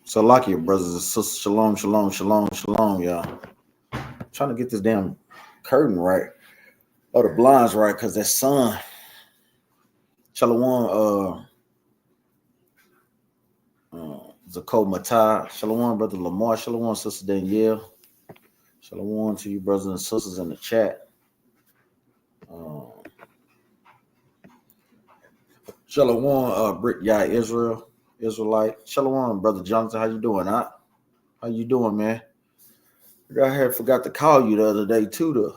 So, like your brothers and sisters, shalom, shalom, shalom, shalom, y'all. Trying to get this damn curtain right, or the blinds right, because that sun. Shalom, Zakob Matai, shalom, brother Lamar, shalom, sister Danielle, shalom to you, brothers and sisters in the chat. Shalom, Brick Yah Israelite. Shalom, brother Jonathan, how you doing? How you doing, man? I had forgot to call you the other day too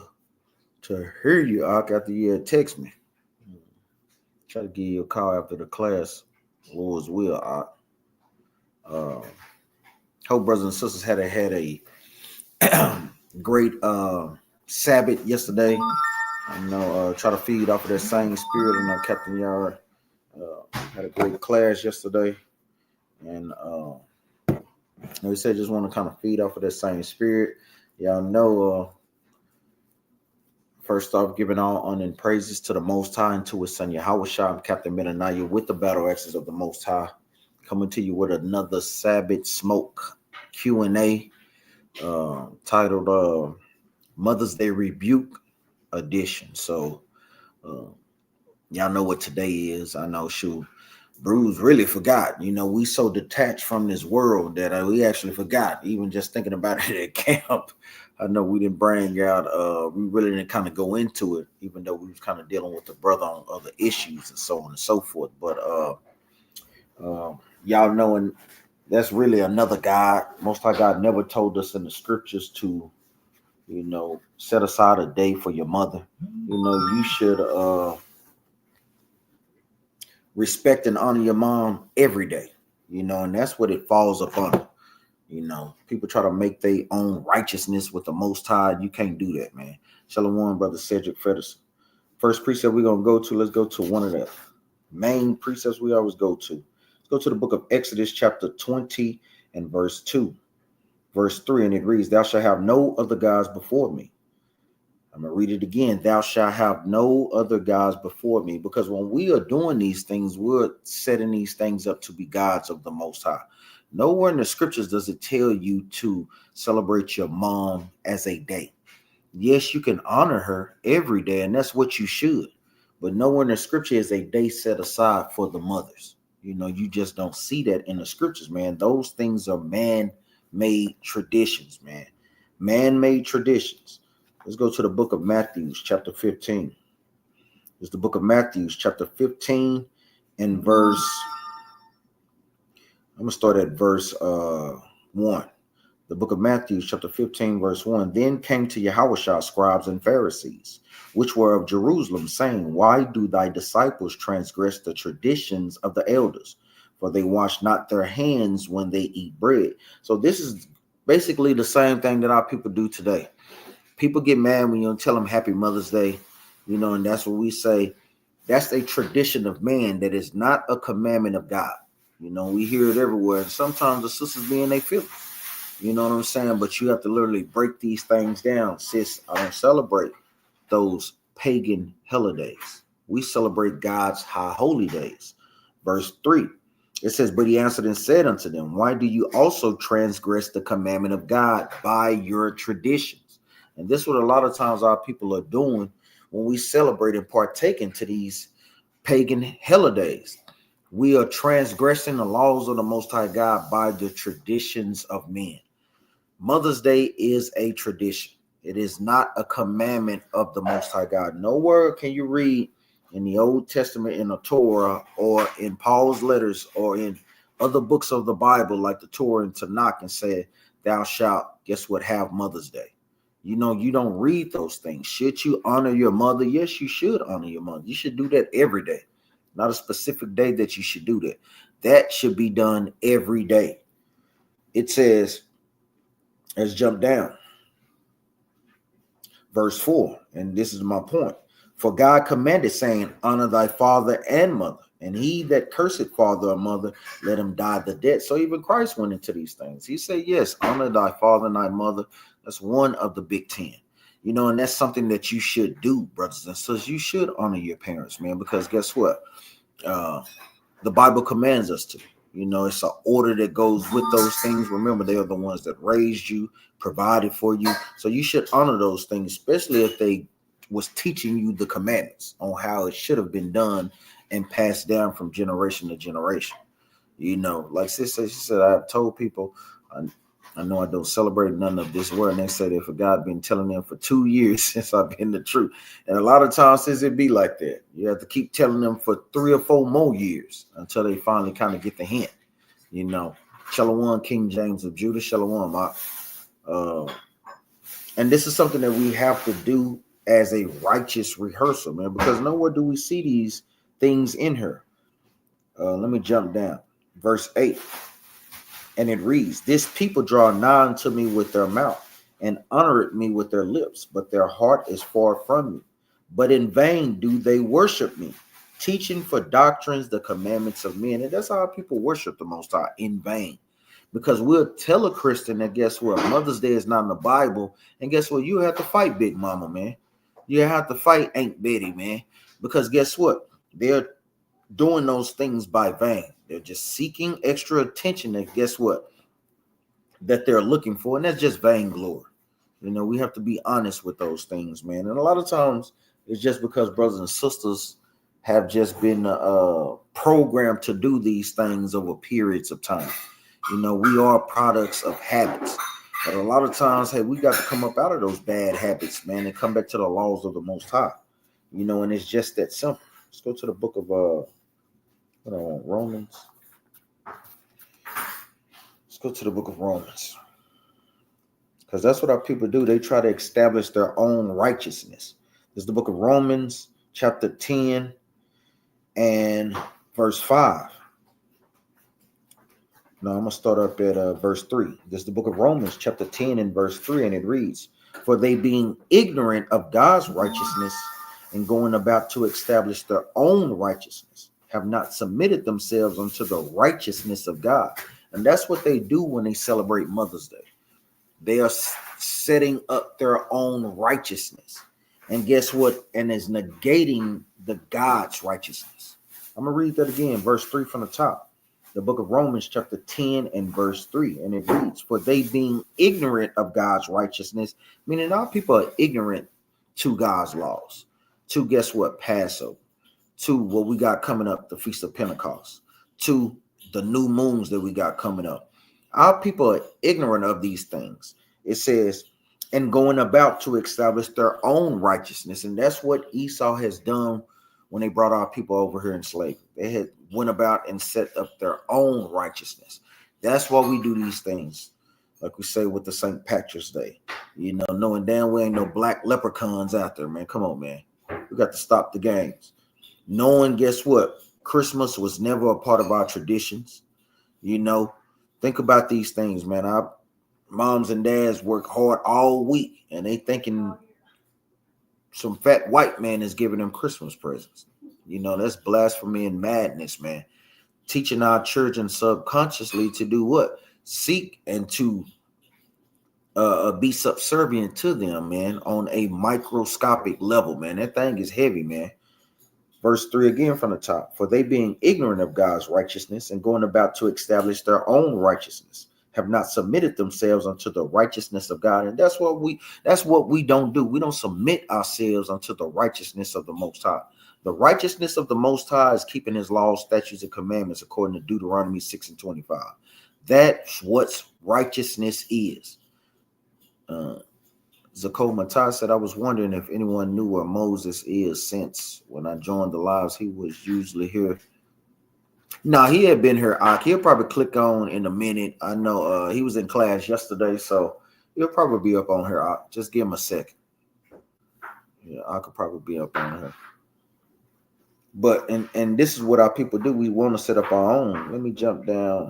to hear you, after you had text me. Try to give you a call after the class. Lord's will, hope brothers and sisters had a great Sabbath yesterday. Try to feed off of that same spirit. Captain Yard had a great class yesterday, and we said just want to kind of feed off of that same spirit. Y'all know. First off, giving all honor and praises to the Most High and to His Son Yahweh Shah, Captain Benaniah, with the battle axes of the Most High, coming to you with another Sabbath Smoke Q&A titled Mother's Day Rebuke Edition. So, y'all know what today is. I know, Bruce really forgot. We so detached from this world that we actually forgot, even just thinking about it at camp. I know we didn't bring out, we really didn't kind of go into it, even though we was kind of dealing with the brother on other issues and so on and so forth. But y'all knowing that's really another God. Most High God never told us in the scriptures to, set aside a day for your mother. You should respect and honor your mom every day, and that's what it falls upon. People try to make their own righteousness with the Most High. You can't do that, man. Shalom, brother Cedric Fedderson. First precept we're going to go to, let's go to one of the main precepts we always go to. Let's go to the book of Exodus, chapter 20 and verse 2. Verse 3, and it reads, thou shalt have no other gods before me. I'm going to read it again. Thou shalt have no other gods before me. Because when we are doing these things, we're setting these things up to be gods of the Most High. Nowhere in the scriptures does it tell you to celebrate your mom as a day. Yes, you can honor her every day, and that's what you should. But nowhere in the scripture is a day set aside for the mothers. You just don't see that in the scriptures, man. Those things are man-made traditions, man. Man-made traditions. Let's go to the book of Matthew, chapter 15. It's the book of Matthew, chapter 15, and verse... I'm going to start at verse 1. The book of Matthew, chapter 15, verse 1. Then came to Yahushua scribes and Pharisees, which were of Jerusalem, saying, why do thy disciples transgress the traditions of the elders? For they wash not their hands when they eat bread. So this is basically the same thing that our people do today. People get mad when you tell them Happy Mother's Day, and that's what we say. That's a tradition of man that is not a commandment of God. We hear it everywhere. And sometimes the sisters be in they feelings. You know what I'm saying? But you have to literally break these things down. Sis, I don't celebrate those pagan holidays. We celebrate God's high holy days. Verse 3, it says, but he answered and said unto them, why do you also transgress the commandment of God by your traditions? And this is what a lot of times our people are doing when we celebrate and partake into these pagan holidays. We are transgressing the laws of the Most High God by the traditions of men. Mother's Day is a tradition. It is not a commandment of the Most High God. Nowhere can you read in the Old Testament, in the Torah, or in Paul's letters, or in other books of the Bible, like the Torah and Tanakh, and say, thou shalt, guess what, have Mother's Day. You don't read those things. Should you honor your mother? Yes, you should honor your mother. You should do that every day. Not a specific day that you should do that. That should be done every day. It says, let's jump down. Verse 4, and this is my point. For God commanded, saying, honor thy father and mother, and he that curseth father or mother, let him die the death. So even Christ went into these things. He said, yes, honor thy father and thy mother. That's one of the big 10. And that's something that you should do, brothers and sisters. You should honor your parents, man, because guess what? The Bible commands us to. You know, it's an order that goes with those things. Remember, they are the ones that raised you, provided for you. So you should honor those things, especially if they was teaching you the commandments on how it should have been done and passed down from generation to generation. You know, like sister, she said, I've told people, I know I don't celebrate none of this word. And they say that for God been telling them for 2 years since I've been the truth. And a lot of times since it be like that, you have to keep telling them for 3 or 4 more years until they finally kind of get the hint. You know, Shalom, King James of Judah, Shalom. And this is something that we have to do as a righteous rehearsal, man, because nowhere do we see these things in her. Let me jump down. Verse 8. And it reads, this people draw nigh unto me with their mouth and honor me with their lips, but their heart is far from me. But in vain do they worship me, teaching for doctrines the commandments of men. And that's how people worship the Most High, in vain. Because we'll tell a Christian that, guess what, Mother's Day is not in the Bible. And guess what? You have to fight Big Mama, man. You have to fight Aunt Betty, man. Because guess what? They're doing those things by vain. They're just seeking extra attention. And guess what? That they're looking for. And that's just vainglory. You know, we have to be honest with those things, man. And a lot of times it's just because brothers and sisters have just been programmed to do these things over periods of time. You know, we are products of habits. But a lot of times, hey, we got to come up out of those bad habits, man, and come back to the laws of the Most High. You know, and it's just that simple. Let's go to the book of Romans. Let's go to the book of Romans. Because that's what our people do. They try to establish their own righteousness. This is the book of Romans, chapter 10 and verse 5. No, I'm going to start up at verse 3. This is the book of Romans, chapter 10 and verse 3, and it reads, for they being ignorant of God's righteousness and going about to establish their own righteousness, have not submitted themselves unto the righteousness of God. And that's what they do when they celebrate Mother's Day. They are setting up their own righteousness. And guess what? And is negating the God's righteousness. I'm going to read that again, verse 3 from the top. The book of Romans, chapter 10 and verse 3. And it reads, for they being ignorant of God's righteousness, meaning our people are ignorant to God's laws, to guess what? Passover, to what we got coming up, the Feast of Pentecost, to the new moons that we got coming up. Our people are ignorant of these things. It says, and going about to establish their own righteousness. And that's what Esau has done when they brought our people over here in slavery. They had went about and set up their own righteousness. That's why we do these things, like we say with the St. Patrick's Day. You know, knowing damn well ain't no black leprechauns out there, man. Come on, man. We got to stop the games. Knowing, guess what? Christmas was never a part of our traditions. You know, think about these things, man. Our moms and dads work hard all week, and they thinking some fat white man is giving them Christmas presents. You know, that's blasphemy and madness, man. Teaching our children subconsciously to do what? Seek and to be subservient to them, man, on a microscopic level, man. That thing is heavy, man. Verse 3 again from the top. For they being ignorant of God's righteousness and going about to establish their own righteousness, have not submitted themselves unto the righteousness of God. And that's what we don't do. We don't submit ourselves unto the righteousness of the Most High. The righteousness of the Most High is keeping his laws, statutes, and commandments according to Deuteronomy 6 and 25. That's what righteousness is. Zakob Matai said, I was wondering if anyone knew where Moses is, since when I joined the lives, he was usually here. No, he had been here. He'll probably click on in a minute. I know he was in class yesterday, so he'll probably be up on here. Just give him a second. Yeah, I could probably be up on here. But and this is what our people do. We want to set up our own. Let me jump down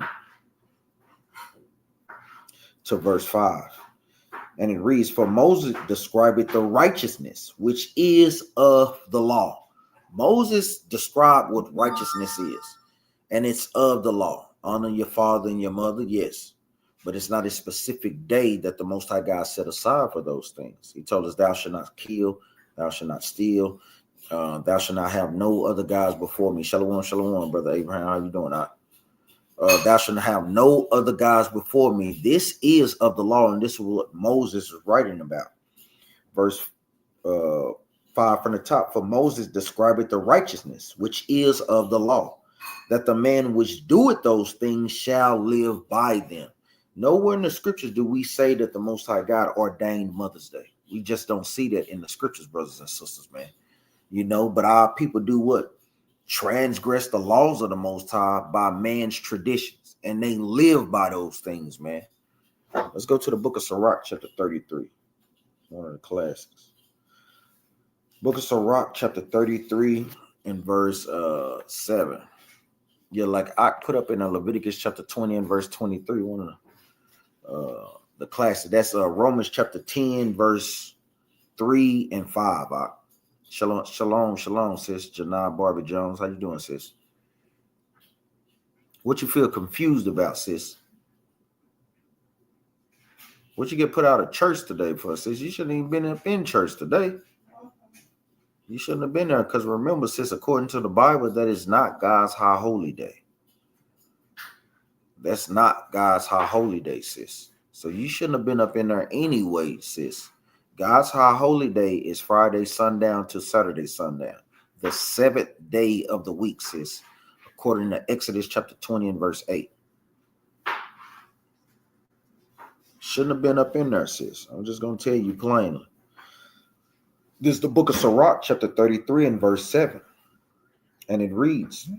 to verse 5. And it reads, for Moses described the righteousness, which is of the law. Moses described what righteousness is, and it's of the law. Honor your father and your mother, yes. But it's not a specific day that the Most High God set aside for those things. He told us, thou shalt not kill, thou shalt not steal, thou shalt not have no other gods before me. Shalom, shalom, brother Abraham. How you doing? Thou shalt have no other gods before me. This is of the law, and this is what Moses is writing about. Verse 5 from the top. For Moses describeth the righteousness which is of the law, that the man which doeth those things shall live by them. Nowhere in the scriptures do we say that the Most High God ordained Mother's Day. We just don't see that in the scriptures, brothers and sisters, man. You know, but our people do what? Transgress the laws of the Most High by man's traditions, and they live by those things, man. Let's go to the book of Sirach, chapter 33, one of the classics. Book of Sirach, chapter 33, and verse 7. Yeah, like I put up in Leviticus chapter 20 and verse 23, one of the classics. That's Romans chapter 10, verse 3 and 5. Shalom, shalom, shalom, sis. Janai Barbie Jones. How you doing, sis? What you feel confused about, sis? What you get put out of church today for, sis? You shouldn't even been up in church today. You shouldn't have been there, because remember, sis, according to the Bible, that is not God's high holy day. That's not God's high holy day, sis. So you shouldn't have been up in there anyway, sis. God's high holy day is Friday sundown to Saturday sundown, the 7th day of the week, sis, according to Exodus chapter 20 and verse 8. Shouldn't have been up in there, sis. I'm just going to tell you plainly. This is the book of Sirach, chapter 33 and verse 7. And it reads,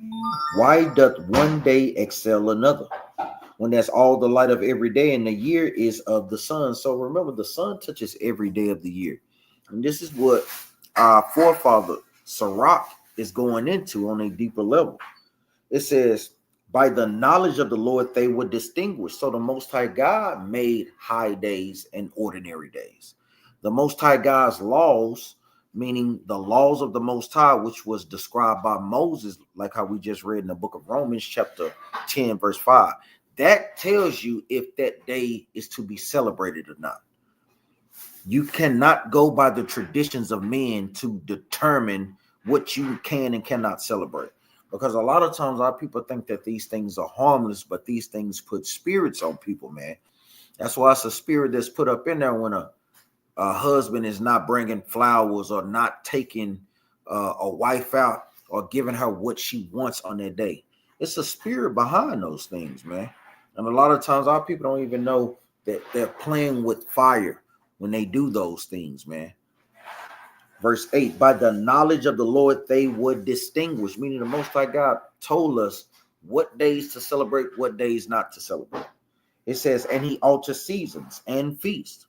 why doth one day excel another, when that's all the light of every day, and the year is of the sun? So remember, the sun touches every day of the year. And this is what our forefather Sirach is going into on a deeper level. It says, by the knowledge of the Lord they were distinguished. So the Most High God made high days and ordinary days. The Most High God's laws, meaning the laws of the Most High, which was described by Moses, like how we just read in the book of Romans chapter 10 verse 5. That tells you if that day is to be celebrated or not. You cannot go by the traditions of men to determine what you can and cannot celebrate. Because a lot of times our people think that these things are harmless, but these things put spirits on people, man. That's why it's a spirit that's put up in there when a husband is not bringing flowers or not taking a wife out or giving her what she wants on that day. It's a spirit behind those things, man. And a lot of times our people don't even know that they're playing with fire when they do those things, man. Verse 8, by the knowledge of the Lord they would distinguish, meaning the Most High God told us what days to celebrate, what days not to celebrate. It says, and he altered seasons and feasts.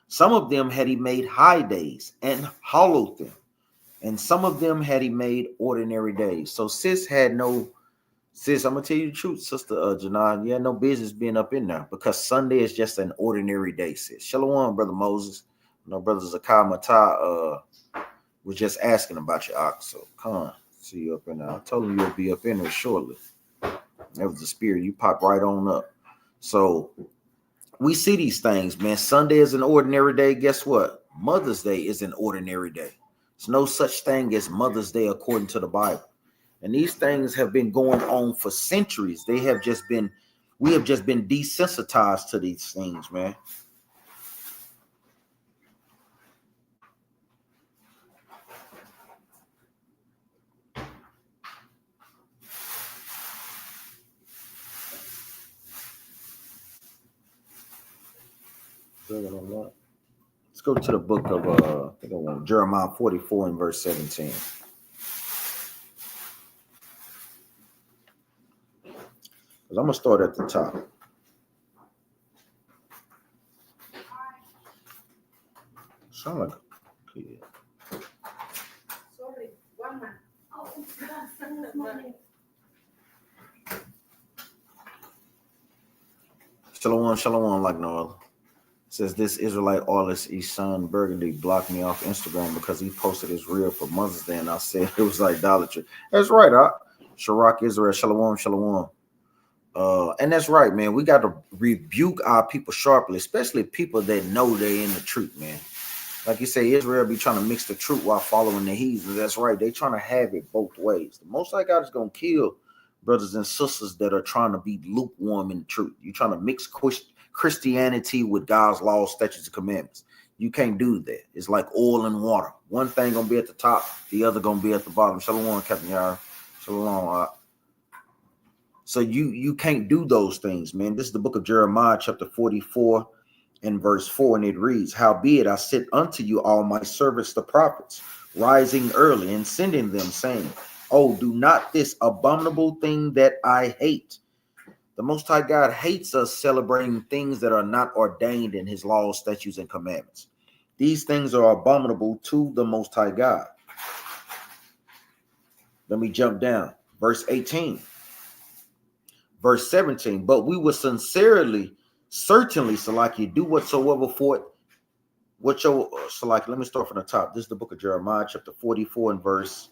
Some of them had he made high days and hallowed them, and some of them had he made ordinary days. So sis, I'm gonna tell you the truth, sister Janai, you had no business being up in there, because Sunday is just an ordinary day, sis. Shalom, brother Moses. No, brother Zakai Matai was just asking about your ox, so come on, see you up in there. I told him you'll be up in there shortly. That was the spirit. You pop right on up. So we see these things, man. Sunday is an ordinary day. Guess what? Mother's Day is an ordinary day. There's no such thing as Mother's Day according to the Bible. And these things have been going on for centuries. We have just been desensitized to these things, man. Let's go to the book of Jeremiah 44 and verse 17. I'm gonna start at the top. Sound like a kid. Sorry, 1 minute. Shalom, shalom, like no other. Says this Israelite artist Eshan Burgundy blocked me off Instagram because he posted his reel for Mother's Day, and I said it was idolatry. That's right, Sharak Israel, shalom, shalom. And that's right, man. We got to rebuke our people sharply, especially people that know they're in the truth, man. Like you say, Israel be trying to mix the truth while following the heathens. That's right. They trying to have it both ways. The Most High God is going to kill brothers and sisters that are trying to be lukewarm in the truth. You're trying to mix Christianity with God's laws, statutes, and commandments. You can't do that. It's like oil and water. One thing gonna be at the top, the other gonna be at the bottom. Shalom, Captain Yara. Shalom. So you can't do those things, man. This is the book of Jeremiah, chapter 44 and verse 4, and it reads, "Howbeit I sent unto you all my servants the prophets, rising early and sending them, saying, Oh, do not this abominable thing that I hate." The Most High God hates us celebrating things that are not ordained in his laws, statutes, and commandments. These things are abominable to the Most High God. Let me jump down. Verse 18. Verse 17. "But we will certainly, Salaki, do whatsoever for it. Salaki, let me start from the top. This is the book of Jeremiah, chapter 44 and verse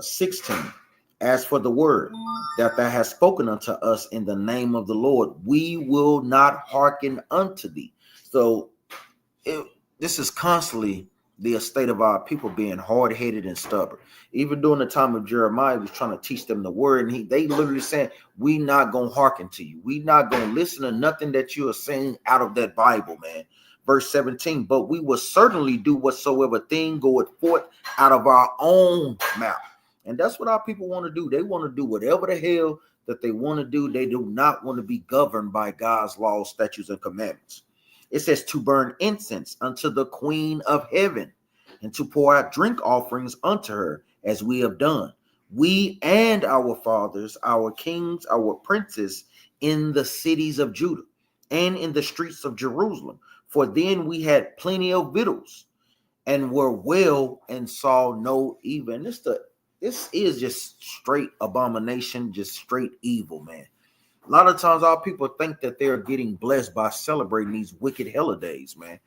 16. "As for the word that thou hast spoken unto us in the name of the Lord, we will not hearken unto thee." So this is constantly the estate of our people being hard-headed and stubborn. Even during the time of Jeremiah, he was trying to teach them the word, and they literally saying, "We not gonna hearken to you. We not gonna listen to nothing that you are saying out of that Bible, man." Verse 17, "But we will certainly do whatsoever thing goeth forth out of our own mouth." And that's what our people want to do. They want to do whatever the hell that they want to do. They do not want to be governed by God's laws, statutes, and commandments. It says to burn incense unto the Queen of Heaven and to pour out drink offerings unto her, as we have done, we and our fathers, our kings, our princes, in the cities of Judah and in the streets of Jerusalem. For then we had plenty of victuals and were well and saw no evil. And this is just straight abomination, just straight evil, man. A lot of times our people think that they're getting blessed by celebrating these wicked holidays, man.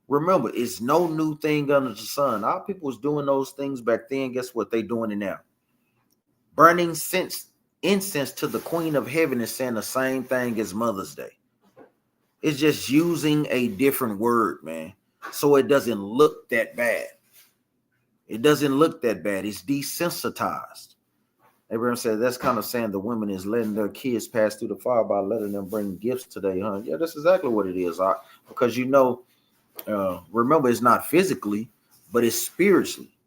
Remember, it's no new thing under the sun. Our people was doing those things back then. Guess what? They doing it now. Burning incense to the Queen of Heaven is saying the same thing as Mother's Day. It's just using a different word, man, so it doesn't look that bad. It doesn't look that bad. It's desensitized. Abraham said that's kind of saying the women is letting their kids pass through the fire by letting them bring gifts today, huh? Yeah, that's exactly what it is, because remember, it's not physically, but it's spiritually,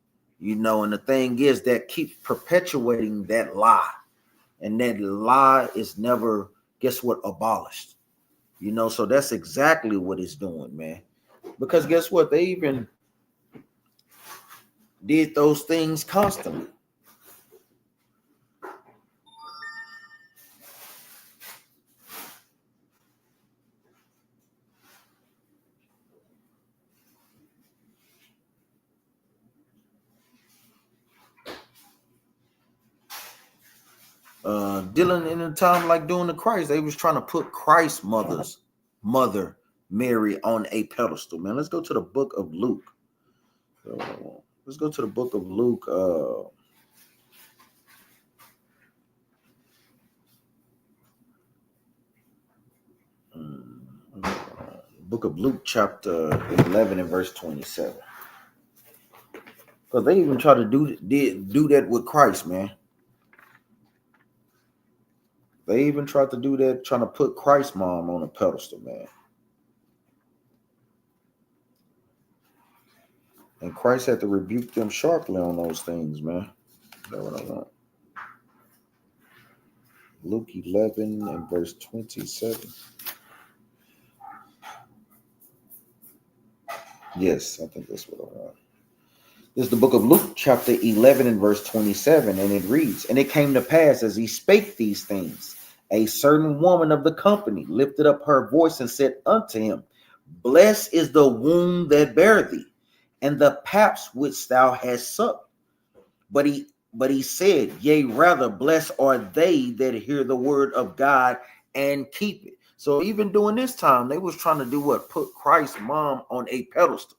and the thing is that keeps perpetuating that lie, and that lie is never, guess what, abolished, so that's exactly what it's doing, man, because guess what, they even did those things constantly. Dealing in a time like during the Christ, they was trying to put Christ's mother Mary on a pedestal, man. Let's go to the book of Luke. Let's go to the book of Luke. Book of Luke, chapter 11 and verse 27. Because they even try to do that with Christ, man. They even tried to do that, trying to put Christ's mom on a pedestal, man. And Christ had to rebuke them sharply on those things, man. That's what I want. Luke 11 and verse 27. Yes, I think that's what I want. This is the book of Luke, chapter 11 and verse 27, and it reads, "And it came to pass as he spake these things, a certain woman of the company lifted up her voice and said unto him, Blessed is the womb that bare thee, and the paps which thou hast sucked. But he said, Yea, rather, blessed are they that hear the word of God and keep it." So even during this time, they was trying to do what? Put Christ's mom on a pedestal.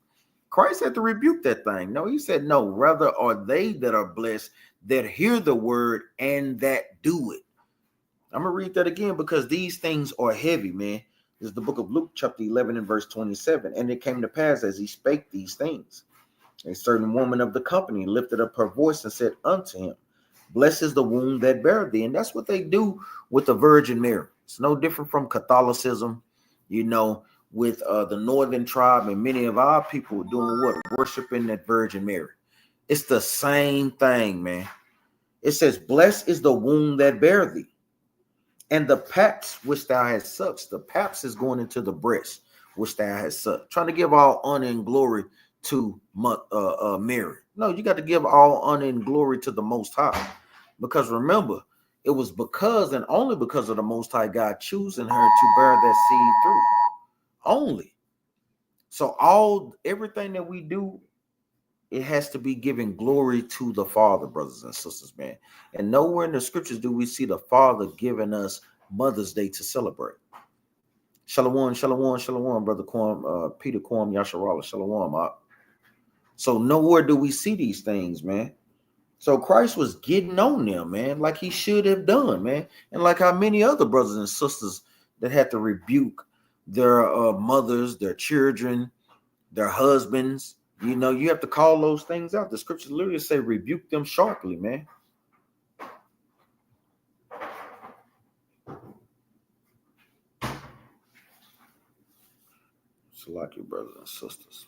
Christ had to rebuke that thing. No, he said, no, rather are they that are blessed that hear the word and that do it. I'm going to read that again because these things are heavy, man. This is the book of Luke, chapter 11 and verse 27. "And it came to pass as he spake these things, a certain woman of the company lifted up her voice and said unto him, Blessed is the womb that bare thee. And that's what they do with the Virgin Mary. It's no different from Catholicism, with the Northern tribe, and many of our people doing what? Worshiping that Virgin Mary. It's the same thing, man. It says, blessed is the womb that bare thee, and the paps which thou hast sucked. The paps is going into the breast which thou hast sucked. Trying to give all honor and glory to Mary. No, you got to give all honor and glory to the Most High. Because remember, it was because and only because of the Most High God choosing her to bear that seed through. Only. So everything that we do, it has to be giving glory to the Father, brothers and sisters, man. And nowhere in the scriptures do we see the Father giving us Mother's Day to celebrate. Shalom, shalom, shalom, brother Quam, Peter Quam, Yasharala, shalom. So nowhere do we see these things, man. So Christ was getting on them, man, like he should have done, man. And like how many other brothers and sisters that had to rebuke their mothers, their children, their husbands. You have to call those things out. The scriptures literally say, rebuke them sharply, man. So like your brothers and sisters.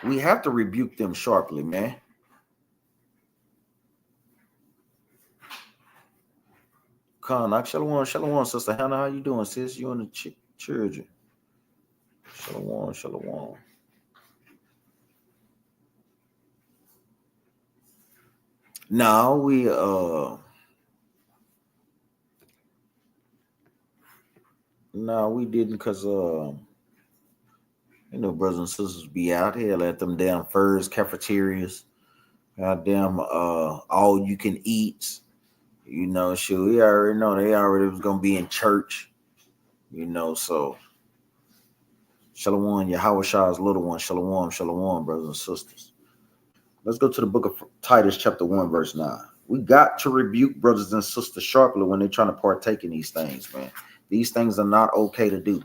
We have to rebuke them sharply, man. Khan, shalom, Sister Hannah. How you doing, sis? You and the children. Shalom. No, we didn't, because brothers and sisters be out here at them damn Furs cafeterias, goddamn all you can eat. Sure, we already know they already was gonna be in church, so Shalom, Yahweh Shah's little one, shalom, brothers and sisters. Let's go to the book of Titus, chapter 1, verse 9. We got to rebuke brothers and sisters sharply when they're trying to partake in these things, man. These things are not okay to do.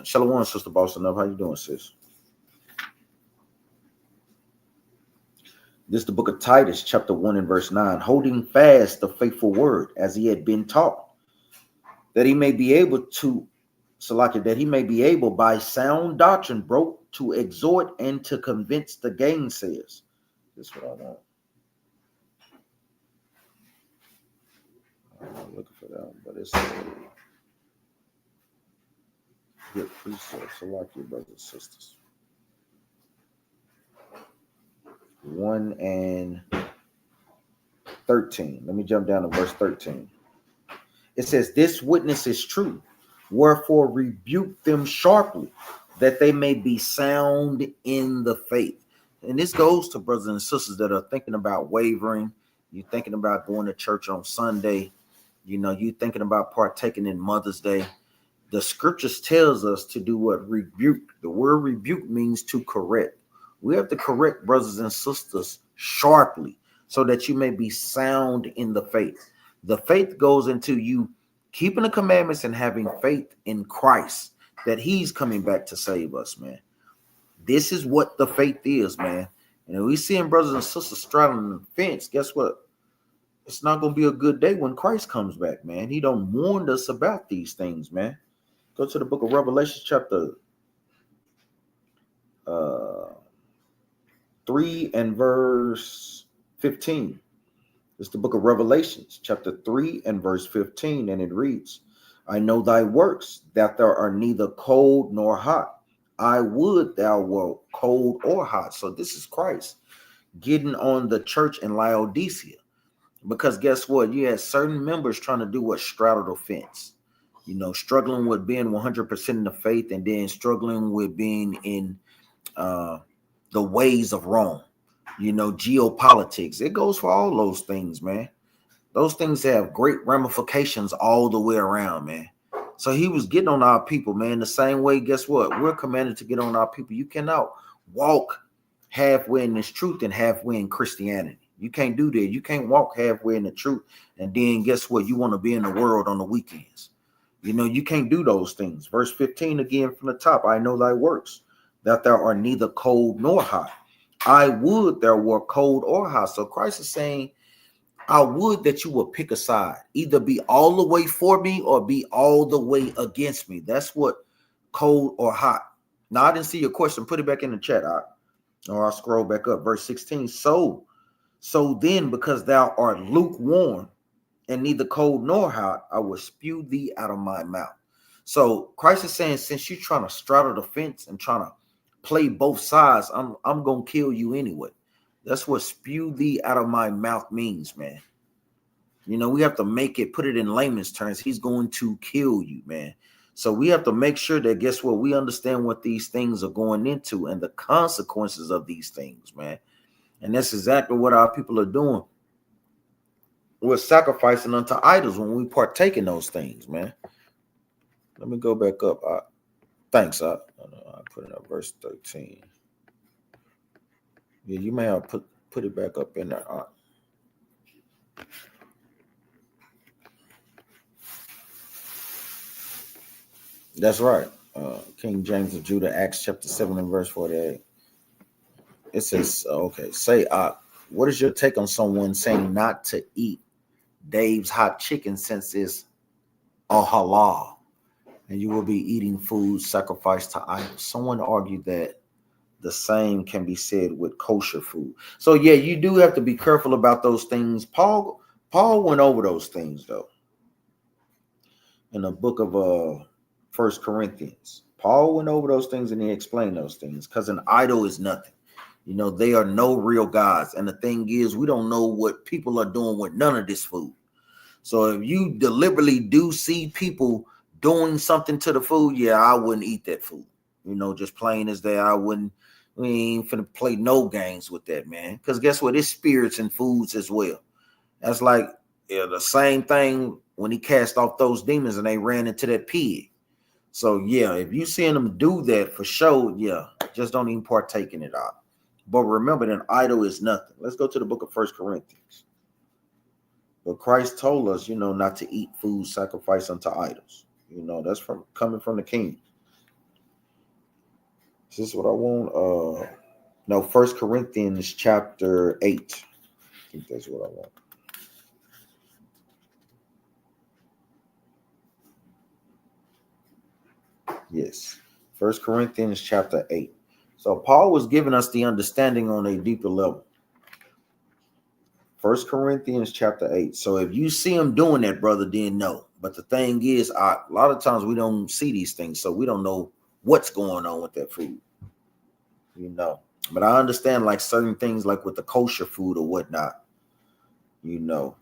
Shalom, Sister Boston. How you doing, sis? This is the book of Titus, chapter 1 and verse 9. Holding fast the faithful word as he had been taught, that he may be able by sound doctrine broke to exhort and to convince the gainsayers. This is what I want. I'm not looking for that one, but it's a good precept. So like your brothers and sisters. 1 and 13. Let me jump down to verse 13. It says, this witness is true. Wherefore rebuke them sharply, that they may be sound in the faith. And this goes to brothers and sisters that are thinking about wavering. You're thinking about going to church on Sunday. You're thinking about partaking in Mother's Day. The scriptures tells us to do what? Rebuke. The word rebuke means to correct. We have to correct brothers and sisters sharply so that you may be sound in the faith. The faith goes into you keeping the commandments and having faith in Christ, that he's coming back to save us, man. This is what the faith is, man. And we seeing brothers and sisters straddling the fence. Guess what? It's not going to be a good day when Christ comes back, man. He don't warn us about these things, man. Go to the book of Revelation, chapter 3 and verse 15. It's the book of Revelations, chapter 3 and verse 15, and it reads, I know thy works, that thou art neither cold nor hot. I would thou were cold or hot. So this is Christ getting on the church in Laodicea. Because guess what? You had certain members trying to do what? Straddle the fence. Struggling with being 100% in the faith, and then struggling with being in the ways of Rome. Geopolitics. It goes for all those things, man. Those things have great ramifications all the way around, man. So he was getting on our people, man. The same way, guess what? We're commanded to get on our people. You cannot walk halfway in this truth and halfway in Christianity. You can't do that. You can't walk halfway in the truth and then guess what? You want to be in the world on the weekends. You can't do those things. Verse 15 again from the top. I know thy works, that thou art neither cold nor hot. I would there were cold or hot. So Christ is saying, I would that you would pick a side, either be all the way for me or be all the way against me. That's what cold or hot. Now, I didn't see your question. Put it back in the chat, or I'll scroll back up. Verse 16. So then, because thou art lukewarm and neither cold nor hot, I will spew thee out of my mouth. So Christ is saying, since you're trying to straddle the fence and trying to play both sides, I'm gonna kill you anyway. That's what spew thee out of my mouth means, man. You know, we have to put it in layman's terms. He's going to kill you, man. So we have to make sure that, guess what? We understand what these things are going into and the consequences of these things, man. And that's exactly what our people are doing. We're sacrificing unto idols when we partake in those things, man. Let me go back up. Thanks. I put it up, verse 13. Yeah, you may have put it back up in there. That's right. King James of Judah, Acts chapter 7 and verse 48. It says, okay, say, what is your take on someone saying not to eat Dave's hot chicken since it's a halal and you will be eating food sacrificed to idols? Someone argued that the same can be said with kosher food. So yeah, you do have to be careful about those things. Paul went over those things though in the book of 1 Corinthians. Paul went over those things and he explained those things, because an idol is nothing. You know, they are no real gods. And the thing is, we don't know what people are doing with none of this food. So if you deliberately do see people doing something to the food, yeah, I wouldn't eat that food. You know, just plain as that, we ain't finna play no games with that, man. Because guess what? It's spirits and foods as well. That's like the same thing when he cast off those demons and they ran into that pig. So yeah, if you seeing them do that for sure, yeah, just don't even partake in it out. But remember, an idol is nothing. Let's go to the book of 1 Corinthians. But Christ told us, you know, not to eat food sacrificed unto idols. You know, that's coming from the king. This is what I want. No, 1 Corinthians chapter 8. I think that's what I want. Yes. 1 Corinthians chapter 8. So Paul was giving us the understanding on a deeper level. 1 Corinthians chapter 8. So if you see him doing that, brother, then no. But the thing is, a lot of times we don't see these things, so we don't know what's going on with that food. You know. But I understand like certain things like with the kosher food or whatnot. You know.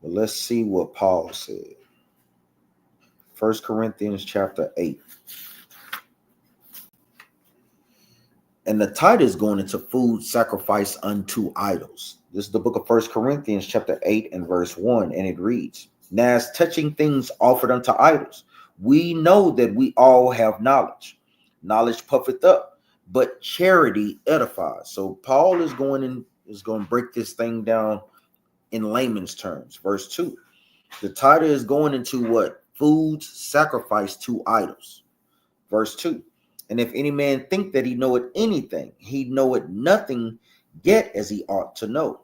But let's see what Paul said. 1 Corinthians chapter 8. And the title is going into food sacrifice unto idols. This is the book of 1 Corinthians chapter 8 and verse 1. And it reads, now as touching things offered unto idols, we know that we all have knowledge. Knowledge puffeth up, but charity edifies. So Paul is going to break this thing down in layman's terms. Verse 2. The title is going into what? Foods sacrificed to idols. Verse 2. And if any man think that he knoweth anything, he knoweth nothing yet as he ought to know.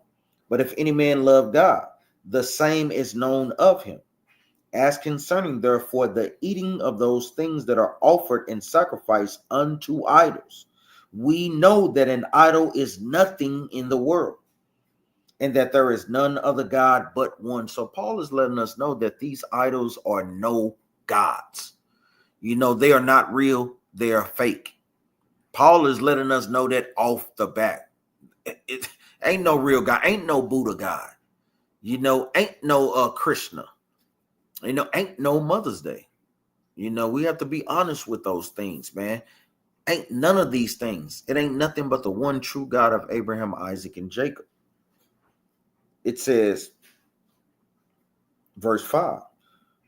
But if any man love God, the same is known of him. As concerning therefore the eating of those things that are offered in sacrifice unto idols, we know that an idol is nothing in the world, and that there is none other God but one. So Paul is letting us know that these idols are no gods. You know, they are not real. They are fake. Paul is letting us know that off the bat. It ain't no real God. Ain't no Buddha God. You know, ain't no Krishna. You know, ain't no Mother's Day. You know, we have to be honest with those things, man. Ain't none of these things. It ain't nothing but the one true God of Abraham, Isaac, and Jacob. It says, verse 5,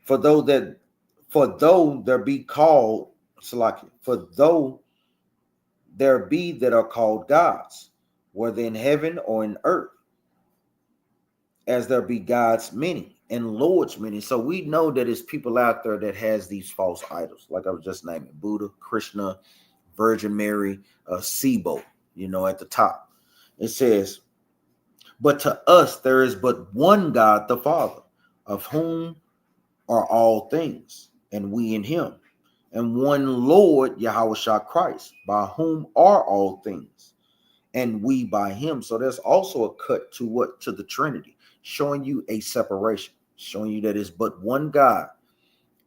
for though there be called, for though there be that are called gods, whether in heaven or in earth, as there be gods many and lords many. So we know that it's people out there that has these false idols, like I was just naming, Buddha, Krishna, Virgin Mary, Sibo, at the top. It says, but to us there is but one God, the Father, of whom are all things, and we in him, and one Lord, Yahushua Christ, by whom are all things, and we by him. So there's also a cut to what? To the Trinity, showing you a separation, showing you that it's but one God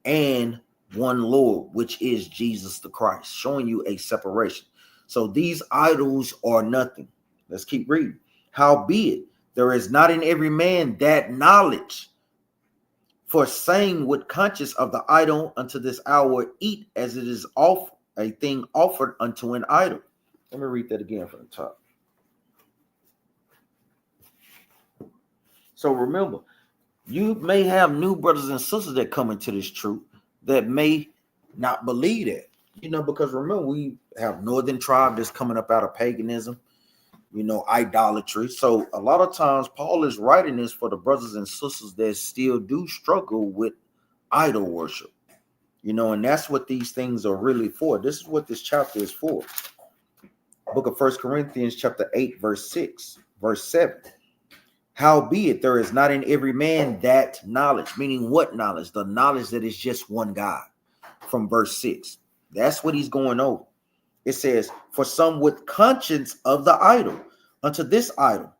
and one Lord, which is Jesus the Christ, showing you a separation. So these idols are nothing. Let's keep reading. Howbeit, there is not in every man that knowledge, for saying with conscience of the idol unto this hour, eat as it is off a thing offered unto an idol. Let me read that again from the top. So remember, you may have new brothers and sisters that come into this truth that may not believe that, because remember, we have northern tribe that's coming up out of paganism, idolatry. So a lot of times Paul is writing this for the brothers and sisters that still do struggle with idol worship, and that's what these things are really for. This is what this chapter is for. Book of 1 Corinthians chapter 8, verse 6, verse 7. Howbeit, there is not in every man that knowledge, meaning what knowledge? The knowledge that is just one God. From verse 6. That's what he's going over. It says, for some with conscience of the idol, unto this idol,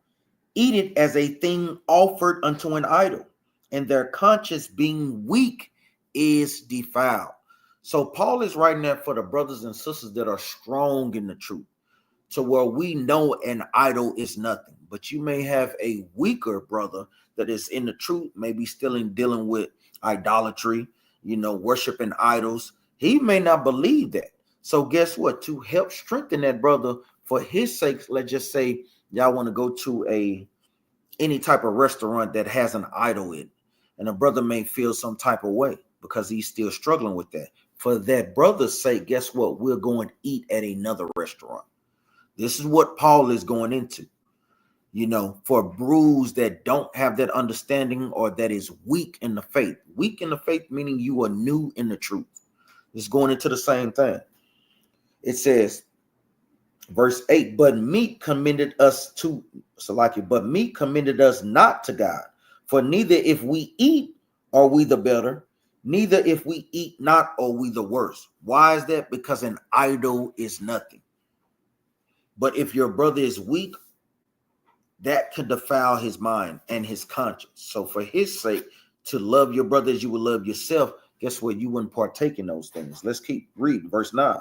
eat it as a thing offered unto an idol, and their conscience being weak is defiled. So Paul is writing that for the brothers and sisters that are strong in the truth, to where we know an idol is nothing. But you may have a weaker brother that is in the truth, maybe still dealing with idolatry, worshiping idols. He may not believe that. So guess what? To help strengthen that brother for his sake, let's just say y'all want to go to any type of restaurant that has an idol in it, and a brother may feel some type of way because he's still struggling with that. For that brother's sake, guess what? We're going to eat at another restaurant. This is what Paul is going into, for brews that don't have that understanding or that is weak in the faith. Weak in the faith, meaning you are new in the truth. It's going into the same thing. It says, verse 8, but meat commended us not to God. For neither if we eat are we the better, neither if we eat not are we the worse. Why is that? Because an idol is nothing. But if your brother is weak, that could defile his mind and his conscience. So for his sake, to love your brother as you would love yourself, guess what? You wouldn't partake in those things. Let's keep reading. Verse 9.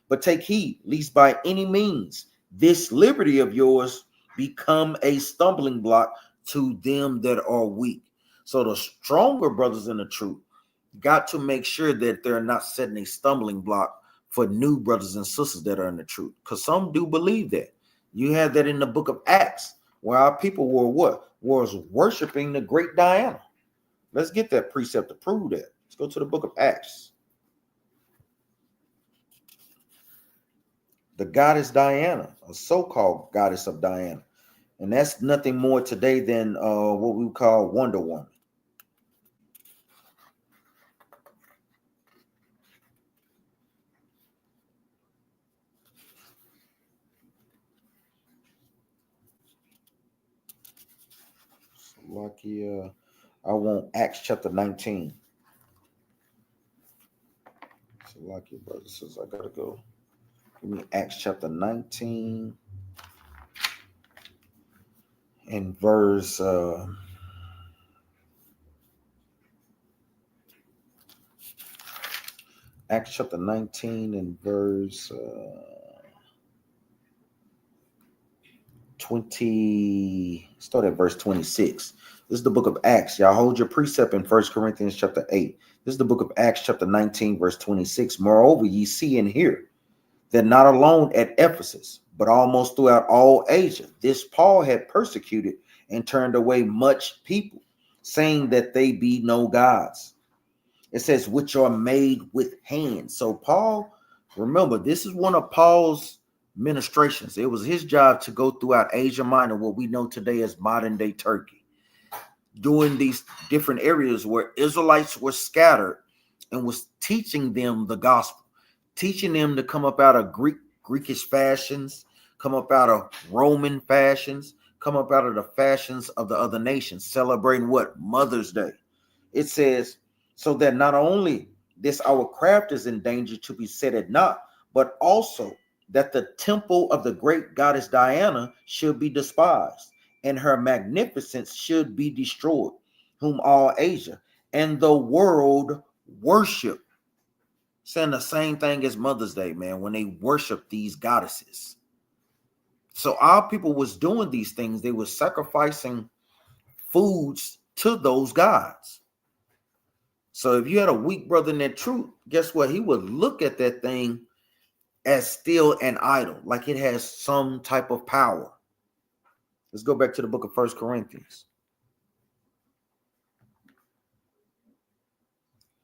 But take heed, lest by any means this liberty of yours become a stumbling block to them that are weak. So the stronger brothers in the truth got to make sure that they're not setting a stumbling block for new brothers and sisters that are in the truth. Because some do believe that. You have that in the book of Acts, where our people were what? Was worshiping the great Diana. Let's get that precept to prove that. Let's go to the book of Acts. The goddess Diana, a so-called goddess of Diana. And that's nothing more today than what we would call Wonder Woman. Lucky, I want Acts chapter 19. So lucky brother says I gotta go. Give me Acts chapter 19 and verse Acts chapter 19 and verse 20. Start at verse 26. This is the book of Acts. Y'all hold your precept in 1 Corinthians chapter 8. This is the book of Acts chapter 19, verse 26. Moreover, ye see and hear that not alone at Ephesus, but almost throughout all Asia, this Paul had persecuted and turned away much people, saying that they be no gods. It says, which are made with hands. So Paul, remember, this is one of Paul's ministrations. It was his job to go throughout Asia Minor, what we know today as modern day Turkey, doing these different areas where Israelites were scattered, and was teaching them the gospel, teaching them to come up out of Greekish fashions, come up out of Roman fashions, come up out of the fashions of the other nations, celebrating what? Mother's Day. It says, so that not only this our craft is in danger to be set at naught, but also that the temple of the great goddess Diana should be despised, and her magnificence should be destroyed, whom all Asia and the world worship. Saying the same thing as Mother's Day, man, when they worship these goddesses. So our people was doing these things. They were sacrificing foods to those gods. So if you had a weak brother in that truth, guess what? He would look at that thing as still an idol, like it has some type of power. Let's go back to the book of 1 Corinthians.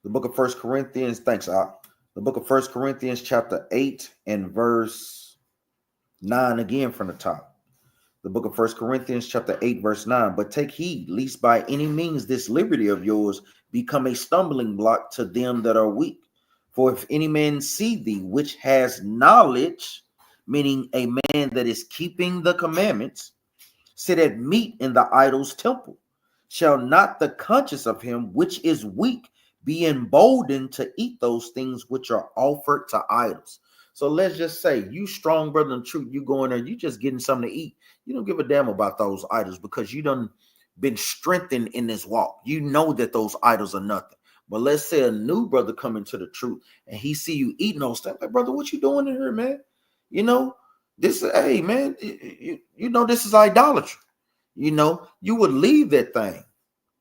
The book of 1 Corinthians, thanks, Al. The book of 1 Corinthians chapter 8 and verse 9 again from the top. The book of 1 Corinthians chapter 8 verse 9. But take heed, lest by any means this liberty of yours become a stumbling block to them that are weak. For if any man see thee, which has knowledge, meaning a man that is keeping the commandments, sit at meat in the idol's temple, shall not the conscience of him which is weak be emboldened to eat those things which are offered to idols? So let's just say you strong brother in truth, you go in there, you just getting something to eat. You don't give a damn about those idols because you done been strengthened in this walk. You know that those idols are nothing. But let's say a new brother come into the truth and he see you eating those things. Like, brother, what you doing in here, man? You know, this is, hey, man, you know, this is idolatry. You know, you would leave that thing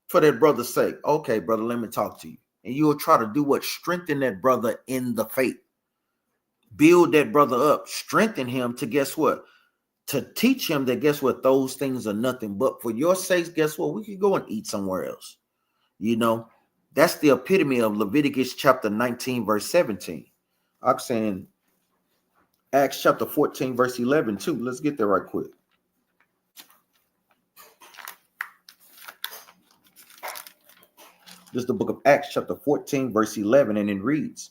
for that brother's sake. Okay, brother, let me talk to you. And you will try to do what? Strengthen that brother in the faith. Build that brother up. Strengthen him to, guess what? To teach him that, guess what? Those things are nothing. But for your sakes, guess what? We could go and eat somewhere else. You know, that's the epitome of Leviticus chapter 19, verse 17. I'm saying Acts chapter 14, verse 11 too. Let's get there right quick. This is the book of Acts chapter 14, verse 11, and it reads,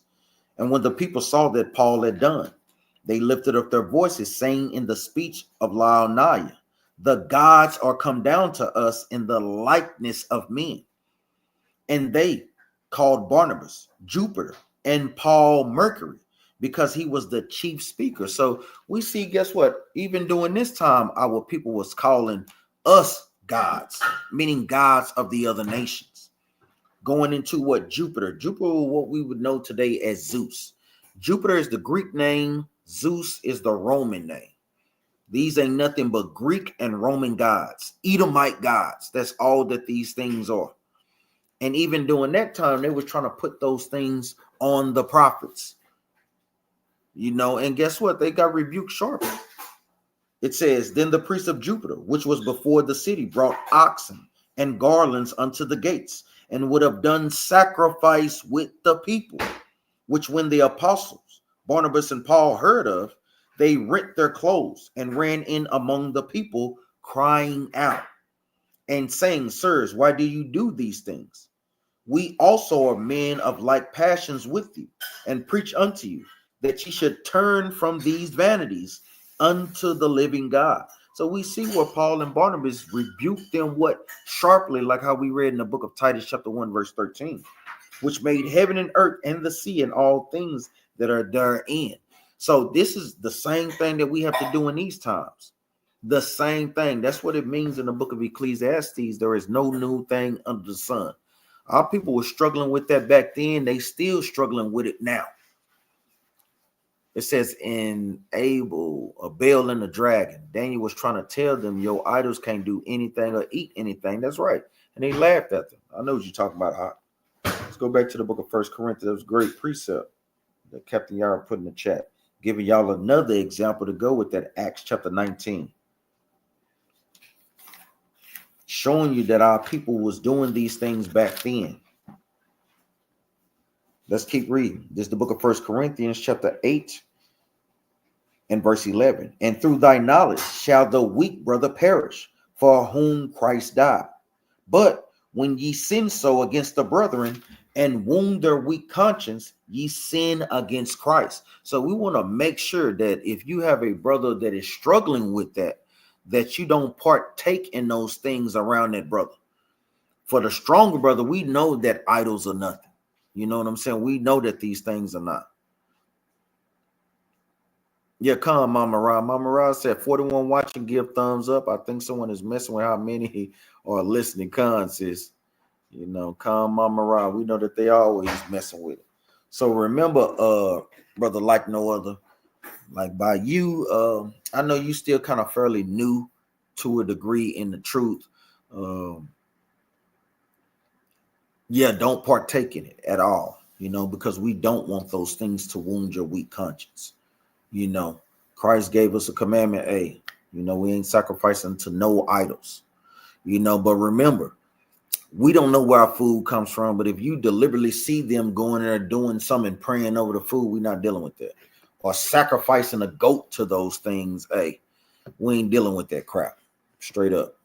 and when the people saw that Paul had done, they lifted up their voices, saying in the speech of Laoniah, the gods are come down to us in the likeness of men. And they called Barnabas Jupiter and Paul Mercury, because he was the chief speaker. So we see, guess what? Even during this time, our people was calling us gods, meaning gods of the other nations. Going into what? Jupiter. Jupiter, what we would know today as Zeus. Jupiter is the Greek name. Zeus is the Roman name. These ain't nothing but Greek and Roman gods, Edomite gods. That's all that these things are. And even during that time, they were trying to put those things on the prophets. You know, and guess what? They got rebuked sharply. It says, then the priest of Jupiter, which was before the city, brought oxen and garlands unto the gates, and would have done sacrifice with the people, which when the apostles, Barnabas and Paul, heard of, they rent their clothes and ran in among the people, crying out and saying, sirs, why do you do these things? We also are men of like passions with you, and preach unto you that ye should turn from these vanities unto the living God. So we see where Paul and Barnabas rebuked them what? Sharply, like how we read in the book of Titus chapter 1 verse 13, which made heaven and earth and the sea and all things that are therein. So this is the same thing that we have to do in these times. The same thing. That's what it means in the book of Ecclesiastes. There is no new thing under the sun. Our people were struggling with that back then. They still struggling with it now. It says in Abel, Baal and the dragon, Daniel was trying to tell them, your idols can't do anything or eat anything. That's right. And they laughed at them. I know what you're talking about, Hot. Let's go back to the book of 1 Corinthians. That was a great precept that Captain Yara put in the chat, giving y'all another example to go with that. Acts chapter 19. Showing you that our people was doing these things back then. Let's keep reading. This is the book of 1 Corinthians chapter 8 and verse 11. And through thy knowledge shall the weak brother perish, for whom Christ died. But when ye sin so against the brethren and wound their weak conscience, ye sin against Christ. So we want to make sure that if you have a brother that is struggling with that, that you don't partake in those things around that brother. For the stronger brother, we know that idols are nothing. You know what I'm saying? We know that these things are not. Yeah, come, Mama Ra. Mama Ra said 41 watching, give thumbs up. I think someone is messing with how many are listening. Con sis. You know, come, Mama Ra. We know that they always messing with it. So remember, brother, like no other, like by you, I know you still kind of fairly new to a degree in the truth. Yeah, don't partake in it at all, you know, because we don't want those things to wound your weak conscience. You know, Christ gave us a commandment, you know, we ain't sacrificing to no idols, you know, but remember, we don't know where our food comes from, but if you deliberately see them going there doing something, praying over the food, we're not dealing with that. Or sacrificing a goat to those things, we ain't dealing with that crap. Straight up.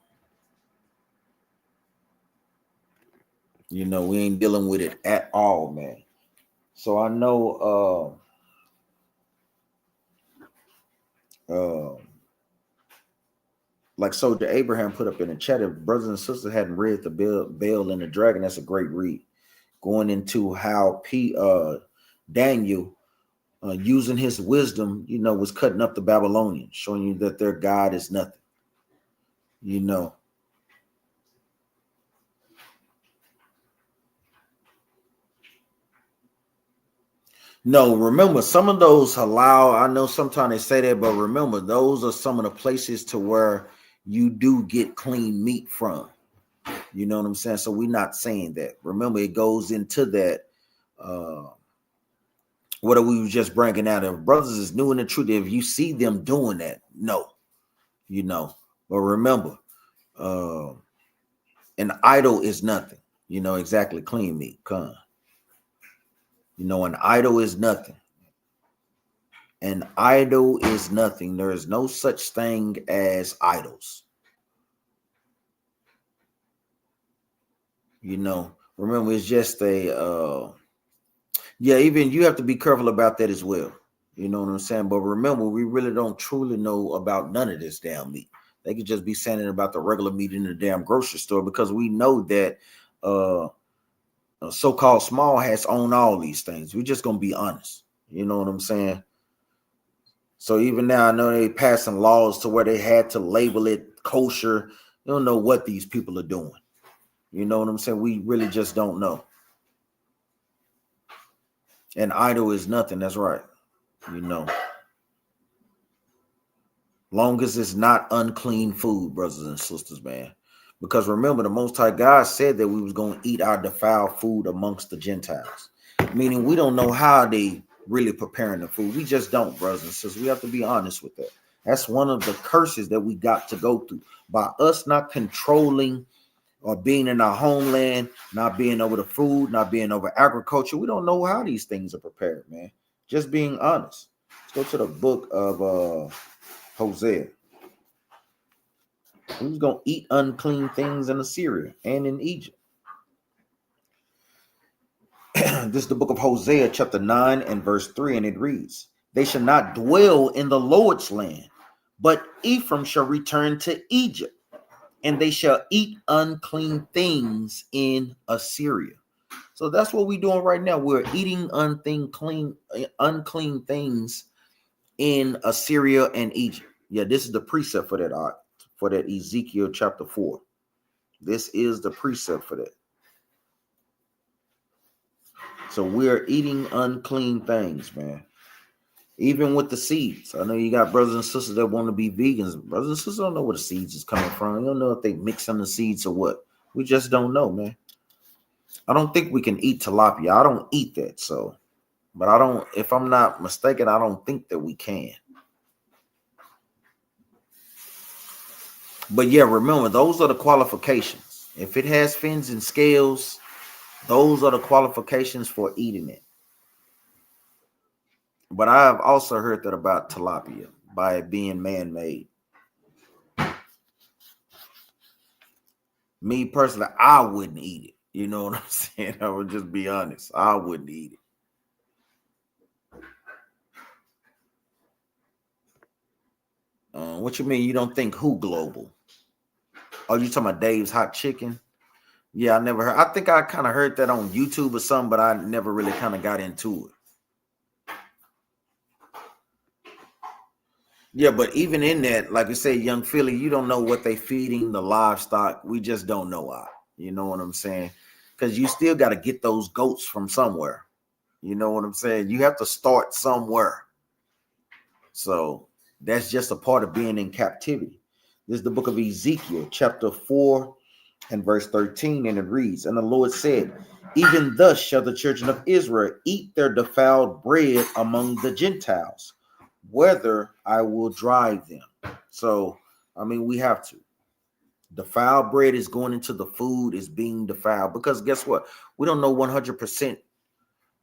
You know, we ain't dealing with it at all, man. So I know like Soldier Abraham put up in the chat, if brothers and sisters hadn't read the Baal and the Dragon, that's a great read. Going into how Daniel, using his wisdom, you know, was cutting up the Babylonians, showing you that their God is nothing, you know. No, remember, some of those halal, I know sometimes they say that, but remember, those are some of the places to where you do get clean meat from. You know what I'm saying? So we're not saying that. Remember, it goes into that. What are we just bringing out? If brothers is new in the truth, if you see them doing that, no, you know. But remember, an idol is nothing. You know exactly. Clean meat, come. You know, an idol is nothing. An idol is nothing. There is no such thing as idols. You know, remember, it's just a yeah, even you have to be careful about that as well. You know what I'm saying? But remember, we really don't truly know about none of this damn meat. They could just be saying it about the regular meat in the damn grocery store, because we know that so-called small hats own all these things. We're just gonna be honest. You know what I'm saying? So even now, I know they passing laws to where they had to label it kosher. You don't know what these people are doing. You know what I'm saying? We really just don't know. And idol is nothing. That's right. You know, long as it's not unclean food, brothers and sisters, man. Because remember, the Most High God said that we was going to eat our defiled food amongst the Gentiles. Meaning we don't know how they really preparing the food. We just don't, brothers and sisters. We have to be honest with that. That's one of the curses that we got to go through. By us not controlling or being in our homeland, not being over the food, not being over agriculture, we don't know how these things are prepared, man. Just being honest. Let's go to the book of Hosea. Who's going to eat unclean things in Assyria and in Egypt? This is the book of Hosea, chapter 9 and verse 3, and it reads, they shall not dwell in the Lord's land, but Ephraim shall return to Egypt, and they shall eat unclean things in Assyria. So that's what we're doing right now. We're eating unclean things in Assyria and Egypt. Yeah, this is the precept for that Ezekiel chapter 4. This is the precept for that. So we're eating unclean things, man. Even with the seeds. I know you got brothers and sisters that want to be vegans. Brothers and sisters don't know where the seeds is coming from. You don't know if they mix in the seeds or what. We just don't know, man. I don't think we can eat tilapia. I don't eat that, so. But I don't, if I'm not mistaken, I don't think that we can. But yeah, remember, those are the qualifications. If it has fins and scales, those are the qualifications for eating it. But I have also heard that about tilapia, by it being man-made. Me personally, I wouldn't eat it. You know what I'm saying? I would just be honest. I wouldn't eat it. What you mean you don't think who global? Oh, you talking about Dave's Hot Chicken? Yeah, I never heard. I think I kind of heard that on YouTube or something, but I never really kind of got into it. Yeah, but even in that, like I say, young Philly, you don't know what they feeding the livestock. We just don't know. You know what I'm saying? Because you still got to get those goats from somewhere. You know what I'm saying? You have to start somewhere. So that's just a part of being in captivity. This is the book of Ezekiel, chapter 4 and verse 13, and it reads, "And the Lord said, even thus shall the children of Israel eat their defiled bread among the Gentiles, whether I will drive them." So, I mean, we have to. Defiled bread is going into the food, is being defiled, because guess what? We don't know 100%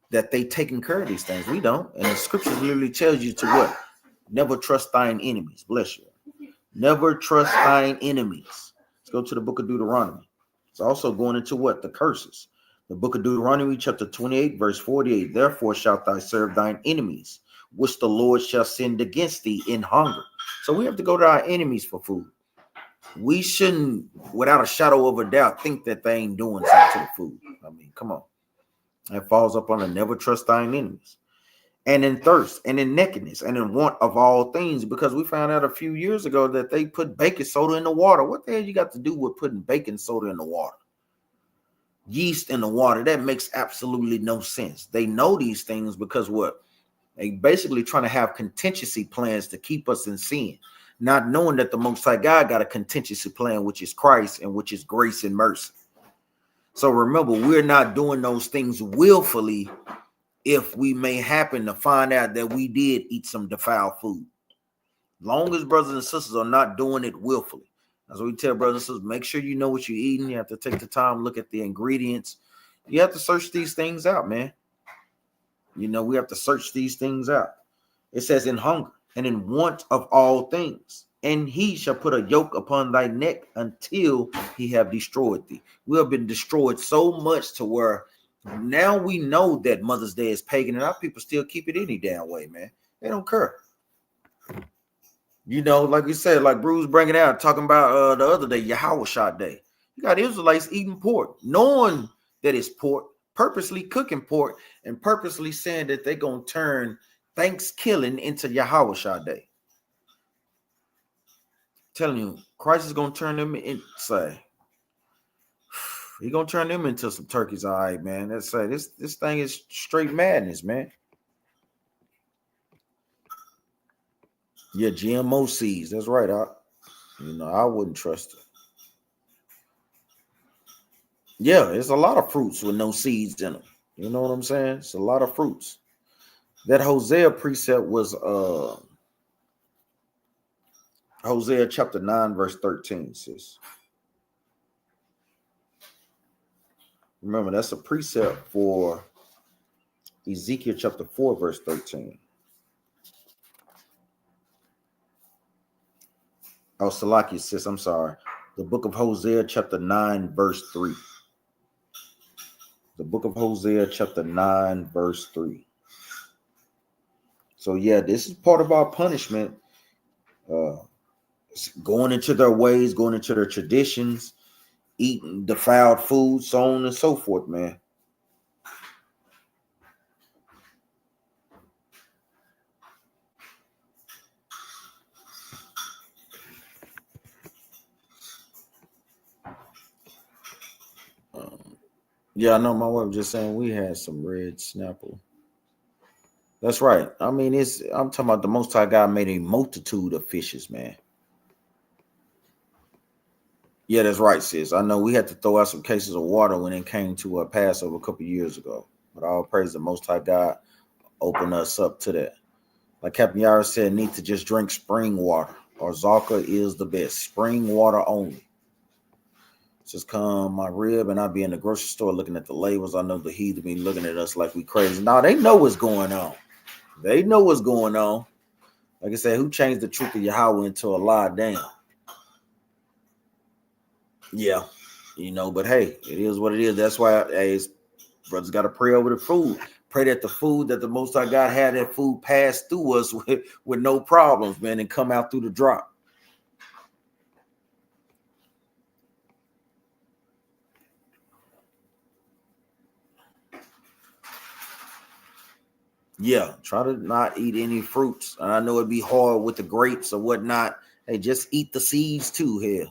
that they taking care of these things. We don't. And the scriptures literally tells you to what? Never trust thine enemies. Bless you. Never trust thine enemies. Let's go to the book of Deuteronomy. It's also going into what? The curses. The book of Deuteronomy, chapter 28, verse 48. "Therefore shalt thou serve thine enemies, which the Lord shall send against thee in hunger." So we have to go to our enemies for food. We shouldn't, without a shadow of a doubt, think that they ain't doing something to the food. I mean, come on. That falls up on the never trust thine enemies. And in thirst, and in nakedness, and in want of all things, because we found out a few years ago that they put baking soda in the water. What the hell you got to do with putting baking soda in the water? Yeast in the water. That makes absolutely no sense. They know these things because what? They basically trying to have contingency plans to keep us in sin, not knowing that the Most High God got a contingency plan, which is Christ and which is grace and mercy. So remember, we're not doing those things willfully if we may happen to find out that we did eat some defiled food. Long as brothers and sisters are not doing it willfully. That's what we tell brothers and sisters. Make sure you know what you're eating. You have to take the time, look at the ingredients. You have to search these things out, man. You know, we have to search these things out. It says, "In hunger and in want of all things, and he shall put a yoke upon thy neck until he have destroyed thee." We have been destroyed so much to where now we know that Mother's Day is pagan, and our people still keep it any damn way, man. They don't care. You know, like you said, like Bruce bringing out, talking about the other day, Yahweh Day. You got Israelites eating pork, knowing that it's pork, purposely cooking pork, and purposely saying that they're going to turn Thanksgiving into Yahweh Day. Telling you, Christ is going to turn them in, say, he's going to turn them into some turkeys. All right, man. Let's say this thing is straight madness, man. Yeah, GMO seeds. That's right. I wouldn't trust it. Yeah, it's a lot of fruits with no seeds in them. You know what I'm saying? It's a lot of fruits. That Hosea precept was Hosea chapter 9, verse 13, sis. Remember, that's a precept for Ezekiel chapter 4, verse 13. Oh, Salaki, sis, I'm sorry. The book of Hosea chapter 9, verse 3. The book of Hosea chapter 9, verse 3. So, yeah, this is part of our punishment. Going into their ways, going into their traditions, eating defiled food, so on and so forth, man. Yeah, I know my wife just saying we had some red snapper. That's right. I mean, I'm talking about the Most High God made a multitude of fishes, man. Yeah, that's right, sis. I know we had to throw out some cases of water when it came to a Passover a couple years ago. But all praise the Most High God open us up to that. Like Captain Yara said, need to just drink spring water. Or Zalka is the best. Spring water only. Just come my rib and I be in the grocery store looking at the labels. I know the heathen be looking at us like we crazy. Now they know what's going on. They know what's going on. Like I said, who changed the truth of Yahweh into a lie? Damn. Yeah, but hey, it is what it is. That's why brothers got to pray over the food. Pray that the food that the Most High God had, that food pass through us with no problems, man, and come out through the drop. Yeah, try to not eat any fruits. And I know it'd be hard with the grapes or whatnot. Hey, just eat the seeds too here.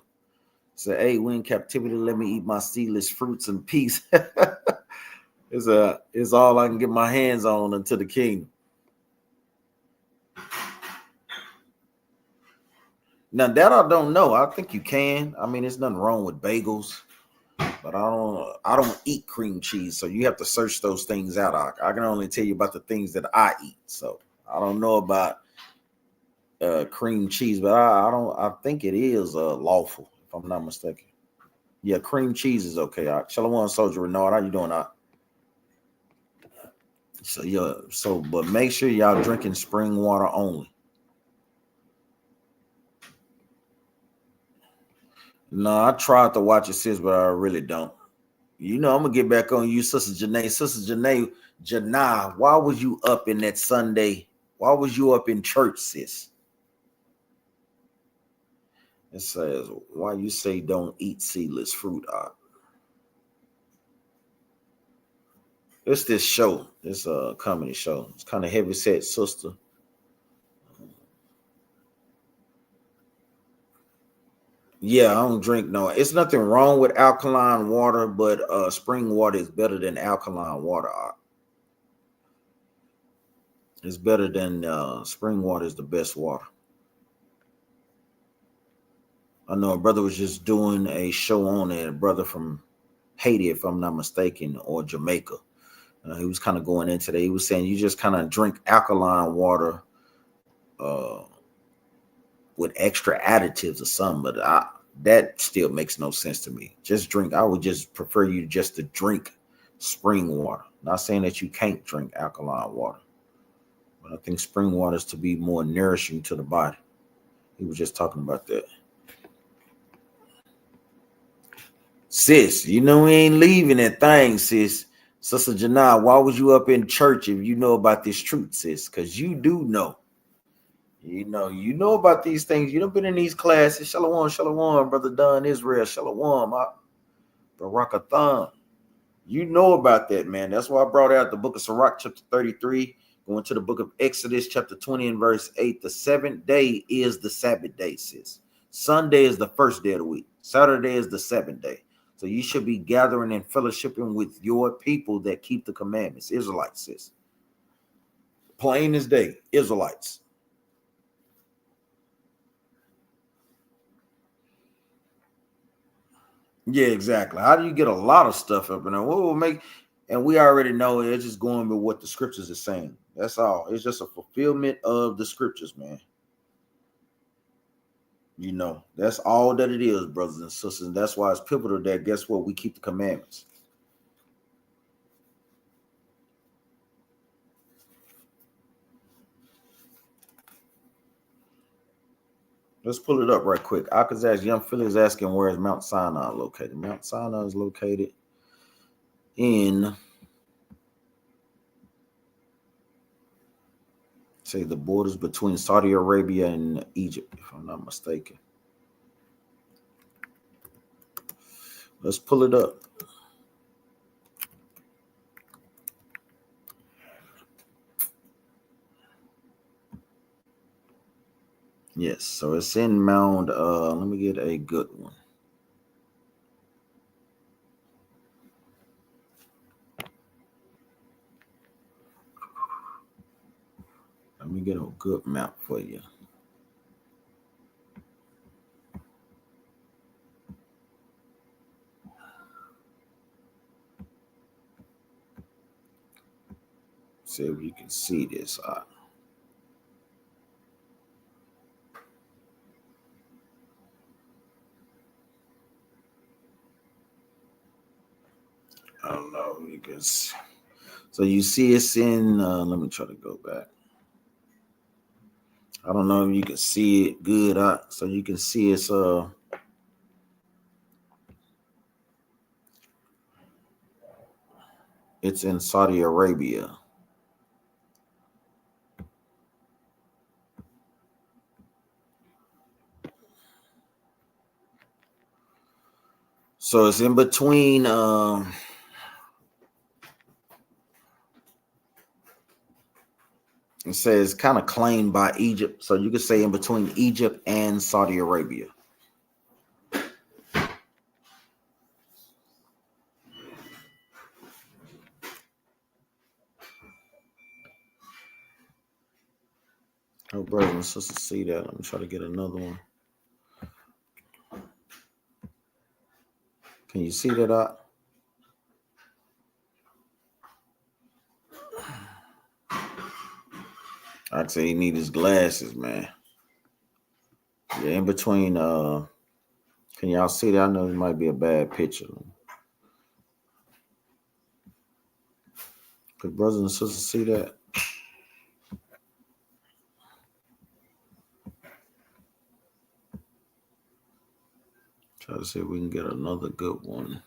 Say, hey, we in captivity. Let me eat my seedless fruits in peace. It's all I can get my hands on until the kingdom. Now that I don't know. I think you can. I mean, there's nothing wrong with bagels, but I don't eat cream cheese. So you have to search those things out. I can only tell you about the things that I eat. So I don't know about cream cheese, but I think it is lawful, if I'm not mistaken. Yeah, cream cheese is okay. Shalom, Soldier Renard. How you doing? So yeah, but make sure y'all drinking spring water only. No, I tried to watch it, sis, but I really don't. You know, I'm gonna get back on you, Sister Janae. Sister Janae, Janai, why was you up in that Sunday? Why was you up in church, sis? It says, why you say don't eat seedless fruit? It's this show. It's a comedy show. It's kind of heavy set, sister. Yeah, I don't drink no. It's nothing wrong with alkaline water, but spring water is better than alkaline water. It's better than spring water is the best water. I know a brother was just doing a show on it, a brother from Haiti, if I'm not mistaken, or Jamaica. He was kind of going into that. He was saying you just kind of drink alkaline water uh, with extra additives or something, but that still makes no sense to me. Just drink. I would just prefer you just to drink spring water. Not saying that you can't drink alkaline water, but I think spring water is to be more nourishing to the body. He was just talking about that. Sis, you know we ain't leaving that thing, sis. Sister Janai, why was you up in church if you know about this truth, sis? Because you do know. You know about these things. You done been in these classes. Shalom, shalom, Brother Don Israel. Shalom, Barakathon. You know about that, man. That's why I brought out the book of Sirach, chapter 33, going to the book of Exodus, chapter 20 and verse 8. The seventh day is the Sabbath day, sis. Sunday is the first day of the week. Saturday is the seventh day. So you should be gathering and fellowshipping with your people that keep the commandments. Israelites, sis. Plain as day, Israelites. Yeah, exactly. How do you get a lot of stuff up in there? What will make, and we already know it's just going with what the scriptures are saying. That's all. It's just a fulfillment of the scriptures, man. That's all that it is, brothers and sisters. And that's why it's pivotal that guess what? We keep the commandments. Let's pull it up right quick. Akazaz Young Philly is asking where is Mount Sinai located? Mount Sinai is located in, say, the borders between Saudi Arabia and Egypt, if I'm not mistaken. Let's pull it up. Yes, so it's in Mount. Let me get a good one. Let me get a good map for you. See if you can see this. I don't know because so you see it's in. Let me try to go back. I don't know if you can see it good. So you can see it's in Saudi Arabia. So it's in between. It says kind of claimed by Egypt. So you could say in between Egypt and Saudi Arabia. Oh, brothers and sisters, see that. Let me try to get another one. Can you see that up? I'd say he need his glasses, man. Yeah, in between, can y'all see that? I know it might be a bad picture. Could brothers and sisters see that? Try to see if we can get another good one.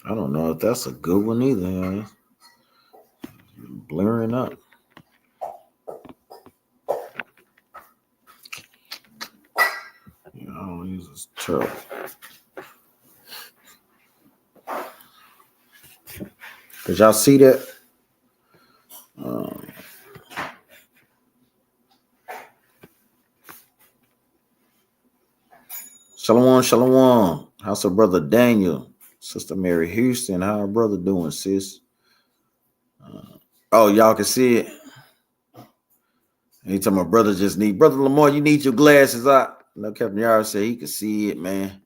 I don't know if that's a good one either. Blurring up. Yeah, I don't use this terrible. Did y'all see that? Shalom, shalom. How's our brother Daniel? Sister Mary Houston. How our brother doing, sis? Oh, y'all can see it. Anytime my brother just need, Brother Lamar, you need your glasses out. No, Captain Yara said he could see it, man.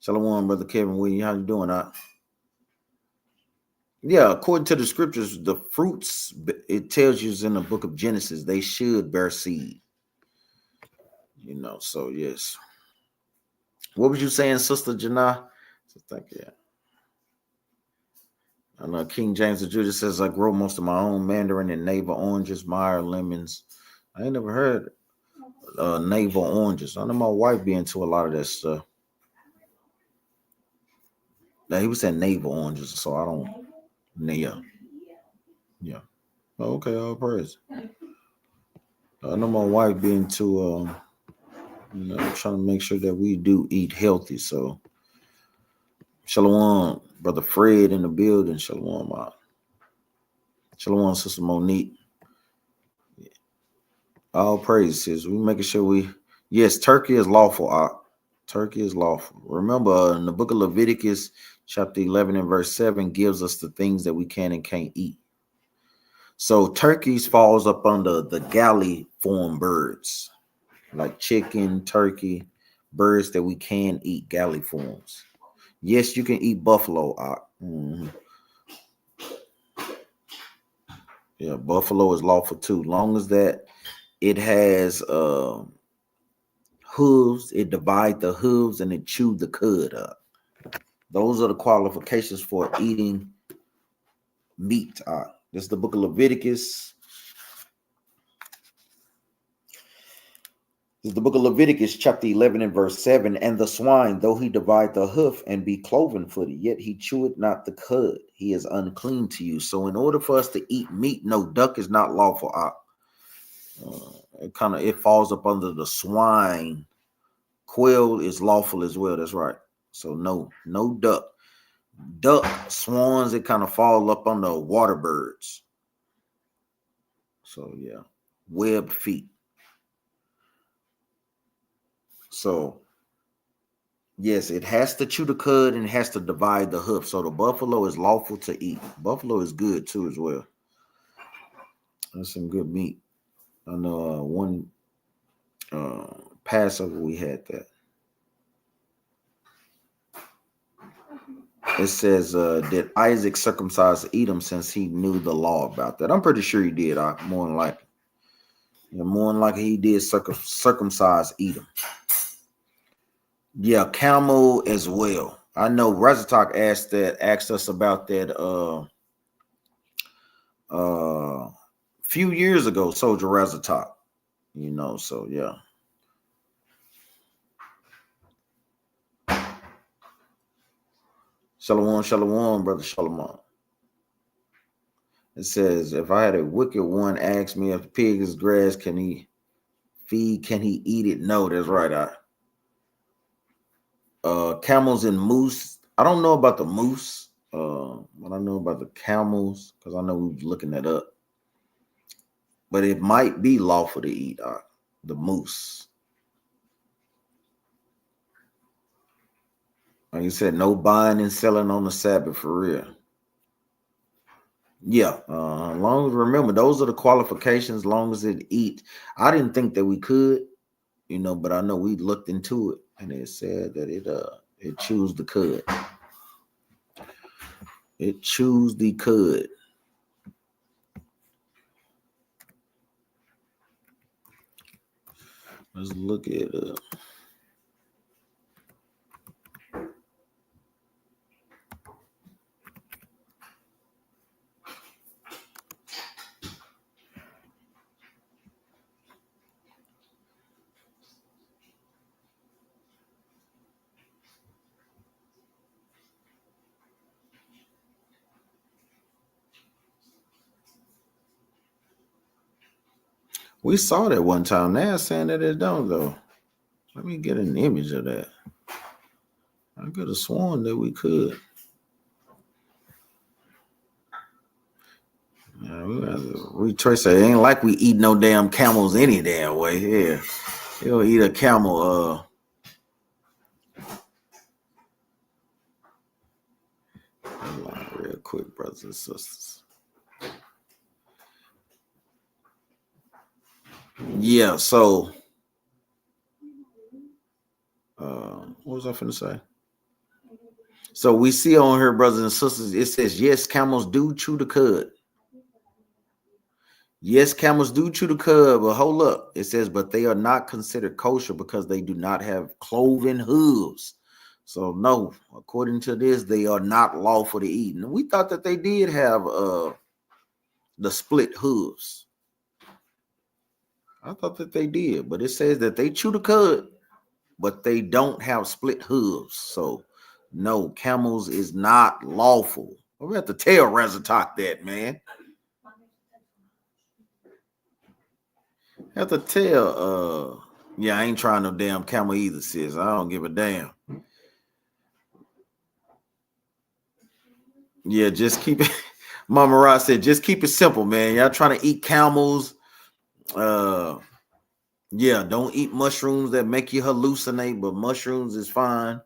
Shalom, Brother Kevin Williams. How you doing, out? Yeah, according to the scriptures, the fruits, it tells you in the book of Genesis, they should bear seed. You know, so yes. What was you saying, Sister Janah? Thank you. I know King James of Judah says I grow most of my own mandarin and navel oranges, Meyer lemons. I ain't never heard navel oranges. I know my wife be into a lot of that stuff. Now he was saying navel oranges, so I don't. Yeah. Oh, okay, all praise. I know my wife be into trying to make sure that we do eat healthy. So shalom, Brother Fred in the building. Shalom, shalom, Sister Monique. All praises. We making sure yes, turkey is lawful. Turkey is lawful. Remember, in the book of Leviticus, chapter 11 and verse 7 gives us the things that we can and can't eat. So turkeys falls up under the galley form birds, like chicken, turkey, birds that we can eat, galley forms. Yes, you can eat buffalo. Mm-hmm. Yeah, buffalo is lawful too, long as that it has hooves, it divide the hooves and it chew the cud up. Those are the qualifications for eating meat. This is the book of Leviticus. This is the book of Leviticus, chapter 11 and verse 7. And the swine, though he divide the hoof and be cloven-footed, yet he cheweth not the cud. He is unclean to you. So in order for us to eat meat, no, duck is not lawful. It falls up under the swine. Quail is lawful as well. That's right. So no duck. Duck, swans, it kind of fall up on the water birds. So yeah, webbed feet. So yes, it has to chew the cud and it has to divide the hoof. So the buffalo is lawful to eat. Buffalo is good too as well. That's some good meat. I know one Passover we had that. It says did Isaac circumcise Edom since he knew the law about that? I'm pretty sure he did. More than likely. More than likely he did circumcise Edom. Yeah, camel as well. I know Rezatok asked us about that few years ago, Soldier Rezatok. So yeah. Shalom, shalom, brother Shalom. It says, if I had a wicked one ask me if the pig is grass, can he eat it? No, that's right. Camels and moose. I don't know about the moose, but I know about the camels because I know we was looking that up. But it might be lawful to eat the moose. Like you said, no buying and selling on the Sabbath for real. Yeah, long as remember those are the qualifications. Long as it eat, I didn't think that we could, but I know we looked into it and it said that it chews the cud. It chews the cud. Let's look at we saw that one time. Now saying that it don't though. Let me get an image of that. I could have sworn that we could. Yeah, we have to retrace it. It ain't like we eat no damn camels any damn way. Yeah, you'll eat a camel. Hold on real quick, brothers and sisters. Yeah, so what was I finna say? So we see on here, brothers and sisters, it says, yes, camels do chew the cud. Yes, camels do chew the cud, but hold up. It says, but they are not considered kosher because they do not have cloven hooves. So no, according to this, they are not lawful to eat. And we thought that they did have the split hooves. I thought that they did, but it says that they chew the cud, but they don't have split hooves. So no, camels is not lawful. We have to tell Razatok that, man. Have to tell yeah, I ain't trying no damn camel either, sis. I don't give a damn. Yeah, just keep it. Mama Rod said, just keep it simple, man. Y'all trying to eat camels. Yeah, don't eat mushrooms that make you hallucinate, but mushrooms is fine.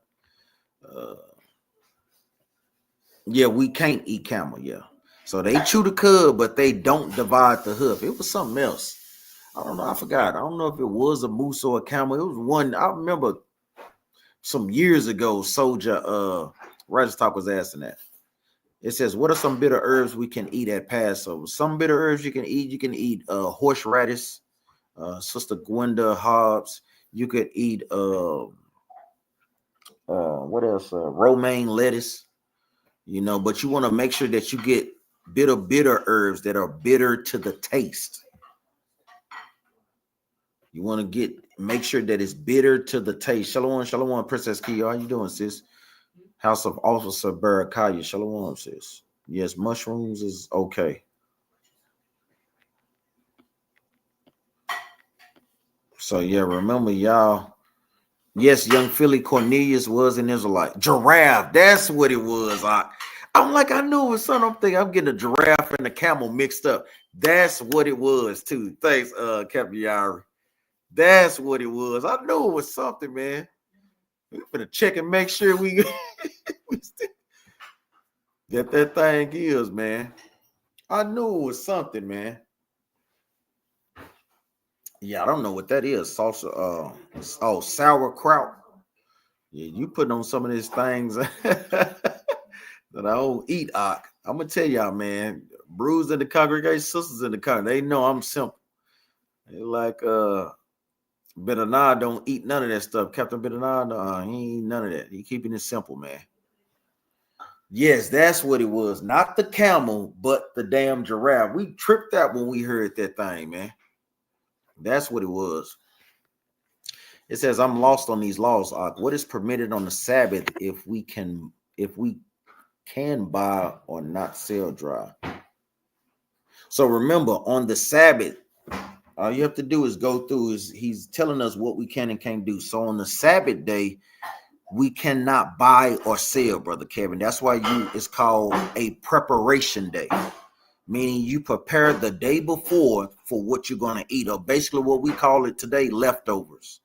Yeah, we can't eat camel, yeah. So they chew the cud, but they don't divide the hoof. It was something else. I don't know. I forgot. I don't know if it was a moose or a camel. It was one. I remember some years ago, Soldier Rajastop was asking that. It says, what are some bitter herbs we can eat at Passover? Some bitter herbs you can eat. You can eat horseradish, Sister Gwenda Hobbs. You could eat what else? Romaine lettuce. But you want to make sure that you get bitter herbs that are bitter to the taste. You want to make sure that it's bitter to the taste. Shalom, shalom, Princess Kia. How you doing, sis? House of Officer Barakaya. Shalom, sis. Yes, mushrooms is okay. So yeah, remember y'all. Yes, young Philly Cornelius was an Israelite. Giraffe, that's what it was. I'm like, I knew it was something. I'm thinking I'm getting a giraffe and a camel mixed up. That's what it was too. Thanks, Captain Yari. That's what it was. I knew it was something, man. We're gonna check and make sure we get that thing is, man. I knew it was something, man. Yeah, I don't know what that is. Salsa, sauerkraut. Yeah, you putting on some of these things that I don't eat. I'm gonna tell y'all, man. Brews in the congregation, sisters in the congregation, they know I'm simple. They like Benanah don't eat none of that stuff. Captain Benanah, no, he ain't none of that. He keeping it simple, man. Yes, that's what it was. Not the camel, but the damn giraffe. We tripped out when we heard that thing, man. That's what it was. It says, I'm lost on these laws. What is permitted on the Sabbath if we can buy or not sell dry. So remember, on the Sabbath, all you have to do is go through, he's telling us what we can and can't do. So on the Sabbath day, we cannot buy or sell, Brother Kevin. That's why it's called a preparation day, meaning you prepare the day before for what you're going to eat, or basically what we call it today, leftovers.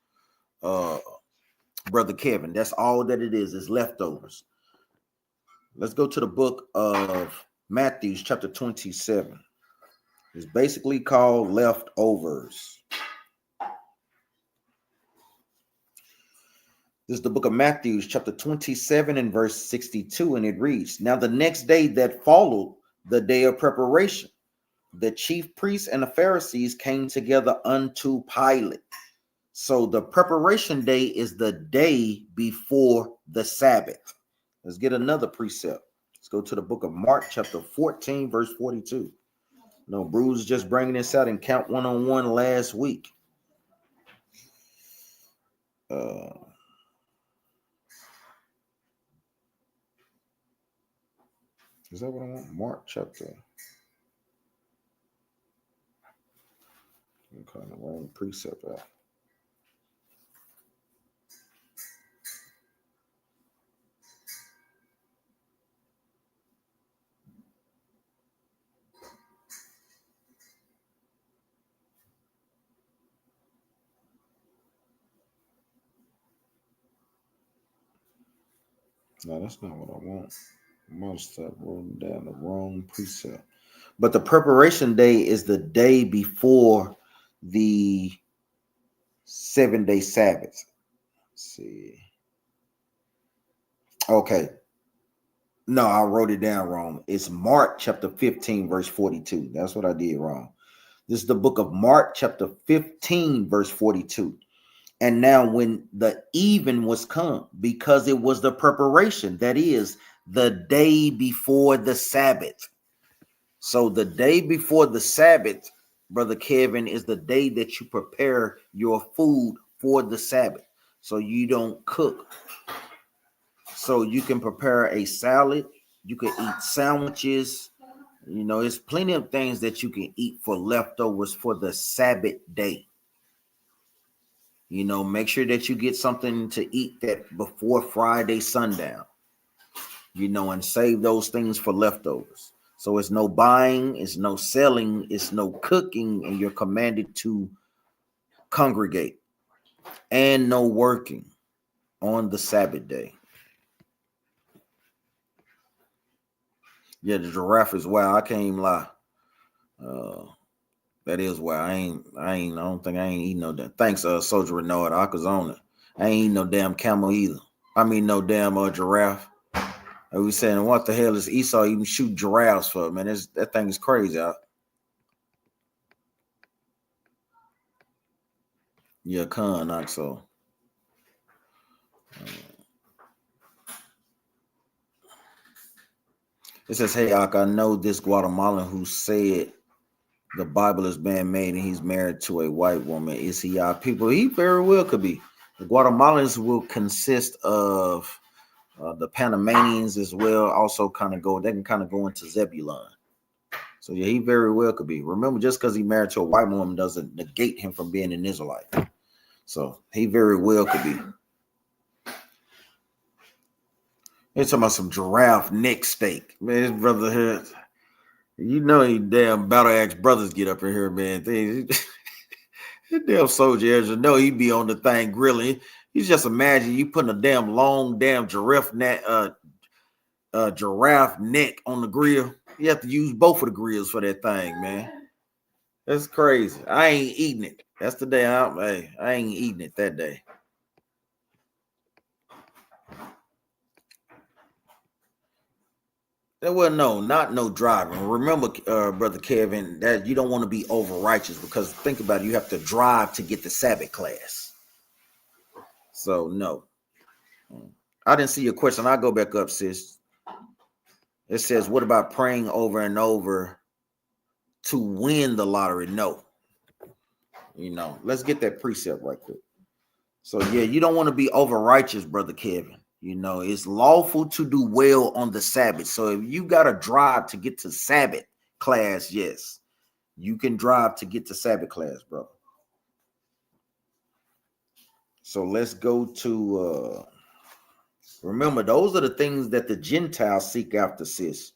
Brother Kevin, that's all that it is leftovers. Let's go to the book of Matthew, chapter 27. It's basically called leftovers. This is the book of Matthew, chapter 27 and verse 62, and it reads, "Now the next day that followed the day of preparation, the chief priests and the Pharisees came together unto Pilate." So the preparation day is the day before the Sabbath. Let's get another precept. Let's go to the book of Mark, chapter 14, verse 42. No, Bruce just bringing this out in Count 1-on-1 last week. Is that what I want? Mark chapter. I'm calling the wrong precept out. No, that's not what I want. Must have wrote down the wrong precept. But the preparation day is the day before the 7-day Sabbath. Let's see. Okay. No, I wrote it down wrong. It's Mark chapter 15, verse 42. That's what I did wrong. This is the book of Mark chapter 15, verse 42. And now when the even was come, because it was the preparation, that is the day before the Sabbath. So the day before the Sabbath, Brother Kevin, is the day that you prepare your food for the Sabbath. So you don't cook. So you can prepare a salad. You can eat sandwiches. You know, there's plenty of things that you can eat for leftovers for the Sabbath day. You know, make sure that you get something to eat that before Friday sundown, you know, and save those things for leftovers. So it's no buying, it's no selling, it's no cooking, and you're commanded to congregate, and no working on the Sabbath day. Yeah, the giraffe is wild. I can't even lie. That is wild. I don't think I ain't eating no damn. Thanks, Soldier Renard. I was on it. I ain't eating no damn camel either. I mean, no damn giraffe. I was saying, what the hell is Esau even shoot giraffes for, man? That thing is crazy. Yeah, con, not so. It says, "Hey, Ak, I know this Guatemalan who said the Bible is man-made and he's married to a white woman. Is he our people?" He very well could be. The Guatemalans will consist of the Panamanians as well. Also, they can kind of go into Zebulon. So yeah, he very well could be. Remember, just because he's married to a white woman doesn't negate him from being an Israelite. So he very well could be. They're talking about some giraffe neck steak. Man, his brother here, you know, he damn battle axe brothers get up in here, man. That damn soldier, as you know, he be on the thing grilling. You just imagine you putting a damn long giraffe neck on the grill. You have to use both of the grills for that thing, man. That's crazy. I ain't eating it. That's the day I ain't eating it that day. Well, no, not no driving. Remember, Brother Kevin, that you don't want to be over righteous, because think about it, you have to drive to get the Sabbath class. So no. I didn't see your question. I'll go back up, sis. It says, what about praying over and over to win the lottery? No. You know, let's get that precept right quick. So yeah, you don't want to be over righteous, Brother Kevin. It's lawful to do well on the Sabbath. So if you got to drive to get to Sabbath class, yes, you can drive to get to Sabbath class, bro. So let's go to, remember, those are the things that the Gentiles seek after, sis.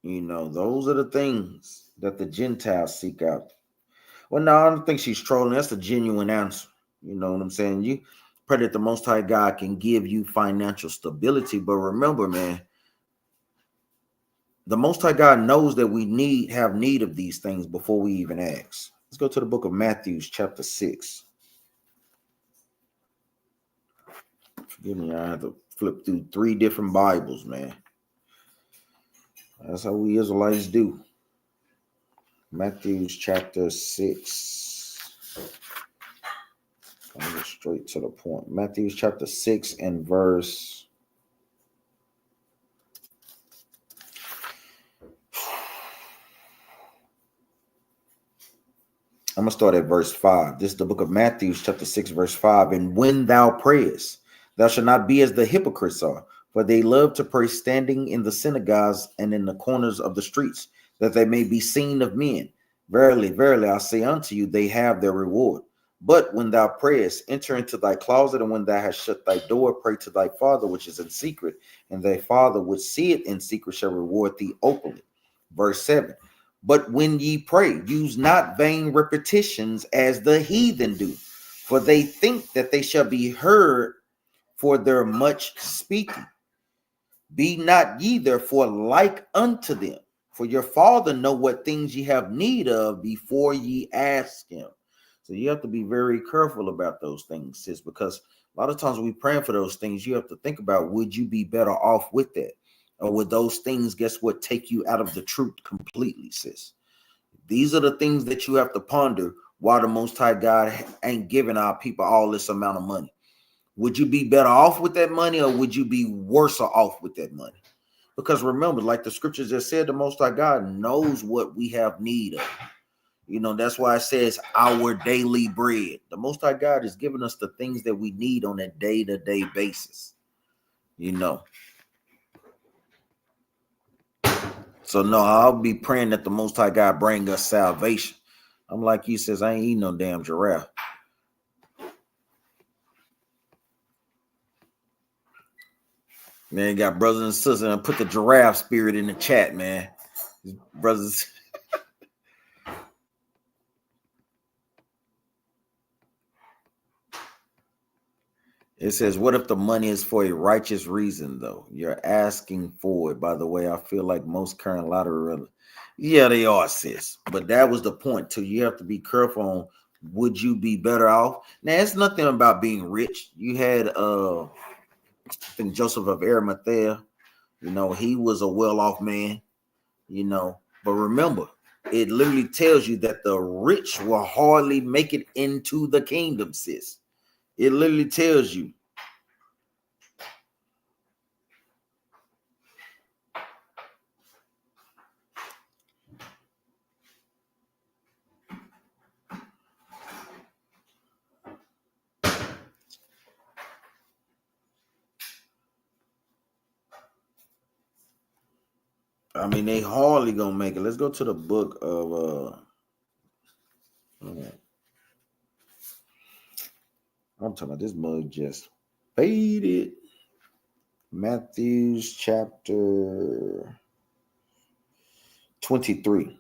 Those are the things that the Gentiles seek out. Well, no, I don't think she's trolling. That's a genuine answer. You know what I'm saying? You pray that the Most High God can give you financial stability. But remember, man, the Most High God knows that we have need of these things before we even ask. Let's go to the book of Matthew, chapter 6. Forgive me, I have to flip through 3 different Bibles, man. That's how we Israelites do. Matthew chapter 6. I'll go straight to the point. Matthew chapter 6 and verse. I'm going to start at verse 5. This is the book of Matthew chapter 6, verse 5. And when thou prayest, thou shalt not be as the hypocrites are, for they love to pray standing in the synagogues and in the corners of the streets, that they may be seen of men. Verily, verily, I say unto you, they have their reward. But when thou prayest, enter into thy closet, and when thou hast shut thy door, pray to thy Father which is in secret, and thy Father which seeth in secret shall reward thee openly. Verse 7. But when ye pray, use not vain repetitions as the heathen do, for they think that they shall be heard for their much speaking. Be not ye therefore like unto them, for your Father know what things ye have need of before ye ask him. So you have to be very careful about those things, sis, because a lot of times when we praying for those things, you have to think about, would you be better off with that? Or would those things, guess what, take you out of the truth completely, sis? These are the things that you have to ponder why the Most High God ain't giving our people all this amount of money. Would you be better off with that money, or would you be worse off with that money? Because remember, like the scriptures just said, the Most High God knows what we have need of. That's why it says our daily bread. The Most High God is giving us the things that we need on a day-to-day basis. So no, I'll be praying that the Most High God bring us salvation. I'm like he says, I ain't eating no damn giraffe. Man, got brothers and sisters, and put the giraffe spirit in the chat, man. Brothers. It says, what if the money is for a righteous reason, though? You're asking for it. By the way, I feel like most current lottery. Yeah, they are, sis. But that was the point, too. You have to be careful on, would you be better off? Now, it's nothing about being rich. You had, I think, Joseph of Arimathea. He was a well-off man, But remember, it literally tells you that the rich will hardly make it into the kingdom, sis. It literally tells you. I mean, they hardly gonna make it. Let's go to the book of I'm talking about this mug just faded. Matthew's chapter 23.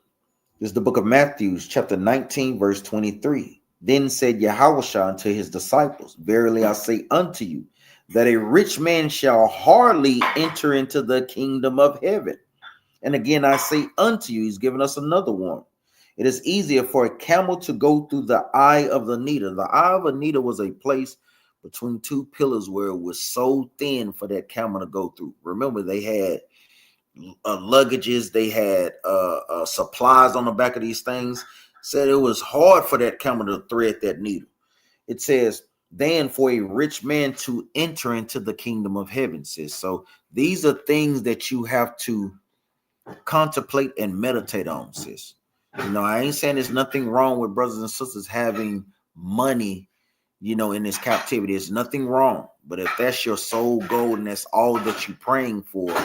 This is the book of Matthew, chapter 19, verse 23. Then said Yahushua unto his disciples, verily I say unto you, that a rich man shall hardly enter into the kingdom of heaven. And again, I say unto you, he's given us another one. It is easier for a camel to go through the eye of the needle. The eye of a needle was a place between 2 pillars where it was so thin for that camel to go through. Remember, they had luggages, they had supplies on the back of these things. Said it was hard for that camel to thread that needle. It says, then for a rich man to enter into the kingdom of heaven, sis. So these are things that you have to contemplate and meditate on, sis. I ain't saying there's nothing wrong with brothers and sisters having money, in this captivity. There's nothing wrong. But if that's your sole goal and that's all that you're praying for,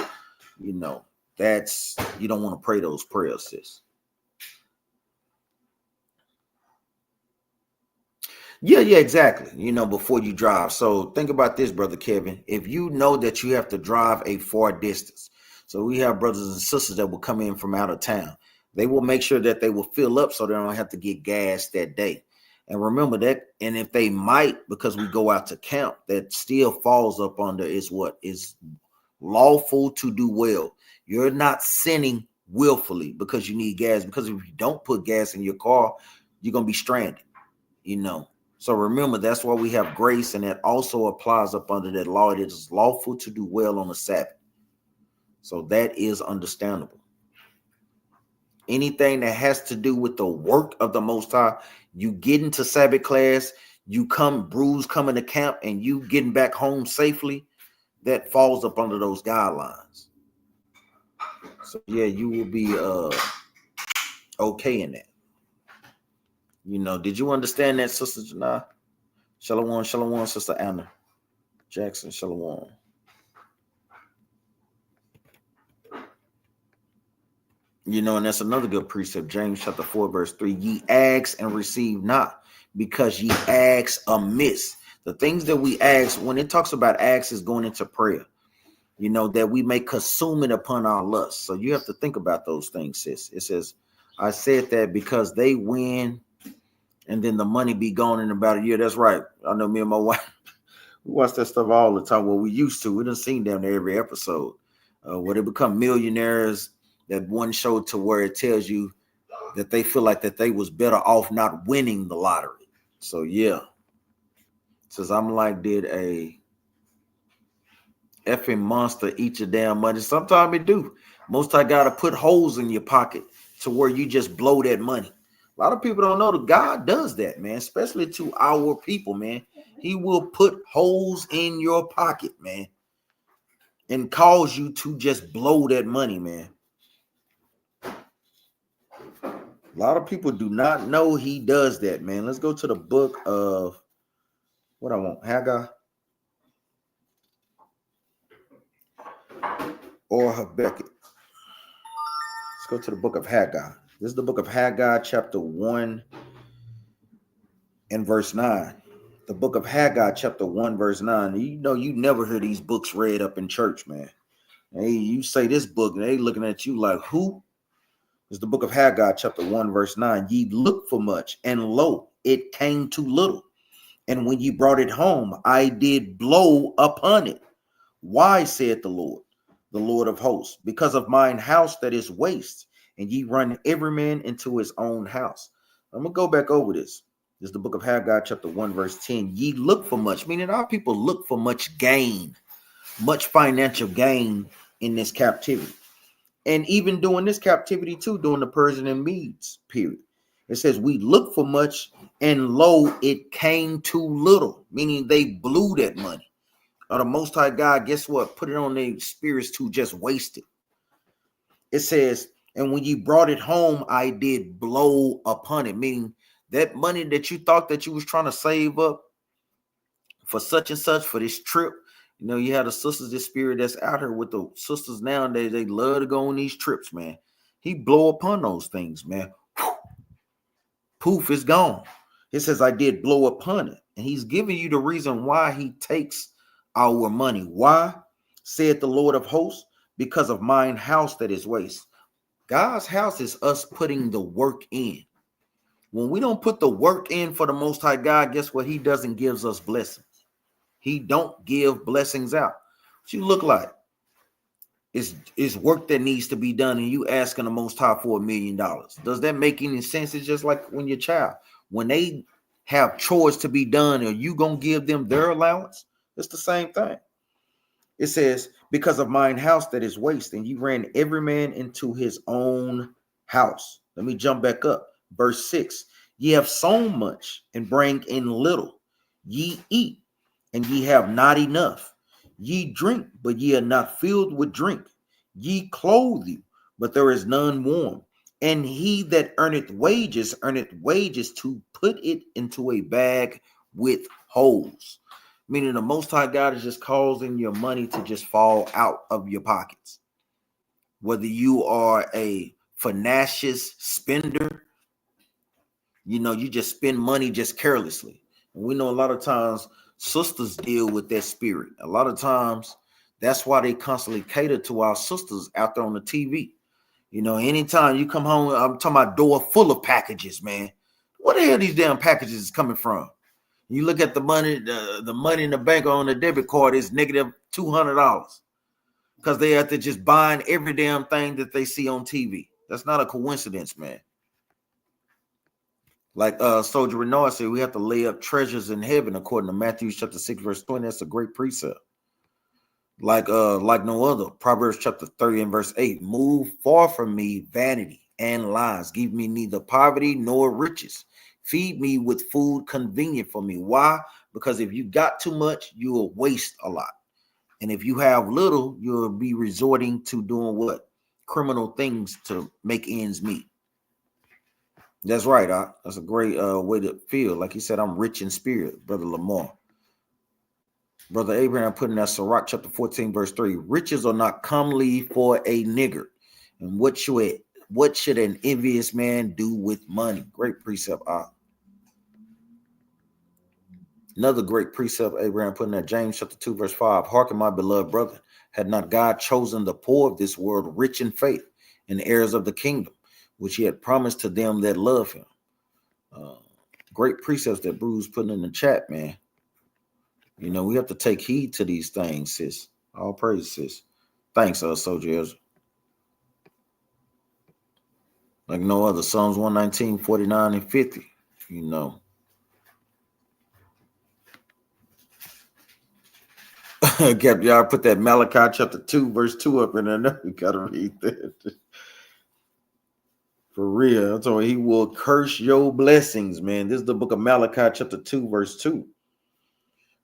that's, you don't want to pray those prayers, sis. Yeah, exactly. Before you drive. So think about this, Brother Kevin. If you know that you have to drive a far distance, so we have brothers and sisters that will come in from out of town. They will make sure that they will fill up so they don't have to get gas that day. And remember that, and if they might, because we go out to camp, that still falls up under is what is lawful to do well. You're not sinning willfully because you need gas, because if you don't put gas in your car, you're going to be stranded, So remember, that's why we have grace, and that also applies up under that law. It is lawful to do well on the Sabbath. So that is understandable. Anything that has to do with the work of the Most High, you get into Sabbath class, you come bruised coming to camp, and you getting back home safely, that falls up under those guidelines. So yeah, you will be okay in that. Did you understand that, Sister Janai? Shalom, Sister Anna Jackson, shalom. And that's another good precept. James chapter 4, verse 3. Ye ask and receive not, because ye ask amiss. The things that we ask, when it talks about ask, is going into prayer. That we may consume it upon our lust. So you have to think about those things, sis. It says, I said that because they win and then the money be gone in about a year. That's right. I know me and my wife, we watch that stuff all the time. Well, we used to. We done seen them there every episode. Where they become millionaires. That one show to where it tells you that they feel like that they was better off not winning the lottery. So yeah. Says I'm like, did a effing monster eat your damn money? Sometimes it do. Most I gotta put holes in your pocket to where you just blow that money. A lot of people don't know that God does that, man, especially to our people, man. He will put holes in your pocket, man, and cause you to just blow that money, man. A lot of people do not know he does that, man. Let's go to the book of what I want, Haggai or Habakkuk. Let's go to the book of Haggai. This is the book of Haggai, chapter 1 and verse 9. The book of Haggai, chapter 1, verse 9. You never hear these books read up in church, man. Hey, you say this book, and they looking at you like, who? It's the book of Haggai, chapter 1, verse 9. Ye looked for much, and lo, it came to little. And when ye brought it home, I did blow upon it. Why, saith the Lord of hosts? Because of mine house that is waste, and ye run every man into his own house. I'm going to go back over this. This is the book of Haggai, chapter 1, verse 10. Ye look for much, meaning our people look for much gain, much financial gain in this captivity. And even during this captivity too, during the Persian and Medes period. It says, we look for much, and lo, it came too little, meaning they blew that money. Or the Most High God, guess what? Put it on their spirits to just waste it. It says, and when you brought it home, I did blow upon it, meaning that money that you thought that you was trying to save up for such and such for this trip. You have the sisters, this spirit that's out here with the sisters nowadays. They love to go on these trips, man. He blow upon those things, man. Poof, it's gone. It says, I did blow upon it. And he's giving you the reason why he takes our money. Why? Said the Lord of hosts, because of mine house that is waste. God's house is us putting the work in. When we don't put the work in for the Most High God, guess what? He doesn't give us blessings. He don't give blessings out. What you look like? It's work that needs to be done, and you asking the Most High for $1 million. Does that make any sense? It's just like when your child, when they have chores to be done, are you gonna give them their allowance? It's the same thing. It says, because of mine house that is waste, and you ran every man into his own house. Let me jump back up. Verse 6. Ye have sown much and bring in little. Ye eat, and ye have not enough. Ye drink, but ye are not filled with drink. Ye clothe you, but there is none warm. And he that earneth wages to put it into a bag with holes. Meaning the Most High God is just causing your money to just fall out of your pockets. Whether you are a financious spender, you just spend money just carelessly. And we know a lot of times sisters deal with that spirit. A lot of times that's why they constantly cater to our sisters out there on the TV. Anytime you come home, I'm talking about door full of packages, man. What the hell these damn packages is coming from? You look at the money, the money in the bank on the debit card is negative $200 because they have to just buying every damn thing that they see on TV. That's not a coincidence, man. Like Soldier Renard said, we have to lay up treasures in heaven according to Matthew chapter 6, verse 20. That's a great precept. Like no other. Proverbs chapter 30 and verse 8. Move far from me vanity and lies. Give me neither poverty nor riches. Feed me with food convenient for me. Why? Because if you got too much, you will waste a lot. And if you have little, you'll be resorting to doing what? Criminal things to make ends meet. That's right. That's a great way to feel. Like he said, I'm rich in spirit, Brother Lamar. Brother Abraham put in that Sirach chapter 14, verse 3. Riches are not comely for a nigger. And what should an envious man do with money? Great precept. Another great precept Abraham put in that James chapter 2, verse 5. Hearken, my beloved brother, had not God chosen the poor of this world rich in faith and heirs of the kingdom, which he had promised to them that love him? Great precepts that Bruce putting in the chat, man. We have to take heed to these things, sis. All praise, sis. Thanks, Soldier Ezra. Like no other. Psalms 119, 49, and 50. Y'all put that Malachi chapter 2, verse 2 up in there. We gotta read that. For real. I'm talking, he will curse your blessings, man. This is the book of Malachi chapter 2, verse 2.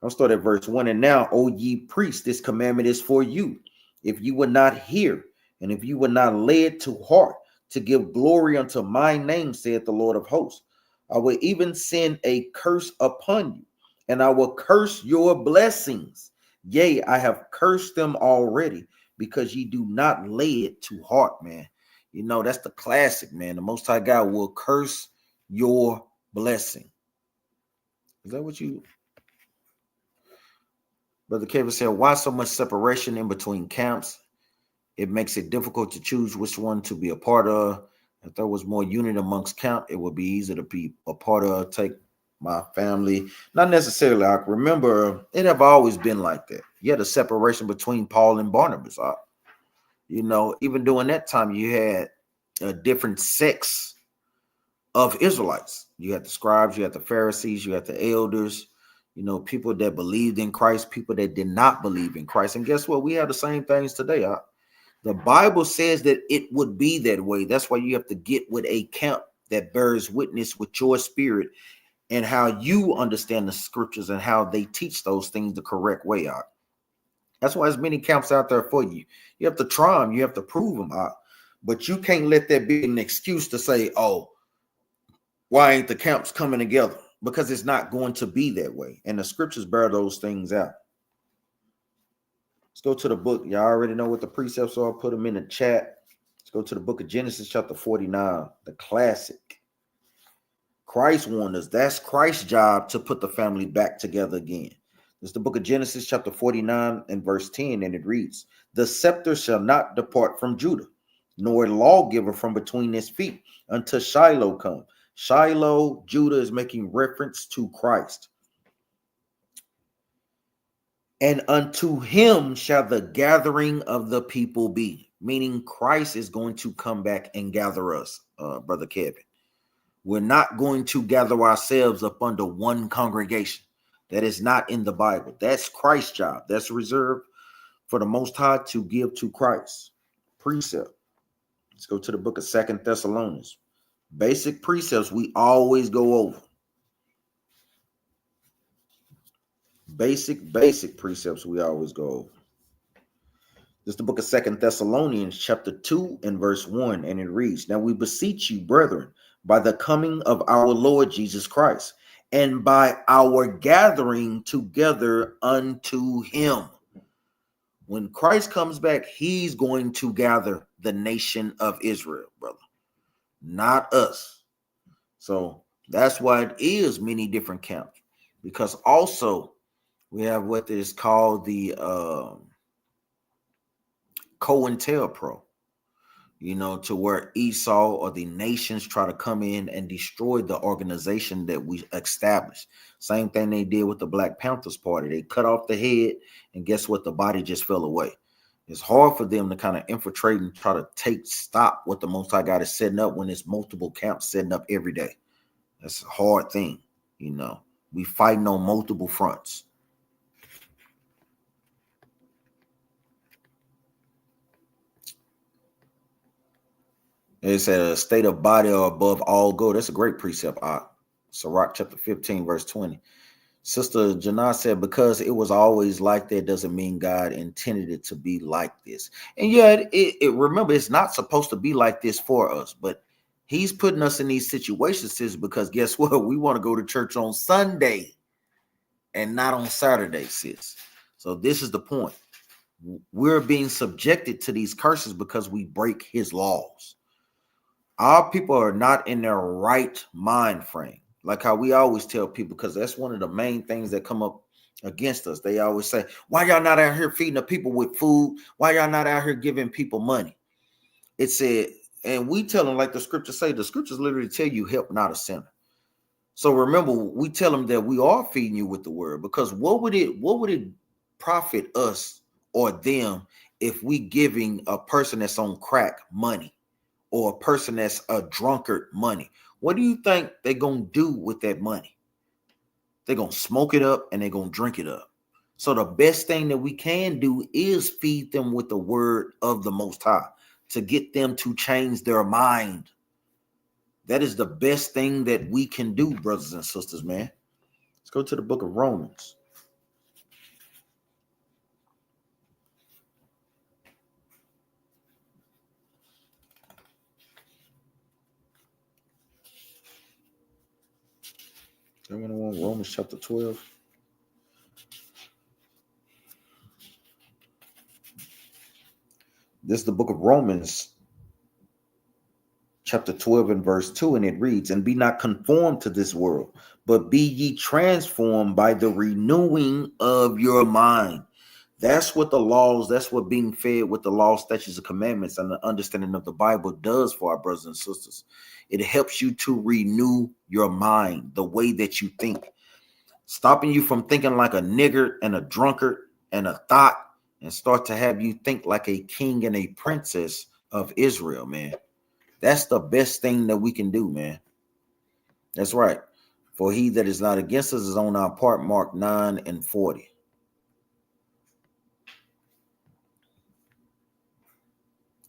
I'll start at verse 1. And now, O ye priests, this commandment is for you. If you would not hear, and if you would not lay it to heart, to give glory unto my name, saith the Lord of hosts, I will even send a curse upon you, and I will curse your blessings. Yea, I have cursed them already, because ye do not lay it to heart, man. That's the classic, man. The Most High God will curse your blessing. Is that what you... Brother Kevin said, why so much separation in between camps? It makes it difficult to choose which one to be a part of. If there was more unity amongst camp, it would be easier to be a part of. Take my family. Not necessarily. I remember it have always been like that. You had a separation between Paul and Barnabas. Even during that time, you had a different sects of Israelites. You had the scribes, you had the Pharisees, you had the elders. People that believed in Christ, people that did not believe in Christ. And guess what? We have the same things today. The Bible says that it would be that way. That's why you have to get with a camp that bears witness with your spirit and how you understand the scriptures and how they teach those things the correct way. That's why there's many camps out there for you. You have to try them. You have to prove them. But you can't let that be an excuse to say, oh, why ain't the camps coming together? Because it's not going to be that way. And the scriptures bear those things out. Let's go to the book. Y'all already know what the precepts are. Put them in the chat. Let's go to the book of Genesis chapter 49, the classic. Christ warned us. That's Christ's job to put the family back together again. It's the book of Genesis chapter 49 and verse 10, and it reads, the scepter shall not depart from Judah, nor a lawgiver from between his feet, until Shiloh come. Shiloh, Judah, is making reference to Christ. And unto him shall the gathering of the people be. Meaning Christ is going to come back and gather us, Brother Kevin. We're not going to gather ourselves up under one congregation. That is not in the Bible. That's Christ's job. That's reserved for the Most High to give to Christ. Precept. Let's go to the book of 2 Thessalonians. Basic precepts we always go over. Basic precepts we always go over. This is the book of 2 Thessalonians chapter 2 and verse 1, and it reads, now we beseech you, brethren, by the coming of our Lord Jesus Christ, and by our gathering together unto him. When Christ comes back, he's going to gather the nation of Israel, brother, not us. So that's why it is many different camps, because also we have what is called the COINTELPRO, to where Esau or the nations try to come in and destroy the organization that we established. Same thing they did with the Black Panthers Party. They cut off the head, and guess what? The body just fell away. It's hard for them to kind of infiltrate and try to stop what the Most High God is setting up when there's multiple camps setting up every day. That's a hard thing. We fighting on multiple fronts. It said a state of body or above all good. That's a great precept. Sirach chapter 15, verse 20. Sister Janah said, because it was always like that doesn't mean God intended it to be like this. And yeah, remember, it's not supposed to be like this for us, but he's putting us in these situations, sis, because guess what? We want to go to church on Sunday and not on Saturday, sis. So this is the point. We're being subjected to these curses because we break his laws. Our people are not in their right mind frame. Like how we always tell people, because that's one of the main things that come up against us. They always say, why y'all not out here feeding the people with food? Why y'all not out here giving people money? It said, and we tell them, like the scriptures say, the scriptures literally tell you help not a sinner. So remember, we tell them that we are feeding you with the word, because what would it profit us or them if we giving a person that's on crack money, or a person that's a drunkard money? What do you think they're going to do with that money? They're going to smoke it up and they're going to drink it up. So the best thing that we can do is feed them with the word of the Most High to get them to change their mind. That is the best thing that we can do, brothers and sisters, man. Let's go to the book of Romans. Romans chapter 12. This is the book of Romans chapter 12 and verse 2, and it reads, and be not conformed to this world, but be ye transformed by the renewing of your mind. That's what the laws, that's what being fed with the law, statutes, and commandments and the understanding of the Bible does for our brothers and sisters. It helps you to renew your mind, the way that you think, stopping you from thinking like a nigger and a drunkard and a thought, and start to have you think like a king and a princess of Israel, man. That's the best thing that we can do, man. That's right. For he that is not against us is on our part, Mark 9 and 40.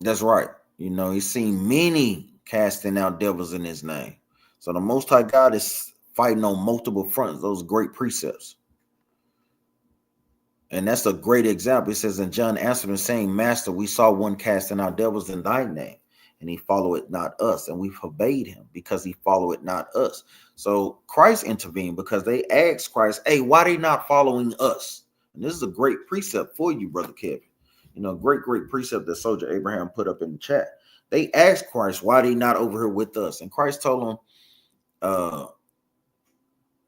That's right. He's seen many casting out devils in his name. So the Most High God is fighting on multiple fronts, those great precepts. And that's a great example. It says, and John answered and saying, Master, we saw one casting out devils in thy name, and he followed not us. And we forbade him because he followed not us. So Christ intervened because they asked Christ, hey, why they not following us? And this is a great precept for you, Brother Kevin. Great precept that Soldier Abraham put up in the chat. They asked Christ, why they not over here with us? And Christ told them,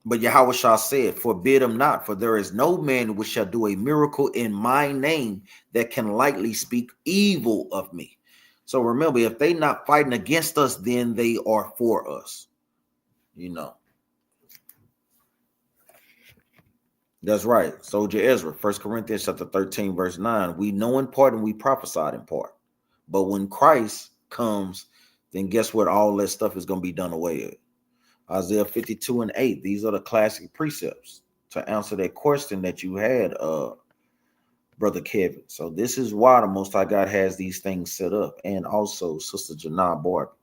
but Yahushua said, forbid them not, for there is no man which shall do a miracle in my name that can lightly speak evil of me. So remember, if they not fighting against us, then they are for us. That's right. Soldier Ezra, 1 Corinthians chapter 13, verse 9. We know in part and we prophesied in part. But when Christ comes, then guess what? All that stuff is going to be done away with. Isaiah 52 and 8. These are the classic precepts to answer that question that you had, Brother Kevin. So this is why the Most High God has these things set up. And also Sister Janah Barton.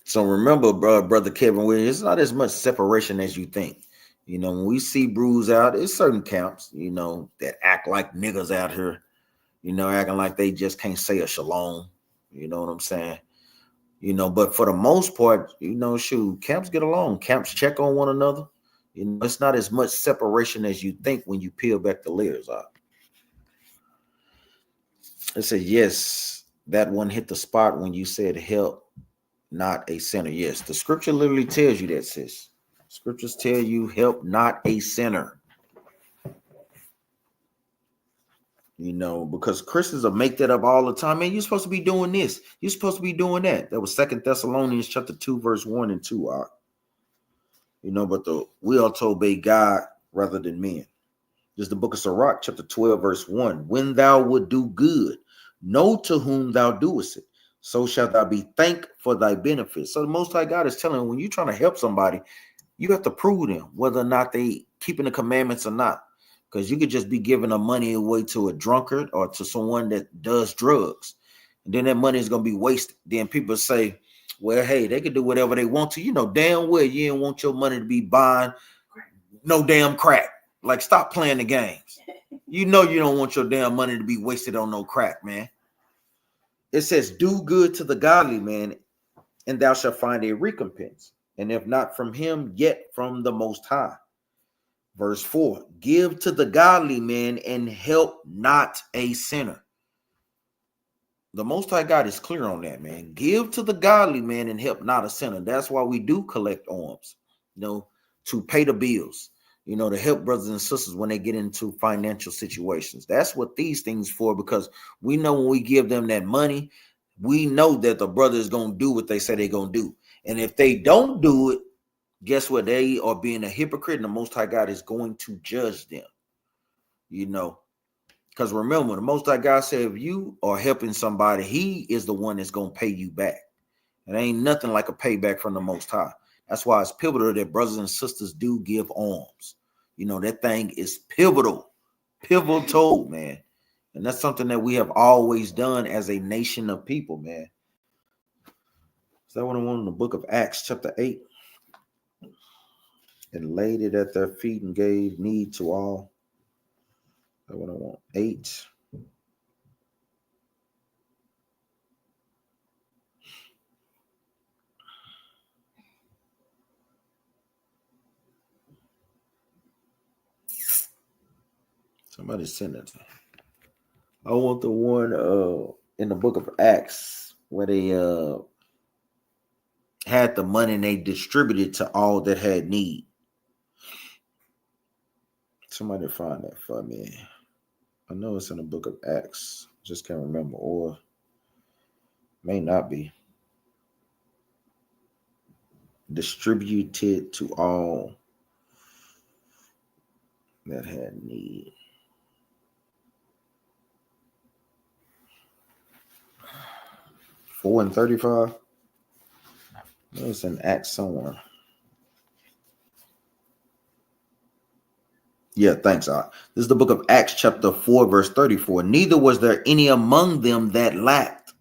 So remember, Brother Kevin, it's not as much separation as you think. When we see brews out, it's certain camps, that act like niggas out here, acting like they just can't say a shalom. You know what I'm saying? But for the most part, shoot, camps get along. Camps check on one another. It's not as much separation as you think when you peel back the layers out. It says, yes, that one hit the spot when you said help, not a sinner. Yes, the scripture literally tells you that, sis. Scriptures tell you help, not a sinner. Because Christians will make that up all the time. Man, you're supposed to be doing this. You're supposed to be doing that. That was 2 Thessalonians chapter 2, verse 1 and 2. But we are to obey God rather than men. This is the book of Sirach, chapter 12, verse 1. When thou would do good, know to whom thou doest it, so shalt thou be thanked for thy benefit. So the Most High God is telling you, when you're trying to help somebody, you have to prove them whether or not they keeping the commandments or not. Because you could just be giving the money away to a drunkard or to someone that does drugs. And then that money is going to be wasted. Then people say, well, hey, they can do whatever they want to. Damn well you didn't want your money to be buying no damn crack. Like, stop playing the games. You don't want your damn money to be wasted on no crack, man. It says, do good to the godly man, and thou shalt find a recompense. And if not from him, yet from the Most High. Verse 4, give to the godly man and help not a sinner. The Most High God is clear on that, man. Give to the godly man and help not a sinner. That's why we do collect alms, to pay the bills, to help brothers and sisters when they get into financial situations. That's what these things for, because we know when we give them that money, we know that the brother is going to do what they say they're going to do. And if they don't do it, guess what? They are being a hypocrite, and the Most High God is going to judge them. Because remember, the Most High God said, if you are helping somebody, he is the one that's going to pay you back. It ain't nothing like a payback from the Most High. That's why it's pivotal that brothers and sisters do give alms. That thing is pivotal, man. And that's something that we have always done as a nation of people, man. Is that what I want in the book of Acts, chapter 8? And laid it at their feet and gave need to all. Is that what I want? 8. Somebody send it to me. I want the one in the book of Acts where they had the money and they distributed to all that had need. Somebody find that for me. I know it's in the book of Acts. Just can't remember, or may not be. Distributed to all that had need. Four and 35. It's in Acts somewhere. Yeah, thanks. This is the book of Acts, chapter 4, verse 34. Neither was there any among them that lacked,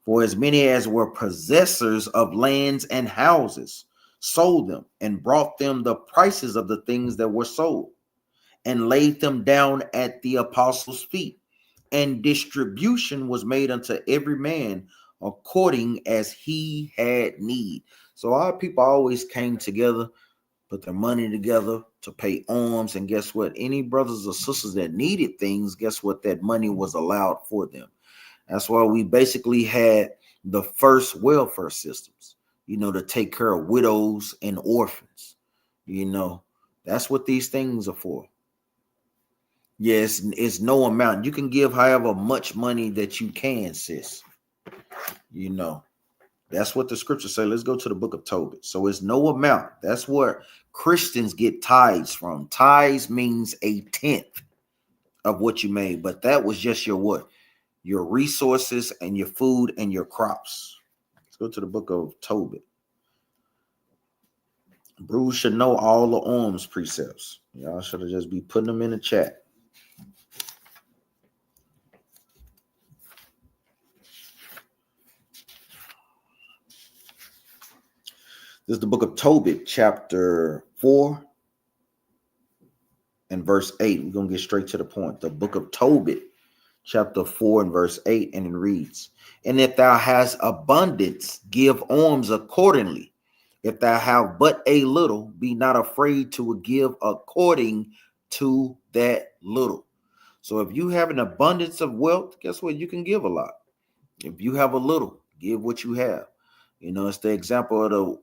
for as many as were possessors of lands and houses sold them and brought them the prices of the things that were sold and laid them down at the apostles' feet. And distribution was made unto every man according as he had need. So our people always came together, put their money together to pay alms. And guess what? Any brothers or sisters that needed things, guess what? That money was allowed for them. That's why we basically had the first welfare systems, to take care of widows and orphans. That's what these things are for. Yes, it's no amount. You can give however much money that you can, sis. That's what the scriptures say. Let's go to the book of Tobit. So it's no amount. That's where Christians get tithes from. Tithes means a tenth of what you made, but that was just your what? Your resources and your food and your crops. Let's go to the book of Tobit. Bruce should know all the alms precepts. Y'all should have just be putting them in the chat. This is the book of Tobit, chapter 4 and verse 8. We're going to get straight to the point. The book of Tobit, chapter 4 and verse 8, and it reads, and if thou hast abundance, give alms accordingly. If thou have but a little, be not afraid to give according to that little. So if you have an abundance of wealth, guess what? You can give a lot. If you have a little, give what you have. It's the example of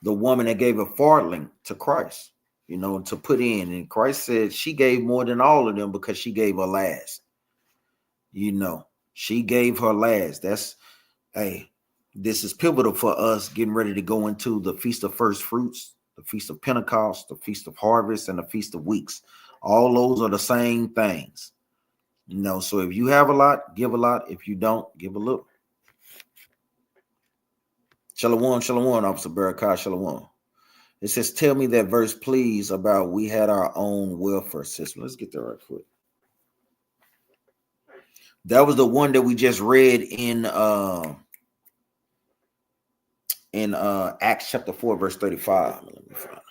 the woman that gave a farthing to Christ, to put in. And Christ said she gave more than all of them because she gave her last. She gave her last. This is pivotal for us getting ready to go into the Feast of First Fruits, the Feast of Pentecost, the Feast of Harvest, and the Feast of Weeks. All those are the same things. So if you have a lot, give a lot. If you don't, give a little. Shalom, shalom, Officer Barakai, shalom. It says, tell me that verse, please, about we had our own welfare system. Let's get there right quick. That was the one that we just read in Acts chapter 4, verse 35. Let me find it.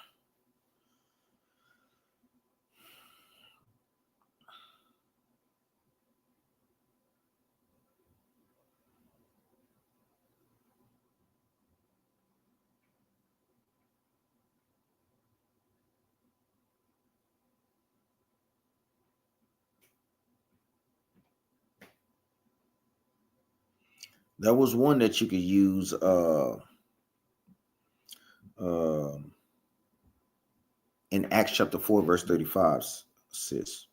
That was one that you could use in Acts chapter 4, verse 35, sis.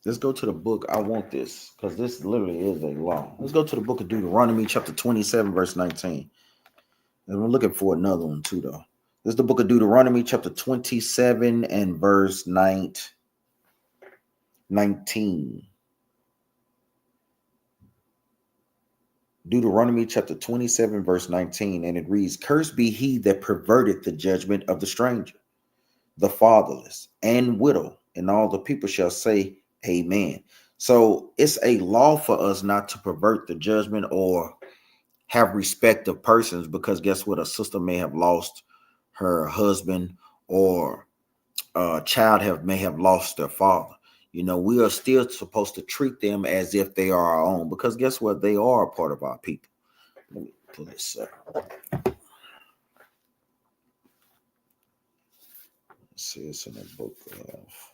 Let's go to the book. I want this because this literally is a law. Let's go to the book of Deuteronomy, chapter 27, verse 19. And we're looking for another one too, though. This is the book of Deuteronomy, chapter 27 and verse 19. Deuteronomy chapter 27, verse 19, and it reads, cursed be he that perverted the judgment of the stranger, the fatherless, and widow, and all the people shall say, amen. So it's a law for us not to pervert the judgment or have respect of persons, because guess what? A sister may have lost her husband, or a child may have lost their father. We are still supposed to treat them as if they are our own, because guess what? They are a part of our people. Let me pull this up. Let's see, it's in the book of...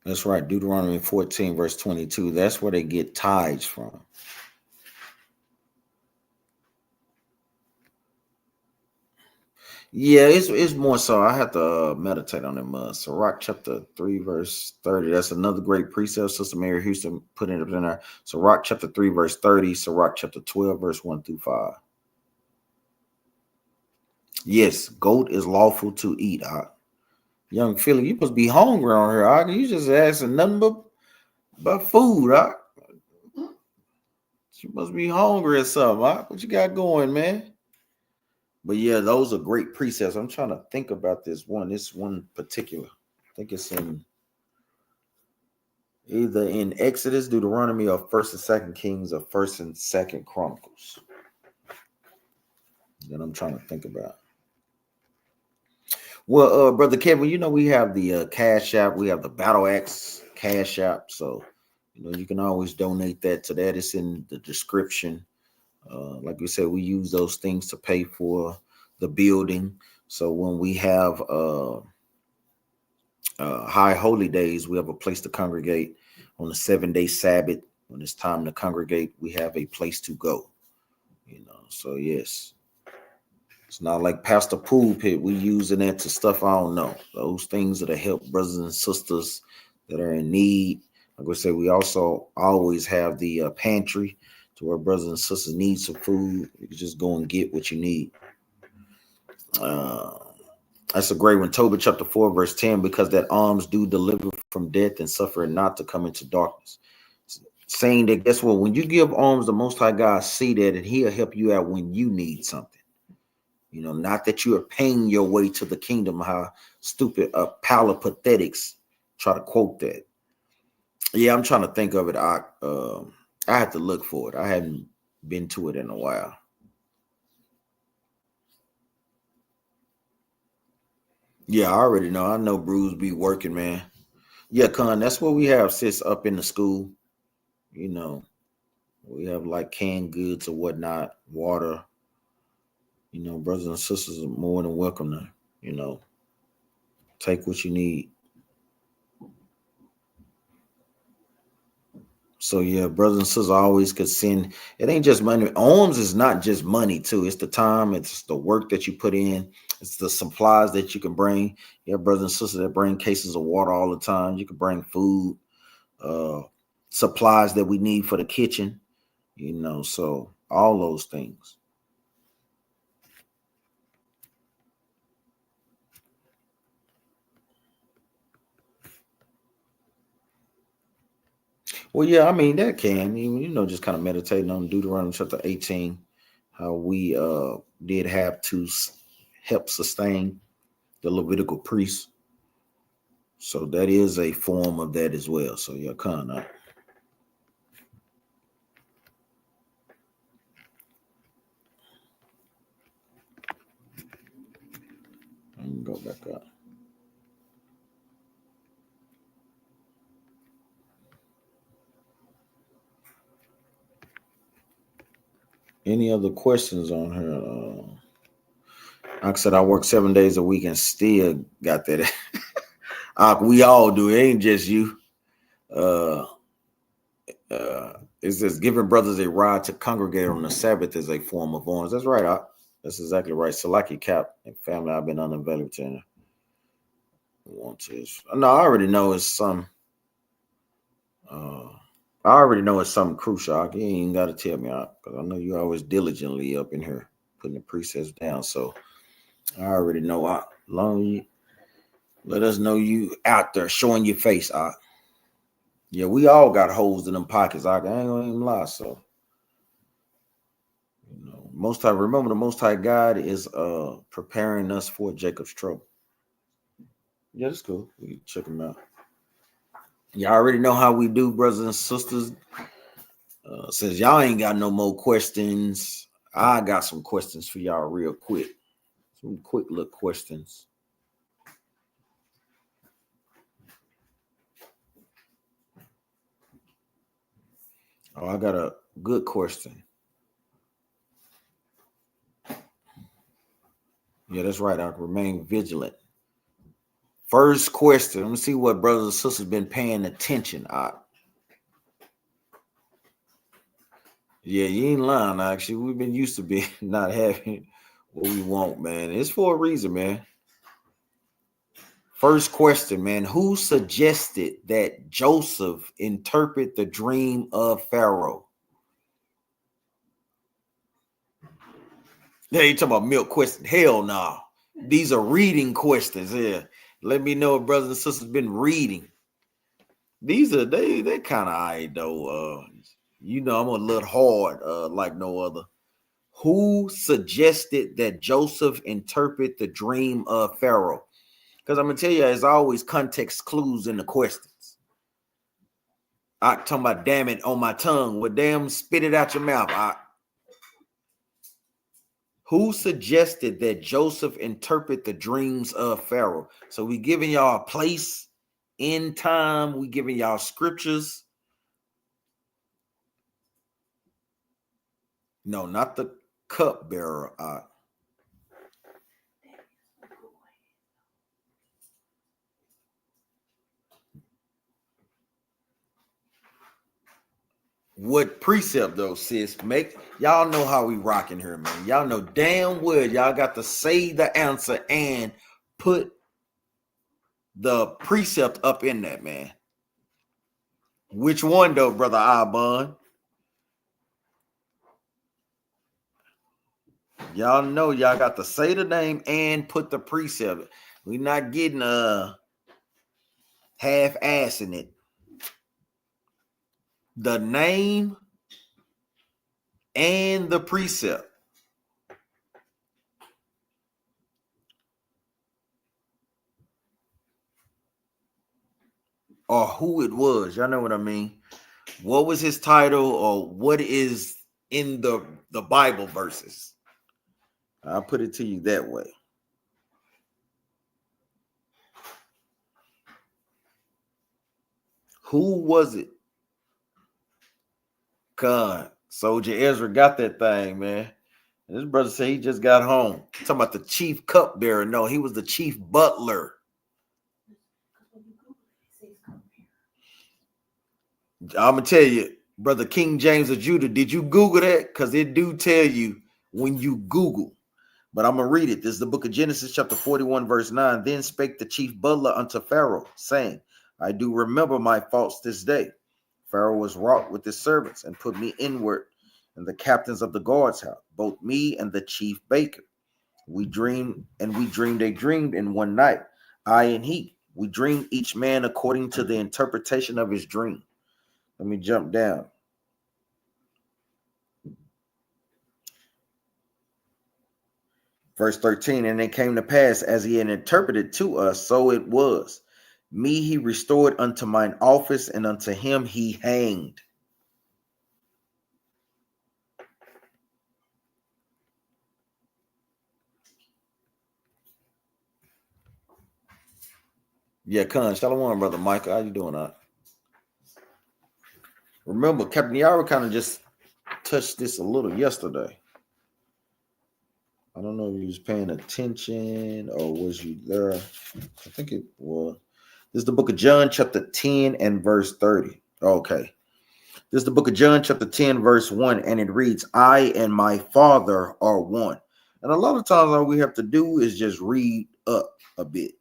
That's right, Deuteronomy 14, verse 22. That's where they get tithes from. Yeah, it's more so. I have to meditate on them. Sirach chapter 3, verse 30. That's another great precept. Sister Mary Houston put it up in there. Sirach chapter 3, verse 30. Sirach chapter 12, verse 1 through 5. Yes, goat is lawful to eat. Young Philly, you must be hungry on here. You just asking nothing but food. You must be hungry or something. What you got going, man? But yeah, those are great precepts. I'm trying to think about this one particular. I think it's in either in Exodus, Deuteronomy, or First and Second Kings, or First and Second Chronicles. That I'm trying to think about. Well, Brother Kevin, we have the Cash App. We have the Battle Axe Cash App. So, you can always donate that to that. It's in the description. Like we said, we use those things to pay for the building. So when we have high holy days, we have a place to congregate. On the 7-day Sabbath, when it's time to congregate, we have a place to go. So yes. It's not like Pastor Pulpit. We using that to stuff I don't know. Those things that help brothers and sisters that are in need. Like I said, we also always have the pantry to where brothers and sisters need some food. You can just go and get what you need. That's a great one. Tobit chapter 4, verse 10, because that alms do deliver from death and suffer not to come into darkness. Saying that, guess what? When you give alms, the Most High God see that, and He'll help you out when you need something. You know, not that you are paying your way to the kingdom. How stupid palapatetics try to quote that. Yeah, I'm trying to think of it. I have to look for it. I haven't been to it in a while. Yeah, I already know. I know Bruce be working, man. Yeah, Con, that's what we have sits up in the school. You know, we have like canned goods or whatnot, water. You know, brothers and sisters are more than welcome to, you know, take what you need. So yeah, brothers and sisters always could send. It ain't just money. Alms is not just money too. It's the time. It's the work that you put in. It's the supplies that you can bring. You have brothers and sisters that bring cases of water all the time. You can bring food, uh, supplies that we need for the kitchen. You know, so all those things. Well, yeah, I mean that can, you know, just kind of meditating on Deuteronomy chapter 18, how we did have to help sustain the Levitical priests. So that is a form of that as well. So yeah, kind of. Let me go back up. Any other questions on her? Like I said, I work 7 days a week and still got that. We all do. It ain't just you. Uh, it's just giving brothers a ride to congregate on the Sabbath is a form of arms. That's right. That's exactly right. Salaki Cap and family, I've been unavailable to want to. No, I already know it's some. I already know it's something crucial. You ain't got to tell me because I know you always diligently up in here putting the precepts down. So I already know. Long you let us know you out there showing your face. Yeah, we all got holes in them pockets. I ain't gonna even lie. So you know, Most High. Remember, the Most High God is preparing us for Jacob's trouble. Yeah, that's cool. We check them out. Y'all already know how we do, brothers and sisters. Since y'all ain't got no more questions, I got some questions for y'all real quick. Some quick little questions. Oh, I got a good question. Yeah, that's right. I remain vigilant. First question. Let me see what brothers and sisters been paying attention. Yeah, you ain't lying. Actually, we've been used to be not having what we want, man. It's for a reason, man. First question, man. Who suggested that Joseph interpret the dream of Pharaoh? Yeah, you talking about milk question? Hell no. Nah. These are reading questions here. Let me know if brothers and sisters been reading. These are they kind of alright though. You know, I'm a little hard, like no other. Who suggested that Joseph interpret the dream of Pharaoh? Because I'm gonna tell you, there's always context clues in the questions. I talking about damn it on my tongue. Well, damn, spit it out your mouth. Who suggested that Joseph interpret the dreams of Pharaoh? So we giving y'all a place in time. We giving y'all scriptures. No, not the cupbearer. What precept though, sis? Make y'all know how we rocking here, man. Y'all know damn well y'all got to say the answer and put the precept up in that, man. Which one though, brother Albon? Y'all know y'all got to say the name and put the precept. We not getting half-ass in it. The name and the precept. Or who it was. Y'all know what I mean? What was his title or what is in the Bible verses? I'll put it to you that way. Who was it? God, Soldier Ezra got that thing, man. This brother said he just got home. Talking about the chief cupbearer. No, he was the chief butler. I'm gonna tell you, brother King James of Judah, did you Google that? Because it do tell you when you Google. But I'm gonna read it. This is the book of Genesis, chapter 41, verse 9. Then spake the chief butler unto Pharaoh, saying, I do remember my faults this day. Pharaoh was wroth with his servants and put me inward and the captains of the guard's house, both me and the chief baker. We dreamed a dream in one night, I and he. We dreamed each man according to the interpretation of his dream. Let me jump down. Verse 13, and it came to pass as he had interpreted to us, so it was. Me he restored unto mine office, and unto him he hanged. Yeah, Khan, Shalom, brother Michael. How you doing? Remember, Captain Yara kind of just touched this a little yesterday. I don't know if you was paying attention or was you there. I think it was. This is the book of John, chapter 10 and verse 30. Okay. This is the book of John, chapter 10, verse 1, and it reads, I and my Father are one. And a lot of times all we have to do is just read up a bit.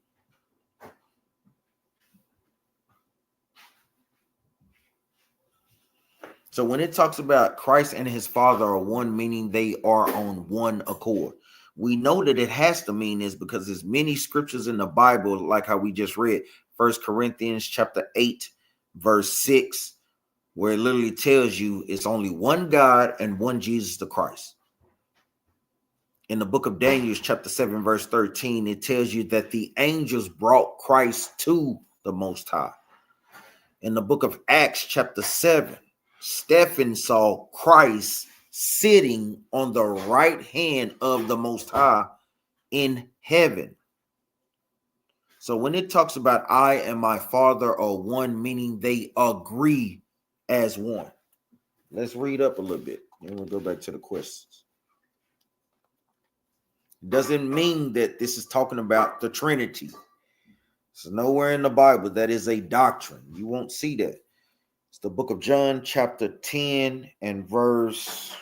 So when it talks about Christ and his Father are one, meaning they are on one accord, we know that it has to mean this because there's many scriptures in the Bible, like how we just read, 1 Corinthians chapter 8, verse 6, where it literally tells you it's only one God and one Jesus the Christ. In the book of Daniel, chapter 7, verse 13, it tells you that the angels brought Christ to the Most High. In the book of Acts, chapter 7, Stephen saw Christ sitting on the right hand of the Most High in heaven. So when it talks about I and my Father are one, meaning they agree as one. Let's read up a little bit. Then we'll go back to the questions. Doesn't mean that this is talking about the Trinity. It's nowhere in the Bible that is a doctrine. You won't see that. It's the book of John, chapter 10 and verse.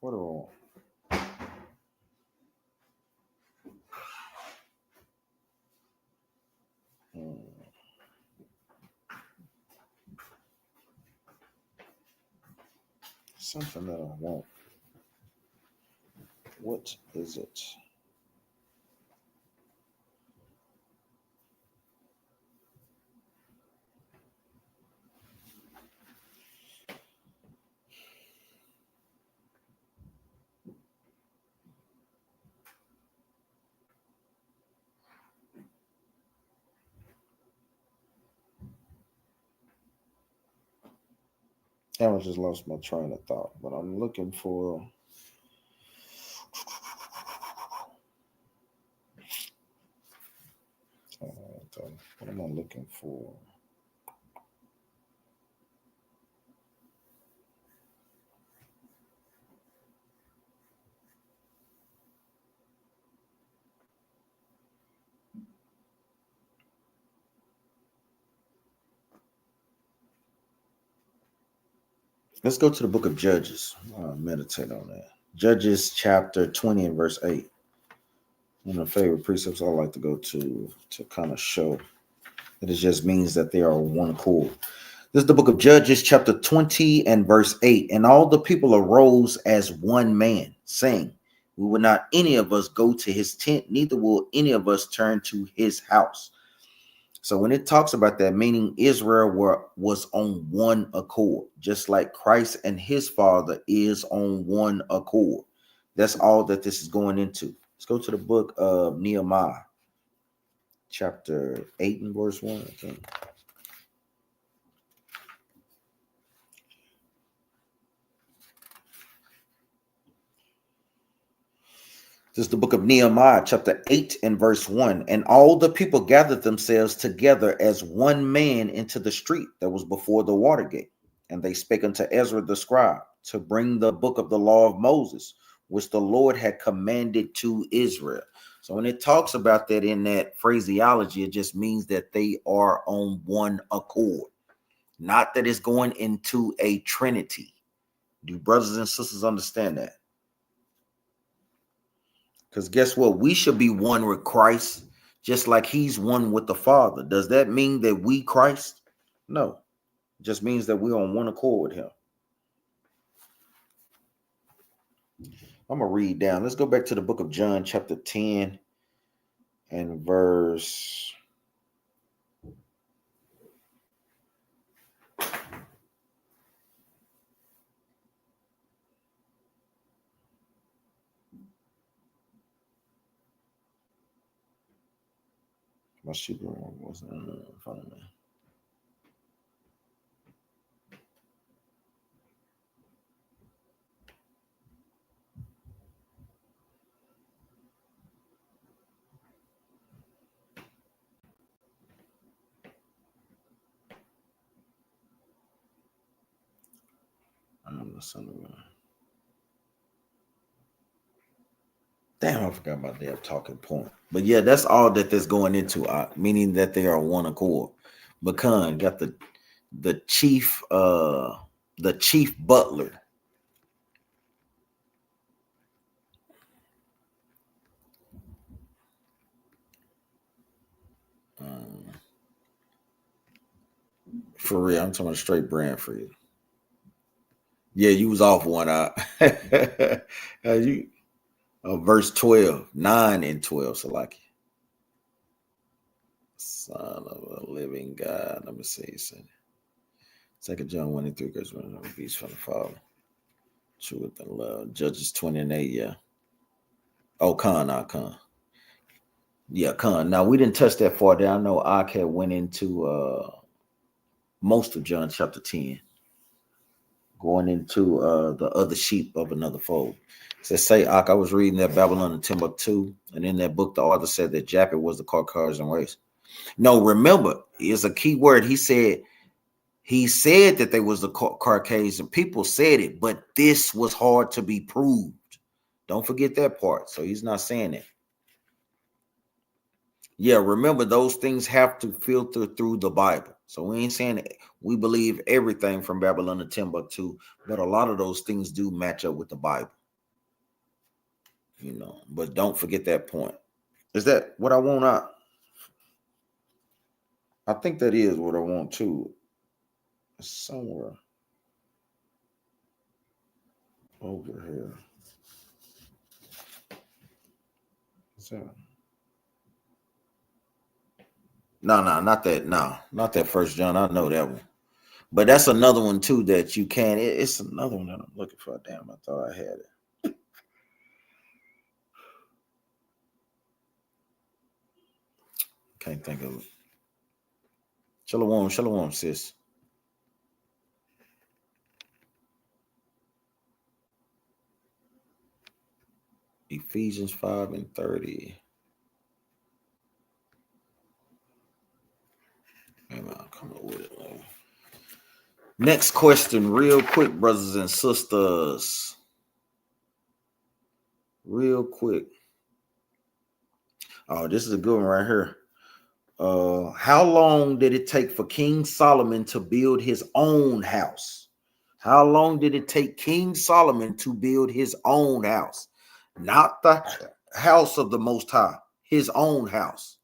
What are something that I want. What is it? I just lost my train of thought, but I'm looking for. What am I looking for? Let's go to the book of Judges. Meditate on that. Judges chapter 20 and verse 8. One of the favorite precepts I like to go to kind of show that it just means that they are one accord. This is the book of Judges chapter 20 and verse 8. And all the people arose as one man, saying, we will not any of us go to his tent, neither will any of us turn to his house. So when it talks about that, meaning Israel was on one accord, just like Christ and his Father is on one accord. That's all that this is going into. Let's go to the book of Nehemiah, chapter 8 and verse 1. I think. This is the book of Nehemiah, chapter 8 and verse 1. And all the people gathered themselves together as one man into the street that was before the water gate. And they spake unto Ezra the scribe to bring the book of the law of Moses, which the Lord had commanded to Israel. So when it talks about that in that phraseology, it just means that they are on one accord. Not that it's going into a trinity. Do brothers and sisters understand that? Because guess what? We should be one with Christ, just like he's one with the Father. Does that mean that we Christ? No. It just means that we're on one accord with him. I'm going to read down. Let's go back to the book of John, chapter 10 and verse... My sheep wasn't in front of me. Damn, I forgot about that talking point. But yeah, that's all that that's going into, meaning that they are one accord. Bakan got the chief butler. For real, I'm talking about straight brand for you. Yeah, you was off one out. Verse 12, 9 and 12, Salaki. Son of a living God. Let me see. 2 John 1 and 3, because we're going to be from the Father. Truth and love. Judges 20 and 8, yeah. Oh, Khan. Yeah, Khan. Now, we didn't touch that far down. I know Ak had went into most of John chapter 10, going into the other sheep of another fold. So say, Ak, I was reading that Babylon and Timbuktu, and in that book, the author said that Japhet was the Caucasian race. No, remember, it's a key word. He said that they was the Caucasian. People said it, but this was hard to be proved. Don't forget that part. So he's not saying that. Yeah, remember, those things have to filter through the Bible. So we ain't saying that we believe everything from Babylon to Timbuktu, but a lot of those things do match up with the Bible. But don't forget that point. Is that what I want? I think that is what I want too. Somewhere over here. What's that? No, not that. No, not that First John. I know that one, but that's another one too that you can. It's another one that I'm looking for. Damn, I thought I had it. Can't think of it. Shalom, sis. Ephesians 5 and 30. Maybe I'll come up with it later. Next question, real quick, brothers and sisters. Real quick. Oh, this is a good one right here. How long did it take for King Solomon to build his own house? How long did it take King Solomon to build his own house? Not the house of the Most High, his own house.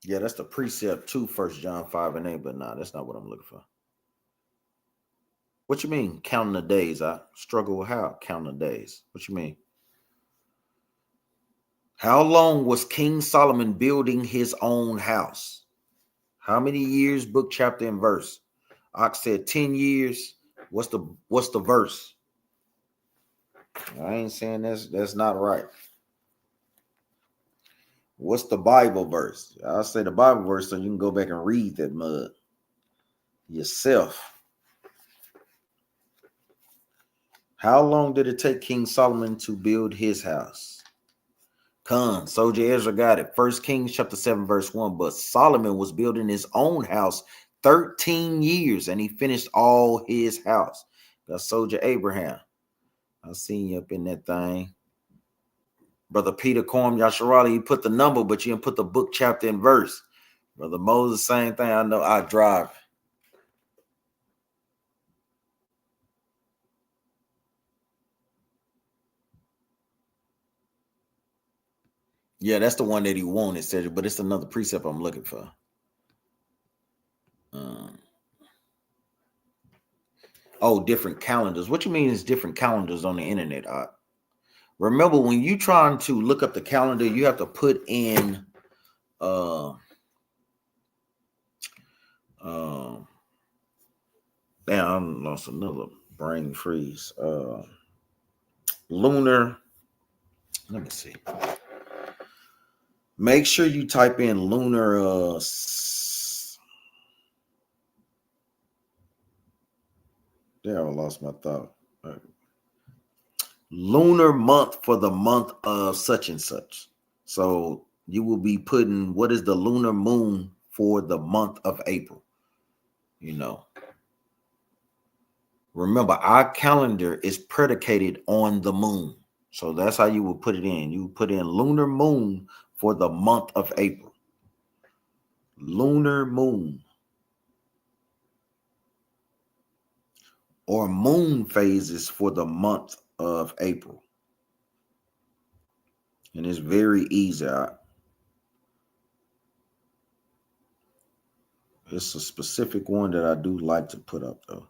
Yeah, that's the precept to 1 John 5 and 8, but nah, that's not what I'm looking for. What you mean, counting the days? I struggle with how counting the days. What you mean? How long was King Solomon building his own house? How many years? Book, chapter, and verse. Ox said 10 years. What's the verse? I ain't saying that's not right. What's the Bible verse? I'll say the Bible verse so you can go back and read that mud yourself. How long did it take King Solomon to build his house? Khan, Soldier Ezra got it. 1 Kings chapter 7, verse 1. But Solomon was building his own house 13 years, and he finished all his house. Got Soldier Abraham. I seen you up in that thing. Brother Peter Corm Yasharali, you put the number, but you didn't put the book, chapter, and verse. Brother Moses, same thing. I know I drive. Yeah, that's the one that he wanted, Cedric, but it's another precept I'm looking for. Different calendars. What you mean is different calendars on the internet? Remember, when you trying to look up the calendar, you have to put in damn, I lost another brain freeze. Lunar. Let me see. Make sure you type in lunar. Damn, I lost my thought. Lunar month for the month of such and such. So you will be putting what is the lunar moon for the month of April. You know. Remember, our calendar is predicated on the moon. So that's how you would put it in. You put in lunar moon for the month of April. Lunar moon. Or moon phases for the month of April. And it's very easy. It's a specific one that I do like to put up, though.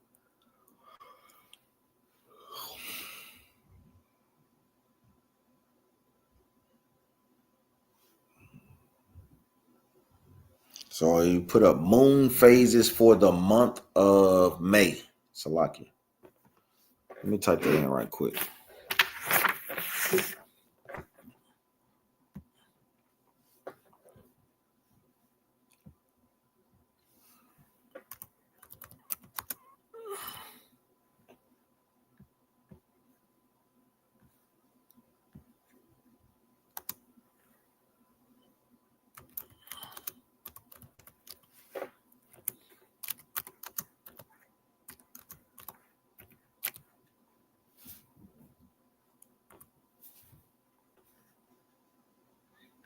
So you put up moon phases for the month of May. Salakia. Let me type that in right quick.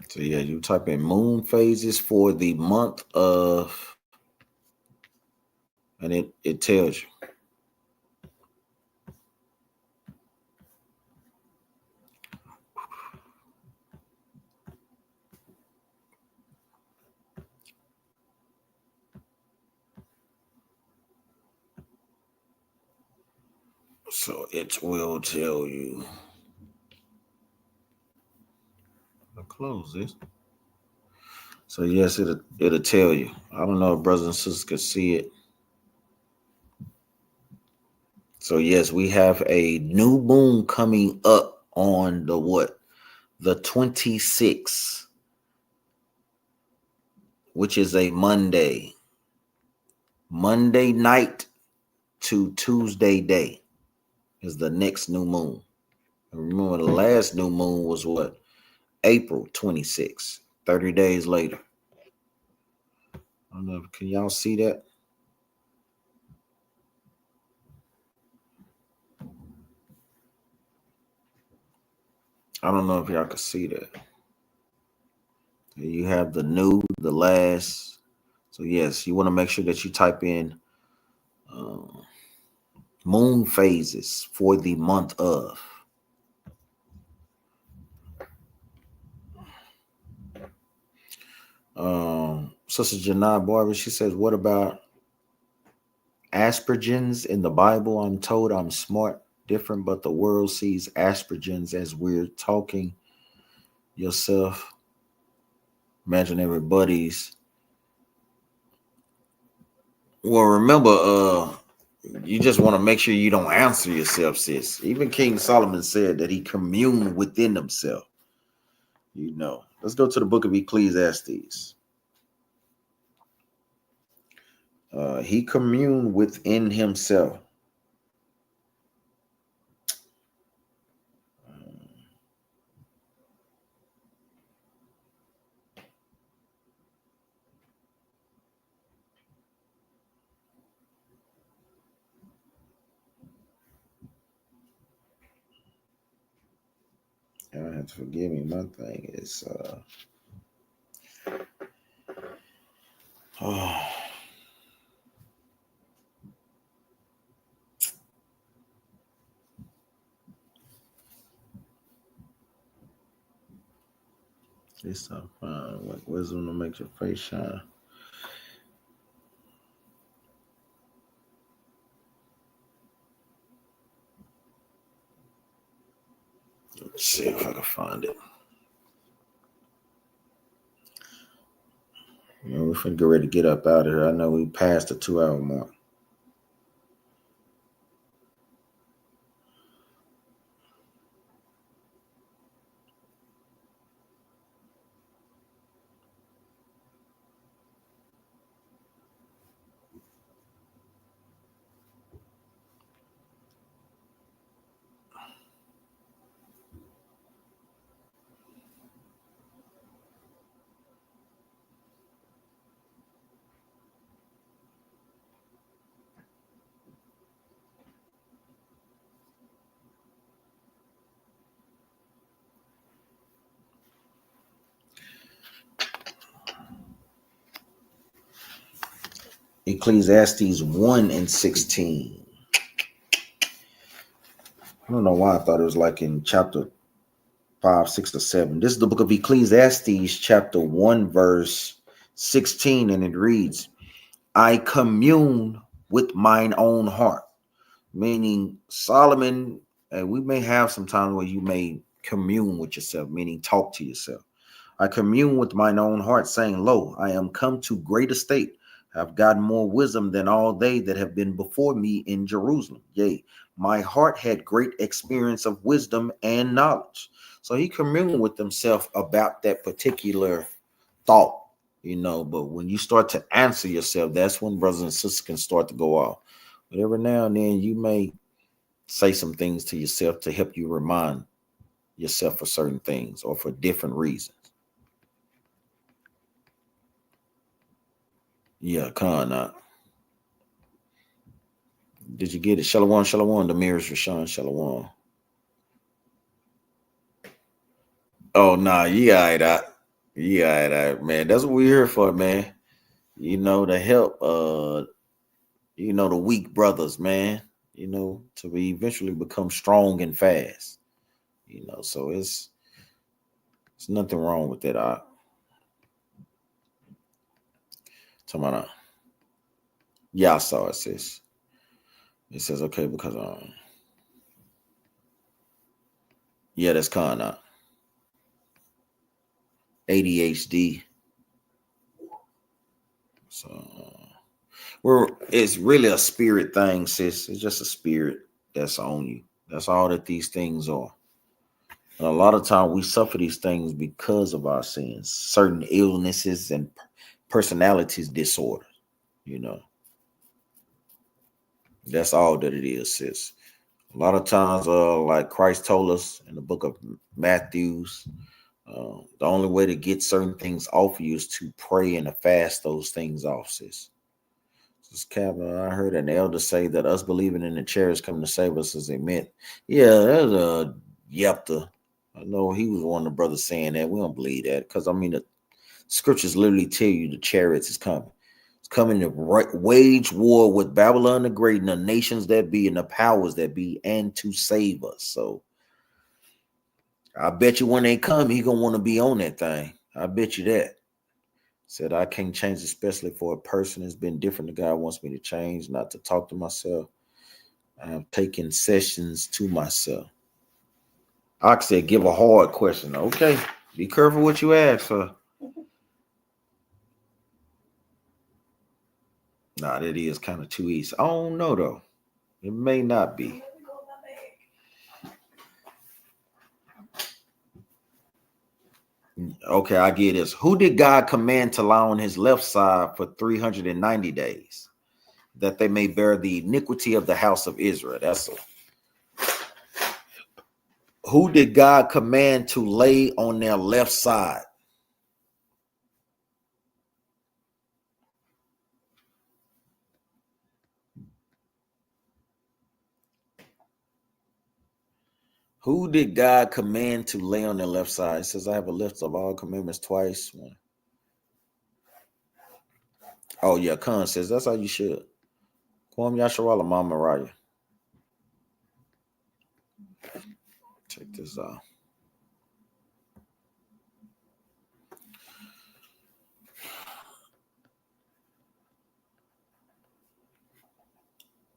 So yeah, you type in moon phases for the month of, and it tells you. So it will tell you. I'll close this. So yes, it'll tell you. I don't know if brothers and sisters can see it. So yes, we have a new moon coming up on the what? The 26th, which is a Monday. Monday night to Tuesday day is the next new moon. And remember, the last new moon was what? April 26th, 30 days later. I don't know. Can y'all see that? I don't know if y'all can see that. You have the new, the last. So yes, you want to make sure that you type in moon phases for the month of. Sister Janai Barber, she says, what about aspersions in the Bible? I'm told I'm smart, different, but the world sees aspersions as weird. Talking yourself, imaginary buddies. Well, remember, you just want to make sure you don't answer yourself, sis. Even King Solomon said that he communed within himself. Let's go to the book of Ecclesiastes. He communed within himself. I have to forgive me. My thing is, oh, this I find like wisdom to make your face shine. Let's see if I can find it. We're finna get ready to get up out of here. I know we passed the 2 hour mark. Ecclesiastes 1 and 16. I don't know why I thought it was like in chapter 5, 6, or 7. This is the book of Ecclesiastes, chapter 1, verse 16, and it reads, I commune with mine own heart. Meaning Solomon, we may have some times where you may commune with yourself, meaning talk to yourself. I commune with mine own heart, saying, lo, I am come to great estate. I have gotten more wisdom than all they that have been before me in Jerusalem. Yea, my heart had great experience of wisdom and knowledge. So he communed with himself about that particular thought, but when you start to answer yourself, that's when brothers and sisters can start to go off. But every now and then you may say some things to yourself to help you remind yourself for certain things or for different reasons. Yeah, Khan. Did you get it? Shalom, shalom. The mirrors Rashawn, shalom. Oh, nah, yeah, man. That's what we're here for, man. To help, the weak brothers, man. To be eventually become strong and fast. So it's nothing wrong with that. Yeah, I saw it, sis. It says okay because yeah, that's kind of ADHD. So it's really a spirit thing, sis. It's just a spirit that's on you. That's all that these things are. And a lot of time we suffer these things because of our sins, certain illnesses and personalities disorders. That's all that it is, sis. A lot of times, like Christ told us in the book of Matthews, the only way to get certain things off of you is to pray and to fast those things off, sis. I heard an elder say that us believing in the chair is coming to save us as they meant. Yeah, that's a yepta. I know he was one of the brothers saying that. We don't believe that because, I mean, the scriptures literally tell you the chariots is coming. It's coming to wage war with Babylon the Great and the nations that be and the powers that be and to save us. So I bet you when they come, he going to want to be on that thing. I bet you that. Said I can't change, especially for a person that's been different. The God wants me to change, not to talk to myself. I'm taking sessions to myself. I said, give a hard question. Okay, be careful what you ask for. Nah, that is kind of too easy. I don't know though. It may not be. Okay, I get this. Who did God command to lie on his left side for 390 days, that they may bear the iniquity of the house of Israel? That's a, who did God command to lay on their left side? Who did God command to lay on their left side? It says, I have a list of all commandments twice. Oh, yeah, Khan says, that's how you should. Kwam Yasharala, Mama Raya. Check this out.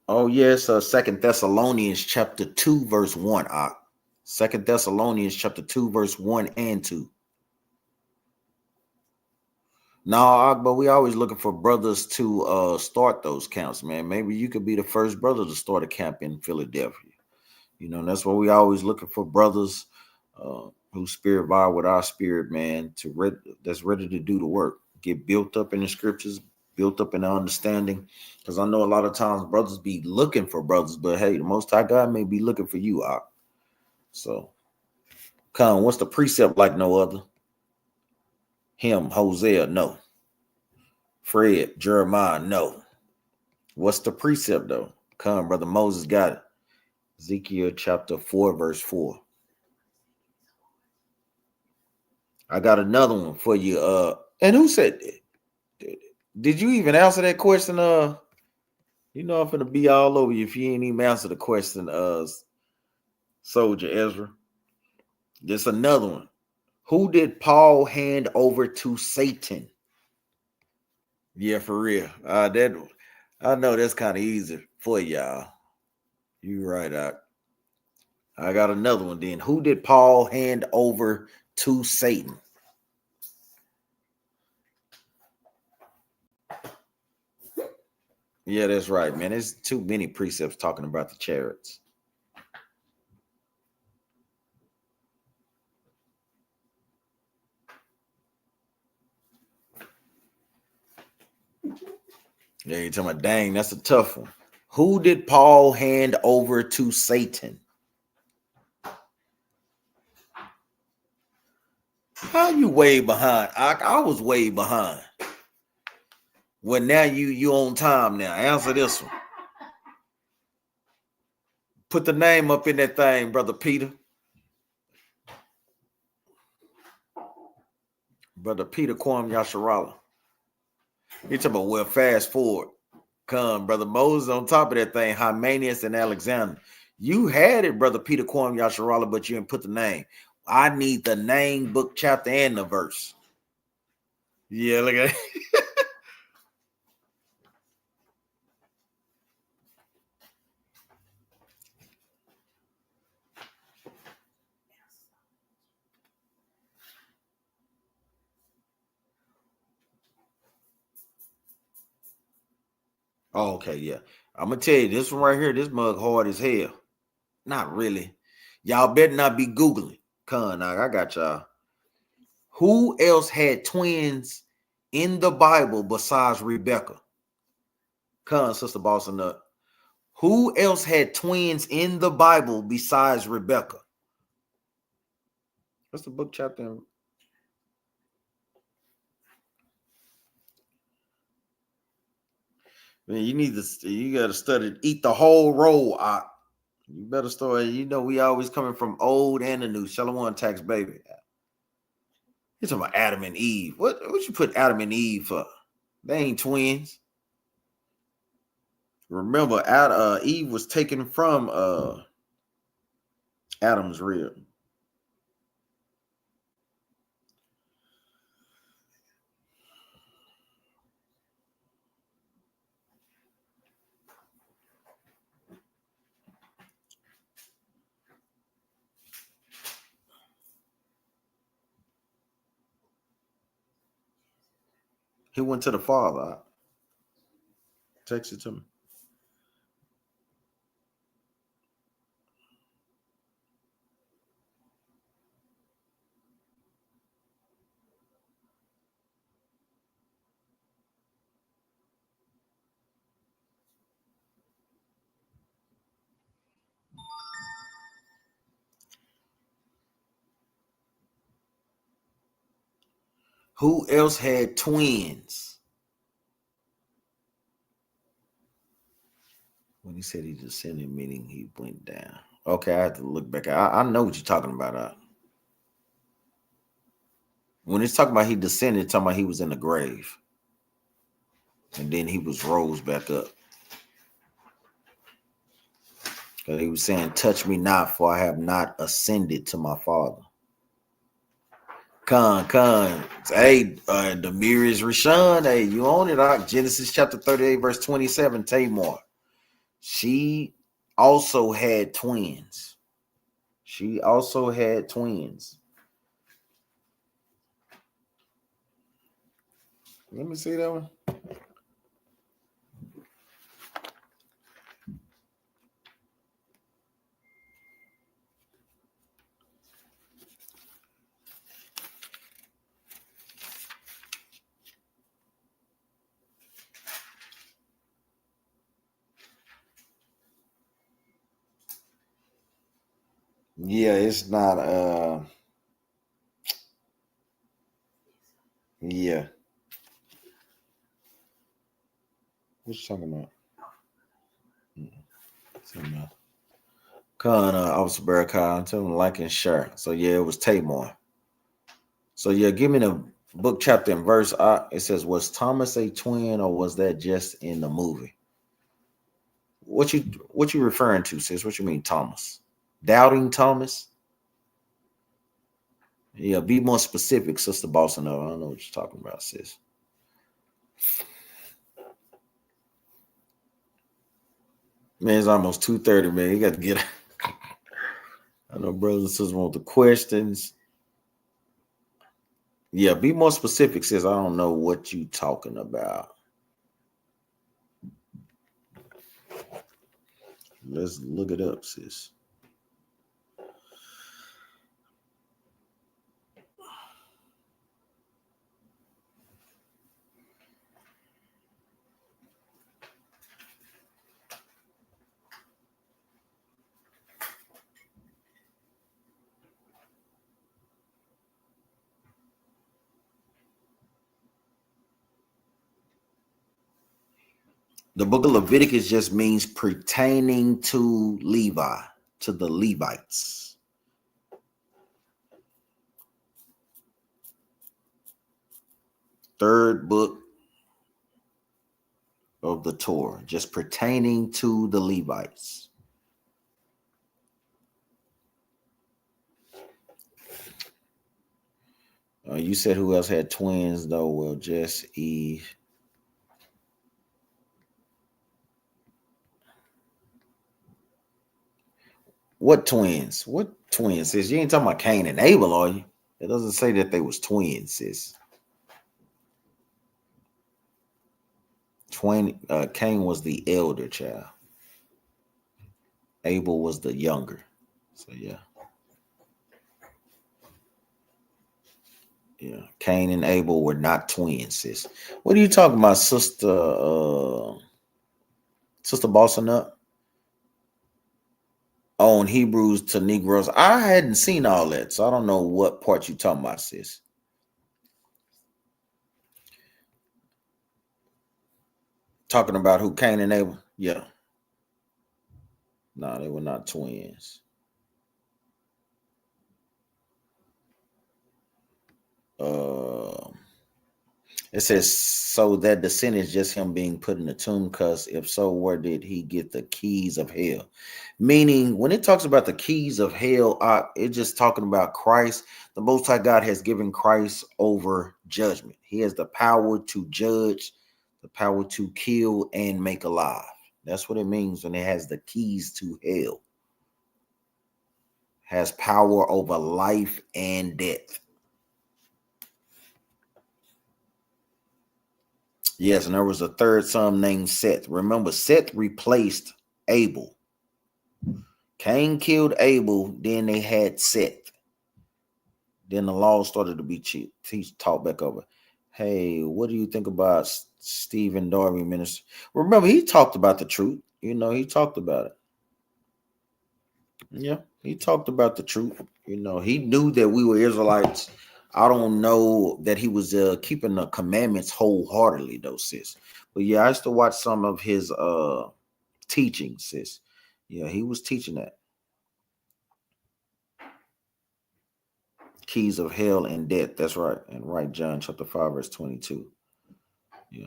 Oh, yes, 2 Thessalonians chapter 2, verse 1. 2 Thessalonians chapter 2, verse 1 and 2. No, but we always looking for brothers to start those camps, man. Maybe you could be the first brother to start a camp in Philadelphia. You know, that's why we always looking for brothers who spirit vibe with our spirit, man, that's ready to do the work, get built up in the scriptures, built up in the understanding. Because I know a lot of times brothers be looking for brothers, but hey, the Most High God may be looking for you, Ak. So, Con, what's the precept like no other? Him, Hosea, no. Fred, Jeremiah, no. What's the precept though? Con, brother Moses got it. Ezekiel chapter 4, verse 4. I got another one for you. And who said that? Did you even answer that question? You know I'm gonna be all over you if you ain't even answer the question, Soldier Ezra. There's another one. Who did Paul hand over to Satan? Yeah, for real. That I know that's kind of easy for y'all. You right out. I got another one then. Who did Paul hand over to Satan? Yeah, that's right, man. There's too many precepts talking about the chariots. Yeah, you're talking about, dang, that's a tough one. Who did Paul hand over to Satan? How you way behind? I was way behind. Well, now you on time now. Answer this one. Put the name up in that thing, brother Peter. Brother Peter Kwam Yasharala. You talking about, well, fast forward. Come, brother Moses on top of that thing, Hymenius and Alexander. You had it, brother Peter Kwam Yasharala, but you didn't put the name. I need the name, book, chapter, and the verse. Yeah, look at it. Oh, okay, yeah. I'm gonna tell you this one right here. This mug hard as hell. Not really. Y'all better not be Googling. Con, I got y'all. Who else had twins in the Bible besides Rebecca? Con, Sister Bossa Nut. Who else had twins in the Bible besides Rebecca? What's the book chapter? Man, you got to study, eat the whole roll out. You better start. You know, we always coming from old and the new. Shalom tax baby. You talking about Adam and Eve. What you put Adam and Eve for? They ain't twins. Remember, Eve was taken from Adam's rib. He went to the Father. Text it to me. Who else had twins? When he said he descended, meaning he went down. Okay, I have to look back. I know what you're talking about. When it's talking about he descended, it's talking about he was in the grave. And then he was rose back up. Because he was saying, touch me not, for I have not ascended to my Father. Con. Hey, Demir is Rashawn. Hey, you own it. Genesis chapter 38, verse 27, Tamar. She also had twins. Let me see that one. Yeah, it's not yeah. What you talking about? Con Officer Barakai, tell him like and share. So yeah, it was Tamar. So yeah, give me the book chapter and verse. It says, was Thomas a twin or was that just in the movie? What you referring to, sis? What you mean, Thomas? Doubting Thomas? Yeah, be more specific, Sister Boston. I don't know what you're talking about, sis. Man, it's almost 2:30, man. You got to get. I know brothers and sisters want the questions. Yeah, be more specific, sis. I don't know what you talking about. Let's look it up, sis. The book of Leviticus just means pertaining to Levi, to the Levites. Third book of the Torah, just pertaining to the Levites. You said who else had twins, though? Well, just Eve. What twins? What twins, sis? You ain't talking about Cain and Abel, are you? It doesn't say that they was twins, sis. Cain was the elder child. Abel was the younger. So yeah. Yeah. Cain and Abel were not twins, sis. What are you talking about, Sister Bossing Up? On Hebrews to Negroes. I hadn't seen all that, so I don't know what part you talking about, sis. Talking about who Cain and Abel? Yeah. No, they were not twins. It says, so that the sin is just him being put in the tomb, because if so, where did he get the keys of hell? Meaning, when it talks about the keys of hell, it's just talking about Christ. The Most High God has given Christ over judgment. He has the power to judge, the power to kill and make alive. That's what it means when it has the keys to hell. Has power over life and death. Yes, and there was a third son named Seth. Remember, Seth replaced Abel. Cain killed Abel, then they had Seth. Then the law started to be taught back over. Hey, what do you think about Stephen Darby, minister? Remember, he talked about the truth. He talked about it. Yeah, he talked about the truth. He knew that we were Israelites. I don't know that he was keeping the commandments wholeheartedly, though, sis. But yeah, I used to watch some of his teaching, sis. Yeah, he was teaching that. Keys of hell and death. That's right. And right, John chapter 5, verse 22. Yeah.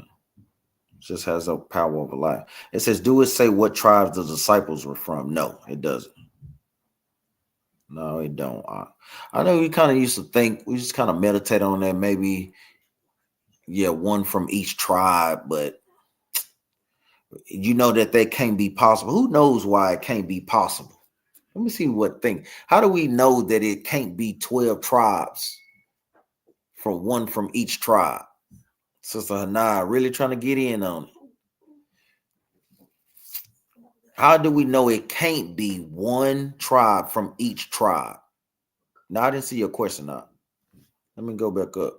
Just has a power over life. It says, do it say what tribes the disciples were from? No, it doesn't. No, it don't. I know we kind of used to think, we just kind of meditate on that, maybe, yeah, one from each tribe, but you know that can't be possible. Who knows why it can't be possible? Let me see what thing. How do we know that it can't be 12 tribes from one from each tribe? Sister Hannah really trying to get in on it. How do we know it can't be one tribe from each tribe? Now, I didn't see your question up. Let me go back up.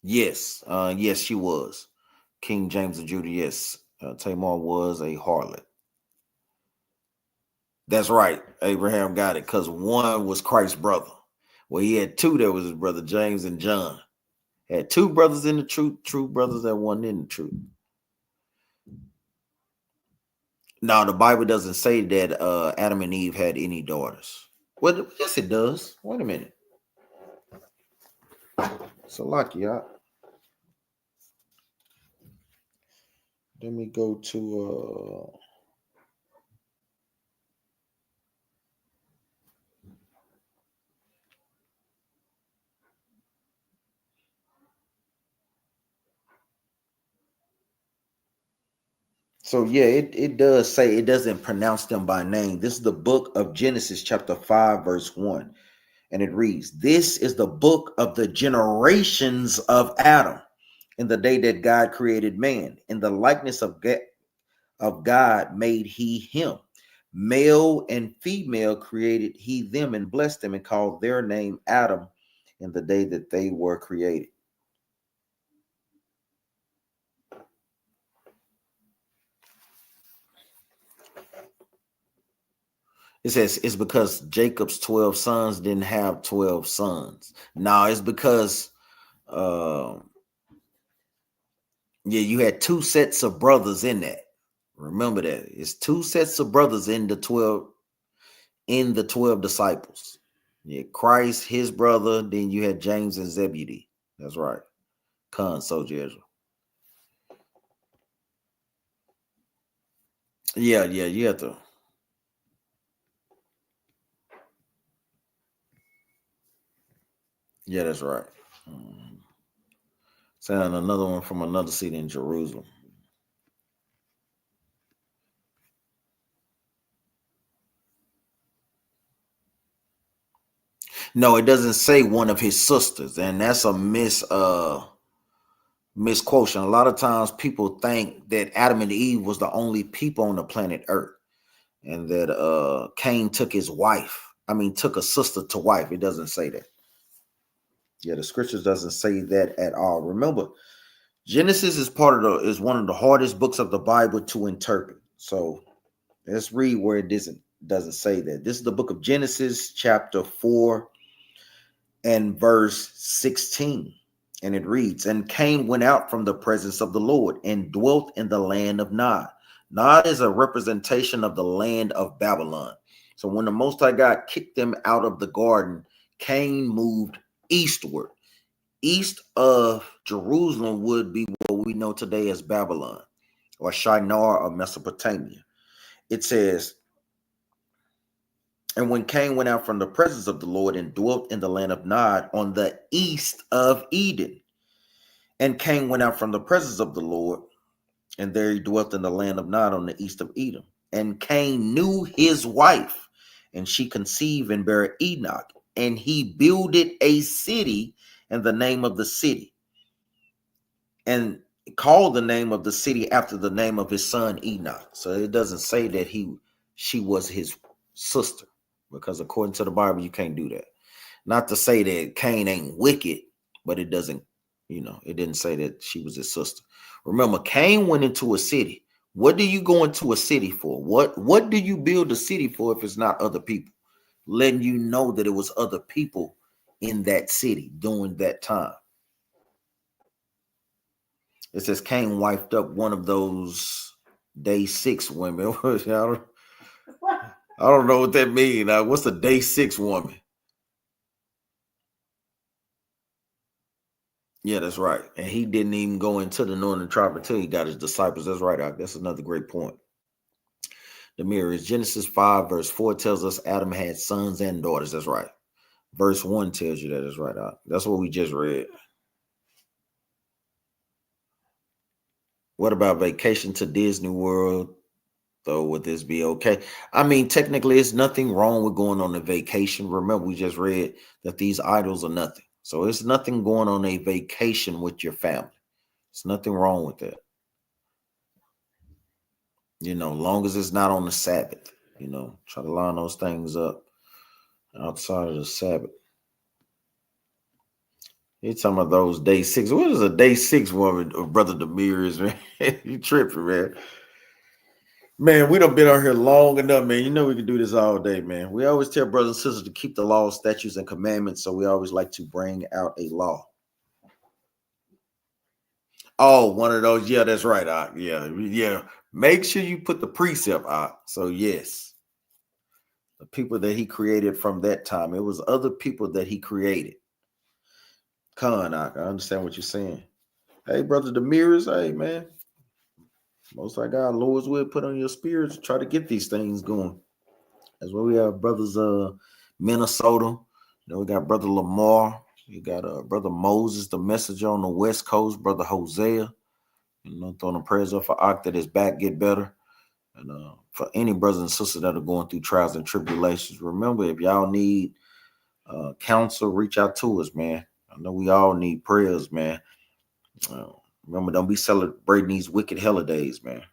Yes, yes, she was. King James of Judah, yes. Tamar was a harlot. That's right. Abraham got it because one was Christ's brother. Well, he had two that was his brother, James and John. Had two brothers in the truth, true brothers that weren't in the truth. Now, the Bible doesn't say that Adam and Eve had any daughters. Well, yes, it does. Wait a minute. So, lucky, let me go to so yeah, it does say, it doesn't pronounce them by name. This is the book of Genesis, chapter 5, verse 1. And it reads, this is the book of the generations of Adam in the day that God created man. In the likeness of God made he him. Male and female created he them and blessed them and called their name Adam in the day that they were created. It says it's because Jacob's 12 sons didn't have 12 sons. No, it's because yeah, you had two sets of brothers in that. Remember that. It's two sets of brothers in the 12 disciples. Yeah, Christ, his brother, then you had James and Zebedee. That's right. Soldier Ezra. Yeah, you have to. Yeah, that's right. Saying another one from another city in Jerusalem. No, it doesn't say one of his sisters, and that's a misquotation. A lot of times people think that Adam and Eve was the only people on the planet Earth, and that Cain took his wife. Took a sister to wife. It doesn't say that. Yeah, the scriptures doesn't say that at all. Remember, Genesis is one of the hardest books of the Bible to interpret. So let's read where it doesn't say that. This is the book of Genesis, chapter 4 and verse 16. And it reads, and Cain went out from the presence of the Lord and dwelt in the land of Nod. Nod is a representation of the land of Babylon. So when the Most High God kicked them out of the garden, Cain moved eastward. East of Jerusalem would be what we know today as Babylon or Shinar or Mesopotamia. It says, and when Cain went out from the presence of the Lord and dwelt in the land of Nod on the east of Eden. And Cain went out from the presence of the Lord, and there he dwelt in the land of Nod on the east of Eden. And Cain knew his wife, and she conceived and bare Enoch. And he builded a city, and the name of the city, and called the name of the city after the name of his son Enoch. So it doesn't say that she was his sister, because according to the Bible, you can't do that. Not to say that Cain ain't wicked, but it doesn't, it didn't say that she was his sister. Remember, Cain went into a city. What do you go into a city for? What do you build a city for if it's not other people? Letting you know that it was other people in that city during that time. It says Cain wiped up one of those day 6 women. I don't know what that means. What's a day 6 woman? Yeah, that's right. And he didn't even go into the northern tribe until he got his disciples. That's right. That's another great point. The mirror is Genesis 5, verse 4 tells us Adam had sons and daughters. That's right. Verse 1 tells you that. That's right. That's what we just read. What about vacation to Disney World? Though, would this be okay? I mean, technically, it's nothing wrong with going on a vacation. Remember, we just read that these idols are nothing. So it's nothing going on a vacation with your family. There's nothing wrong with that. Long as it's not on the Sabbath. Try to line those things up outside of the Sabbath. You're talking about those day 6. What is a day 6 woman, Brother Demiris, man? You tripping, man. Man, we done been out here long enough, man. We can do this all day, man. We always tell brothers and sisters to keep the law, statutes, and commandments, so we always like to bring out a law. Oh, one of those. Yeah, that's right. Yeah. Make sure you put the precept out. So, yes. The people that he created from that time. It was other people that he created. Khan, I understand what you're saying. Hey, Brother Demiris, hey, man. Most like God, Lord's will put on your spirit to try to get these things going. That's why we have brothers Minnesota. We got Brother Lamar. You got Brother Moses, the messenger on the West Coast, Brother Hosea. Throwing the prayers up for Ak that his back get better. And for any brothers and sisters that are going through trials and tribulations, remember, if y'all need counsel, reach out to us, man. I know we all need prayers, man. Remember, don't be celebrating these wicked holidays, man.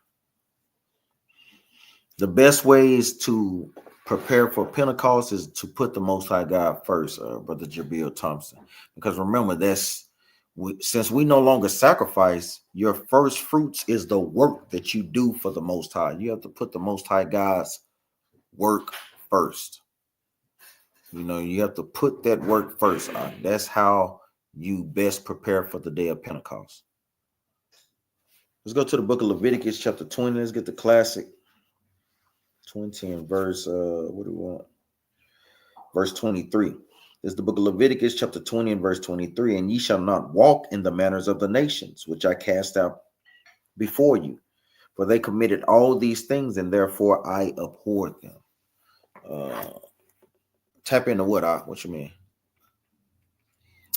The best ways to prepare for Pentecost is to put the Most High God first, Brother Jabil Thompson. Because remember, since we no longer sacrifice, your first fruits is the work that you do for the Most High. You have to put the Most High God's work first. You have to put that work first. That's how you best prepare for the day of Pentecost. Let's go to the book of Leviticus, chapter 20. Let's get the classic 20 and verse, what do we want? Verse 23. This is the book of Leviticus, chapter 20 and verse 23. And ye shall not walk in the manners of the nations, which I cast out before you. For they committed all these things, and therefore I abhorred them. Tap into what you mean?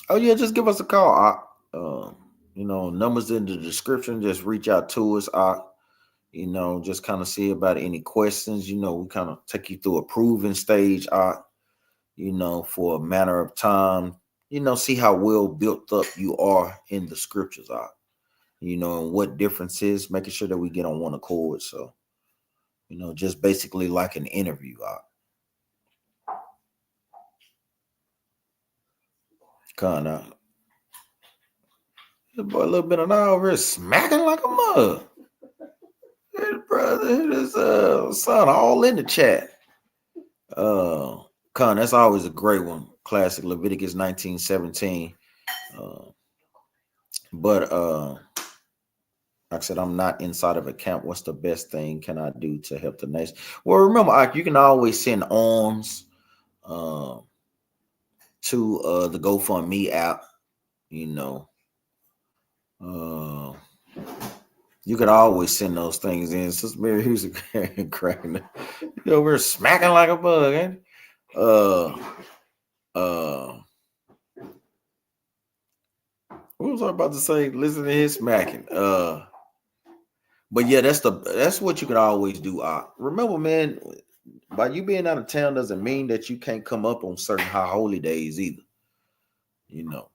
Oh, yeah, just give us a call. Numbers in the description. Just reach out to us. Just kind of see about any questions. We kind of take you through a proving stage. For a matter of time. See how well built up you are in the scriptures. And what difference is, making sure that we get on one accord. So, just basically like an interview. Kind of. The boy a little bit of now over here smacking like a mug. Hey, brother, his son all in the chat. That's always a great one. Classic Leviticus 19:17. But Like I said, I'm not inside of a camp. What's the best thing can I do to help the nation? Well, remember, Ike, you can always send arms to the GoFundMe app. You know, you could always send those things in. Sister Mary Hughes cracking. We're smacking like a bug, ain't it? What was I about to say? Listen to his smacking. But yeah, that's what you can always do. Remember, man, by you being out of town doesn't mean that you can't come up on certain high holy days either. You know,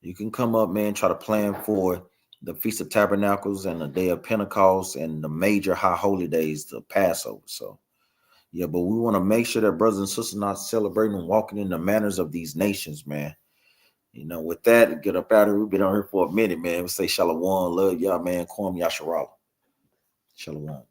you can come up, man, try to plan for the Feast of Tabernacles and the Day of Pentecost and the major high holy days, the Passover. So yeah, but we want to make sure that brothers and sisters not celebrating and walking in the manners of these nations, man. With that, get up out of here. We've been on here for a minute, man. We say shalom, love y'all, man. Kwam Yasharala. Shalom.